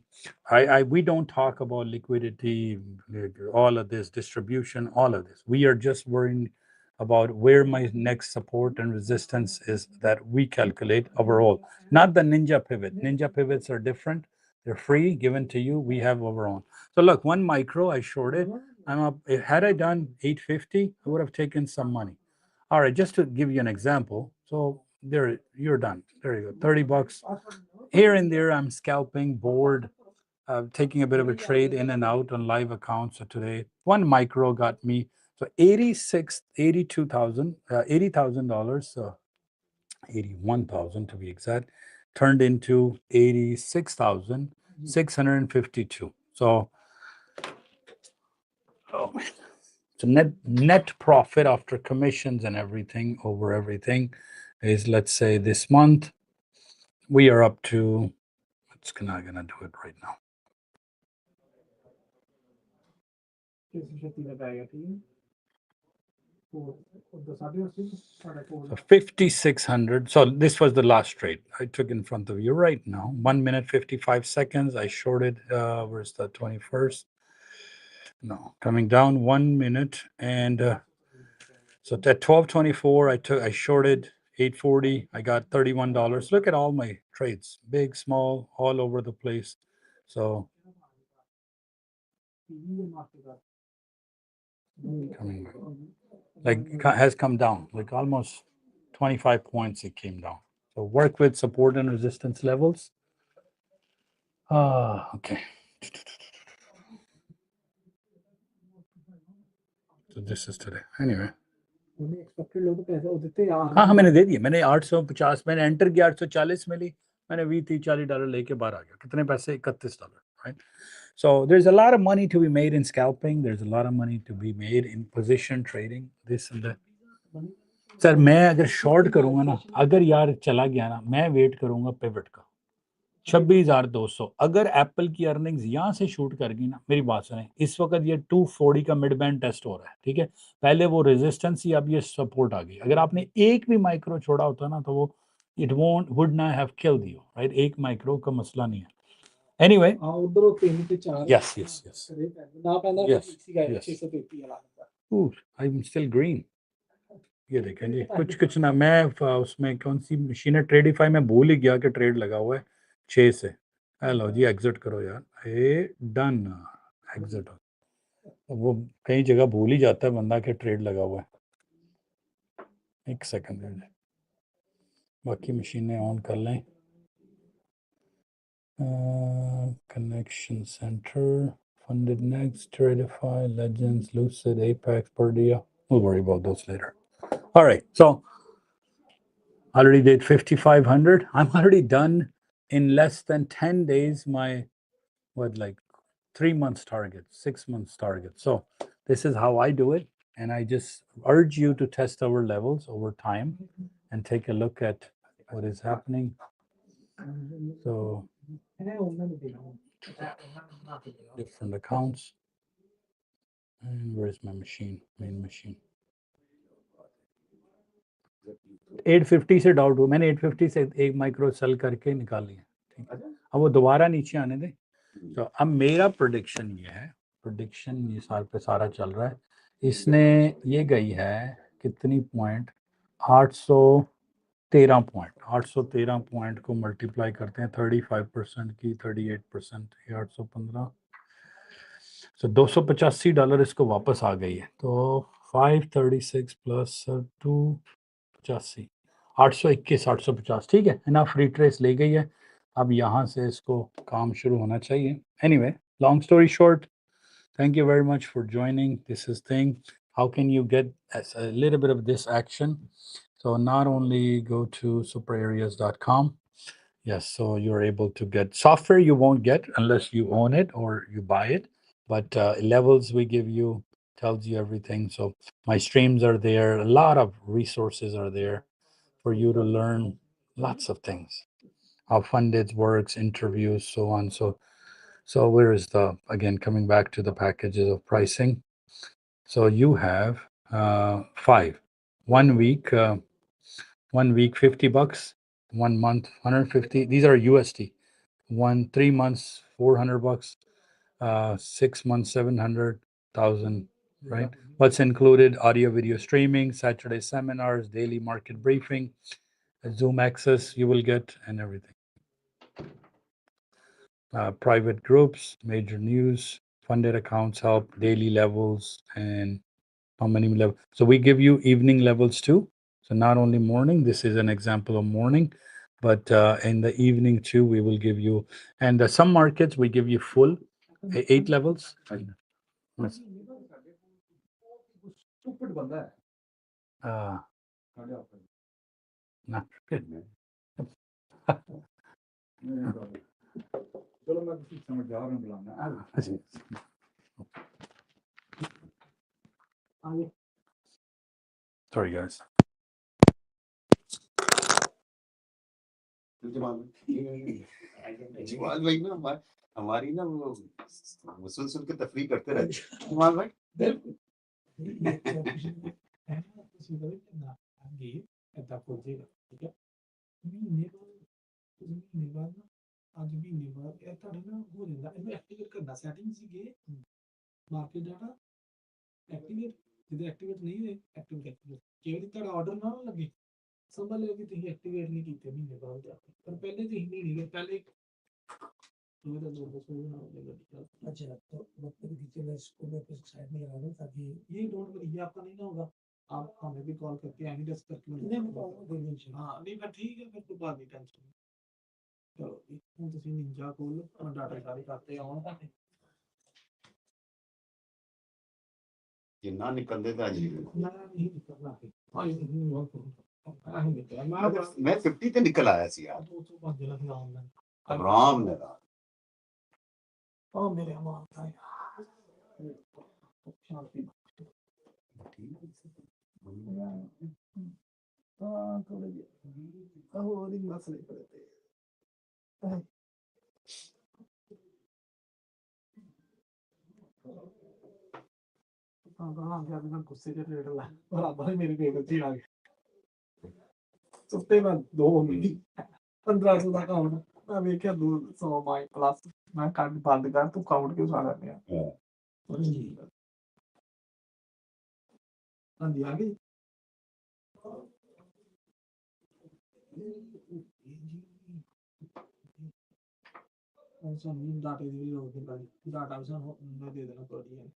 S1: we don't talk about liquidity, all of this distribution, all of this. We are just worrying about where my next support and resistance is that we calculate overall, not the ninja pivot. Ninja pivots are different. They're free, given to you. We have our own. So look, 1 micro, I shorted. I'm up. Had I done 850, I would have taken some money. All right, just to give you an example. So there, you're done. There you go, $30. Here and there, I'm scalping, bored, taking a bit of a trade in and out on live accounts. So today, 1 micro got me So $80,000, $81,000 to be exact, turned into 86,652. So, oh, so net profit after commissions and everything over everything is, let's say this month, we are up to, it's not gonna do it right now. So 5,600. So this was the last trade I took in front of you right now. 1 minute 55 seconds. I shorted. Where's the 21st? No, coming down 1 minute and so at 12:24 I shorted 840. I got $31. Look at all my trades, big, small, all over the place. So coming back. Like has come down like almost 25 points. It came down. So work with support and resistance levels. Okay. So this is today. Anyway. हाँ मैंने दे दिए. मैंने 850 मैंने enter किया 840 मिली. मैंने $20-40 लेके बाहर आ गया. कितने पैसे? $31, right? So there's a lot of money to be made in scalping. There's a lot of money to be made in position trading. This and that. Sir मैं अगर शॉर्ट करूंगा ना, अगर यार चला गया ना, मैं वेट करूंगा पिवट का 26,200. अगर एप्पल की अर्निंग्स यहाँ से शूट कर गई ना, मेरी बात सुने, इस वक्त ये 240 का मिड बैंड टेस्ट हो रहा है, ठीक है. पहले वो रेजिस्टेंस ही, अब ये सपोर्ट आ गई. अगर आपने एक भी माइक्रो छोड़ा होता ना तो वो it would not have killed you, right. एक माइक्रो का मसला नहीं है. Anyway yes yes yes I am still green. ये देखें जी, कुछ ना. मैं उसमें कौन सी मशीन है, ट्रेडिफाई में भूल ही गया कि ट्रेड लगा हुआ है 6 से. हेलो जी, एग्जिट करो यार. ए डन, एग्जिट. वो कई जगह भूल ही जाता है बंदा कि ट्रेड लगा हुआ है. एक सेकंड, बाकी मशीनें ऑन कर लें. Connection centre, funded next, Tradify, Legends, Lucid, Apex, Purdia. We'll worry about those later. All right, so already did 5,500. I'm already done in less than 10 days. My, like 3 months target, 6 months target. So this is how I do it. And I just urge you to test our levels over time and take a look at what is happening. So different accounts. And where's my machine, main machine? 850 से doubt हुआ. मैंने 850 से एक micro cell करके निकाल लिया. ठीक है, अब वो दोबारा नीचे आने दे. तो अब मेरा प्रेडिक्शन ये है, प्रेडिक्शन ये साल पे सारा चल रहा है. इसने ये गई है कितनी पॉइंट, 813 पॉइंट. 813 पॉइंट को मल्टीप्लाई करते हैं 35% की, 38%, 815. तो $285 इसको वापस आ गई है. तो 536 प्लस 285, 821, 850. ठीक है, इनफ रिट्रेस ले गई है. अब यहाँ से इसको काम शुरू होना चाहिए. Anyway, long story short, thank you very much for joining. This is thing. How can you get a little bit of this action? So not only go to SuperAreas.com. Yes, so you're able to get software you won't get unless you own it or you buy it. But levels we give you tells you everything. So my streams are there. A lot of resources are there for you to learn lots of things. How funded works, interviews, so on. So where is the, again, coming back to the packages of pricing. So you have 5. 1 week, 1 week, $50. 1 month, 150. These are USD. 3 months, $400. 6 months, 700,000, right? What's included? Audio, video streaming, Saturday seminars, daily market briefing, Zoom access you will get, and everything. Private groups, major news, funded accounts help, daily levels, and how many levels. So we give you evening levels too. So not only morning, this is an example of morning, but in the evening too, we will give you, and some markets we give you full 8 levels.
S4: Stupid बंदा है
S1: not good.
S4: चलो मैं किसी समझदार में बुलाना
S1: Sorry, guys.
S6: Jamal भाई ना हमारी ना वो सुन के तफरीह करते रहते जमाल भाई
S5: ਏਦਾਂ ਖੋਜੇਗਾ ਠੀਕ ਹੈ ਮਹੀਨੇ ਬਾਅਦ ਨਾ ਅੱਜ ਮਹੀਨੇ ਬਾਅਦ ਇਹ ਤੁਹਾਡੇ ਨਾਲ ਹੋ ਜਾਂਦਾ ਇਹਨੂੰ ਐਕਟੀਵੇਟ ਕਰਨਾ ਸੈਟਿੰਗ ਸੀਗੇ ਮਾਰਕੀਟ ਡਾਟਾ ਐਕਟੀਵੇਟ ਜਦੋਂ ਐਕਟੀਵੇਟ ਨਹੀਂ ਹੋਏ ਐਕਟੀਵੇਟ ਕਿਵੇਂ ਦੀ ਤੁਹਾਡਾ ਆਰਡਰ ਨਾ ਲੱਗੇ ਸਮਝ ਲਿਓ ਕਿ ਤੁਸੀਂ ਐਕਟੀਵੇਟ ਨਹੀਂ ਕੀਤੇ ਮਹੀਨੇ ਬਾਅਦ ਜਾ ਕੇ ਪਰ ਪਹਿਲੇ ਤੁਸੀਂ ਨਹੀਂ ਗਏ ਪਹਿਲੇ तो अच्छा तो मतलब कि मैं इसको मैं साइड में लगा दूं ताकि ये डोंट वरी ये आपका नहीं ना होगा आप हमें भी कॉल करके एनी डिस्क करके नहीं हाँ नहीं फिर ठीक है फिर कोई बात नहीं टेंशन चलो ਹੁਣ ਤੁਸੀਂ ਨਿੰਜਾ ਕੋਲ और डाटा सारे करते ਆਉਣ ਤੁਹਾਡੇ
S6: ये ना निकलते तो आज
S5: ਨਾ ਨਹੀਂ ਕਰਨਾ ਹੈ ਹਾਂ ਇਹ ਨਹੀਂ ਹੋਗਾ ਆਹ ਨਿਕਲ
S6: मैं 50 ਤੇ ਨਿਕਲ ਆਇਆ ਸੀ यार
S5: 205 ਜਿਹੜਾ ਸੀ ਆਨਲਾਈਨ
S6: आराम ਨਾਲ
S5: ओ मेरे अमान था यार शांति हाँ थोड़े और ही मसले पड़े थे हाँ क्या गुस्से के रेट ला बराबर मेरी बेइज्जती आ गई सुते में 2 मिली 1500 का काउंट मैं देखा 200 माई प्लस मैं काट बंद कर तू काउंट क्यों सारा गया हाँ जी आगे डाटे की लोग डाटा मैं दे देना पड़ी है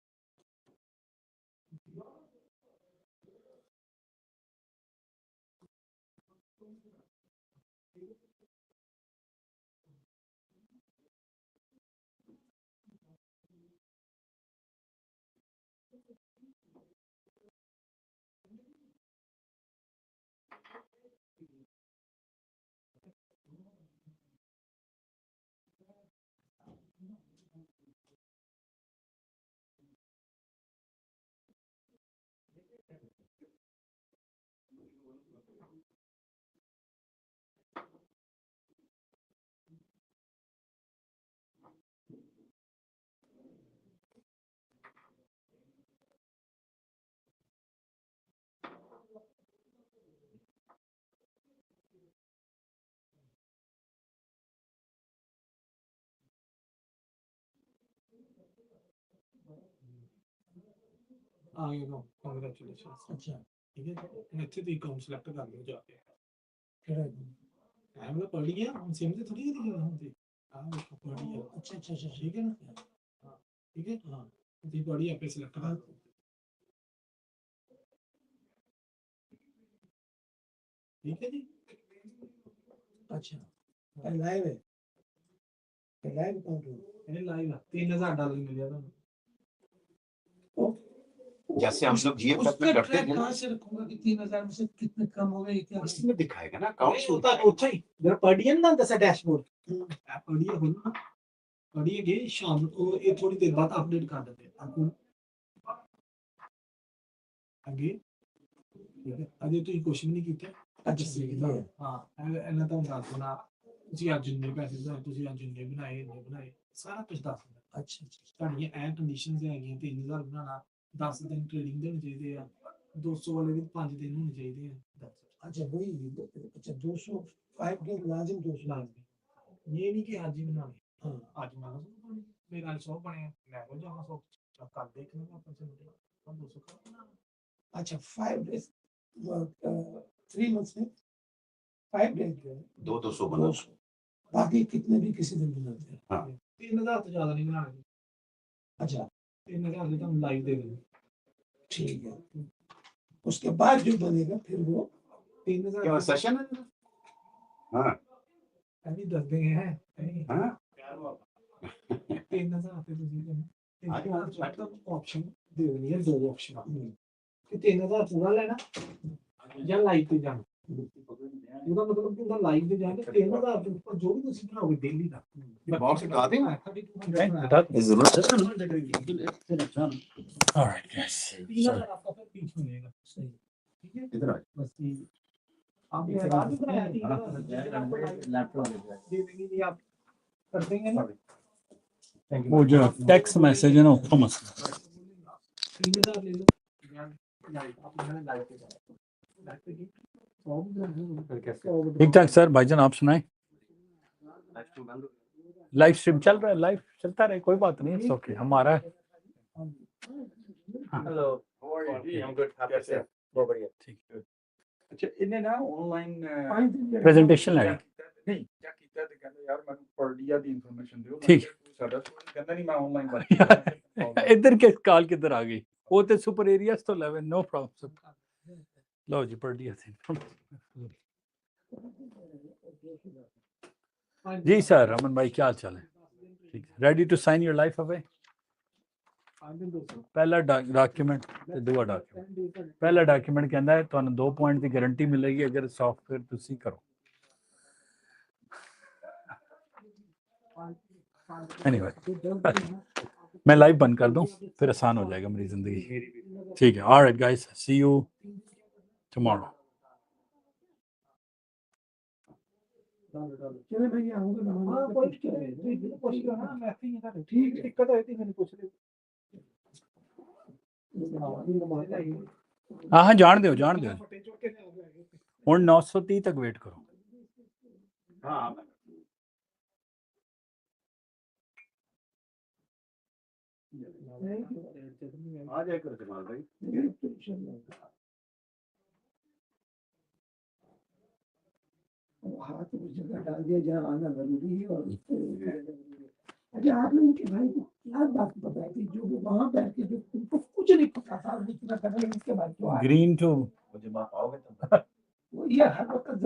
S5: आगे नो कांग्रेचुलेशंस अच्छा ठीक है अच्छे तो अकाउंट सेलेक्ट कर लो जाके केड़ा है मतलब पढ़ गया हम सेम से थोड़ी दिखा रहा हूं हां पढ़ गया अच्छा ठीक है ना हां ठीक है हां जी पढ़ी आप सेलेक्ट कर ठीक है जी अच्छा लाइव है लाइव अकाउंट है लाइव $3000 मिल गया था
S6: जैसे हम लोग ये तक में करते थे
S5: कहां से रखूंगा कि 3000 में से कितने कम हो गए क्या
S6: उसमें दिखाएगा ना अकाउंट
S5: होता होता ही जरा पढ़िए ना दस डैशबोर्ड पढ़िए हो ना पढ़िए गे शाम को ये थोड़ी देर बाद अपडेट कर देते हैं आपको आगे ठीक है अजय तो ये क्वेश्चन नहीं किया अच्छा हां ਇਹਨਾਂ ਤਾਂ ਦੱਸ ਦੇਣਾ ਤੁਸੀਂ ਅੱਜ ਇੰਨੇ ਪੈਸੇ ਦਾ ਤੁਸੀਂ ਅੱਜ ਇੰਨੇ ਬਣਾਏ ਸਾਰਾ ਕੁਝ ਦੱਸ ਦੇਣਾ ਅੱਛਾ ਤੁਹਾਡੀਆਂ ਐ ਕੰਡੀਸ਼ਨਸ ਹੈਗੀਆਂ 3000 ਬਣਾਉਣਾ 10 दिन ट्रेडिंग देने चाहिए या 200 वाले भी 5 दिन होने चाहिए अच्छा वही अच्छा 200 5 दिन लाजिम 200 लाजिम ये नहीं कि आज ही बनाने हां आज बना मेरा 100 बने मैं हो जाऊंगा 100 कल देख लेंगे अपन से हम 200 का बना अच्छा 5 days 3 months में 5 days
S6: 200 बना
S5: बाकी कितने भी किसी दिन बनाते हैं हां 3000 तो ज्यादा नहीं बनाने अच्छा 3000 तो हम लाइव दे देंगे ठीक है उसके बाद जो बनेगा फिर वो 3000
S6: क्या सेशन है हां
S5: अभी 10 दिन है हां 3000 पे तो जी आज तो ऑप्शन दे देंगे 2 ऑप्शन कि 3000 पूरा लेना या लाइव पे जाना ਇਹਦਾ ਮਤਲਬ ਕਿ ਉਹਦਾ ਲਾਈਵ ਤੇ ਜਾ ਕੇ 3000 ਦੇ ਉੱਪਰ ਜੋ ਵੀ ਤੁਸੀਂ ਬਣਾਓਗੇ ਡੇਲੀ ਦਾ
S6: ਬਾਕਸ ਹਟਾ ਦੇ
S1: ये जरूरत है ऑलराइट गाइस
S5: 3000 आपका फिर पीछे मिलेगा सही ठीक है
S6: इधर आ
S5: बस ये आपने आवाज बनाया थी लैपटॉप दे देंगे ये आप कर देंगे ना
S1: वो जो टेक्स्ट मैसेज है ना उसको मसला
S5: 3000 ले लो आप मैंने लाइव पे जाना लाइव पे
S1: ठीक ठाक सर भाईजान आप सुनाएं लाइव स्ट्रीम चल रहा है लाइव चलता रहे कोई बात नहीं इट्स ओके हमारा
S3: हेलो I'm good. कैसे हैं? बहुत बढ़िया
S1: ठीक
S3: अच्छा इन्हें ना ऑनलाइन
S1: प्रेजेंटेशन लगी
S3: नहीं क्या कीता ते कहंदे यार मैं पर्डिया दी इंफॉर्मेशन दियो
S1: ठीक।
S3: साडा कहंदा नहीं मैं ऑनलाइन बन
S1: इधर के कॉल किधर आ गई वो तो सुपर एरियाज तो 11 नो प्रॉब्लम लो जी पर्डिया थी जी सर रमन भाई क्या हाल चाल है ठीक ready to sign your life away पहला डॉक्यूमेंट ਤੇ ਦੂਆ ਡਾਕੂਮੈਂਟ ਪਹਿਲਾ ਡਾਕੂਮੈਂਟ ਕਹਿੰਦਾ ਹੈ ਤੁਹਾਨੂੰ 2 ਪੁਆਇੰਟ ਦੀ ਗਾਰੰਟੀ ਮਿਲੇਗੀ ਅਗਰ ਸੌਫਟਵੇਅਰ ਤੁਸੀਂ ਕਰੋ एनीवे मैं लाइव बंद कर दूं फिर आसान हो जाएगा मेरी जिंदगी ठीक है alright guys see you tomorrow
S5: चले भैया आऊंगा ना हां कोई पूछ लो ना मैं ऐसे ही था ठीक दिक्कत आई थी मैंने पूछ ली
S1: हाँ हाँ जान दो हुण 930 तक वेट करो
S6: हाँ आ जाए कर जमाल भाई
S5: हाथ उस जगह डाल दिया जहाँ आना जरूरी है और अच्छा आप लोगों के भाई को क्या बात बताई थी जो वहाँ बैठ के जो उनको कुछ नहीं पता था इतना करने इसके बाद
S1: ग्रीन टू
S6: मुझे माफ आओगे तुम
S5: वो ये हर वक्त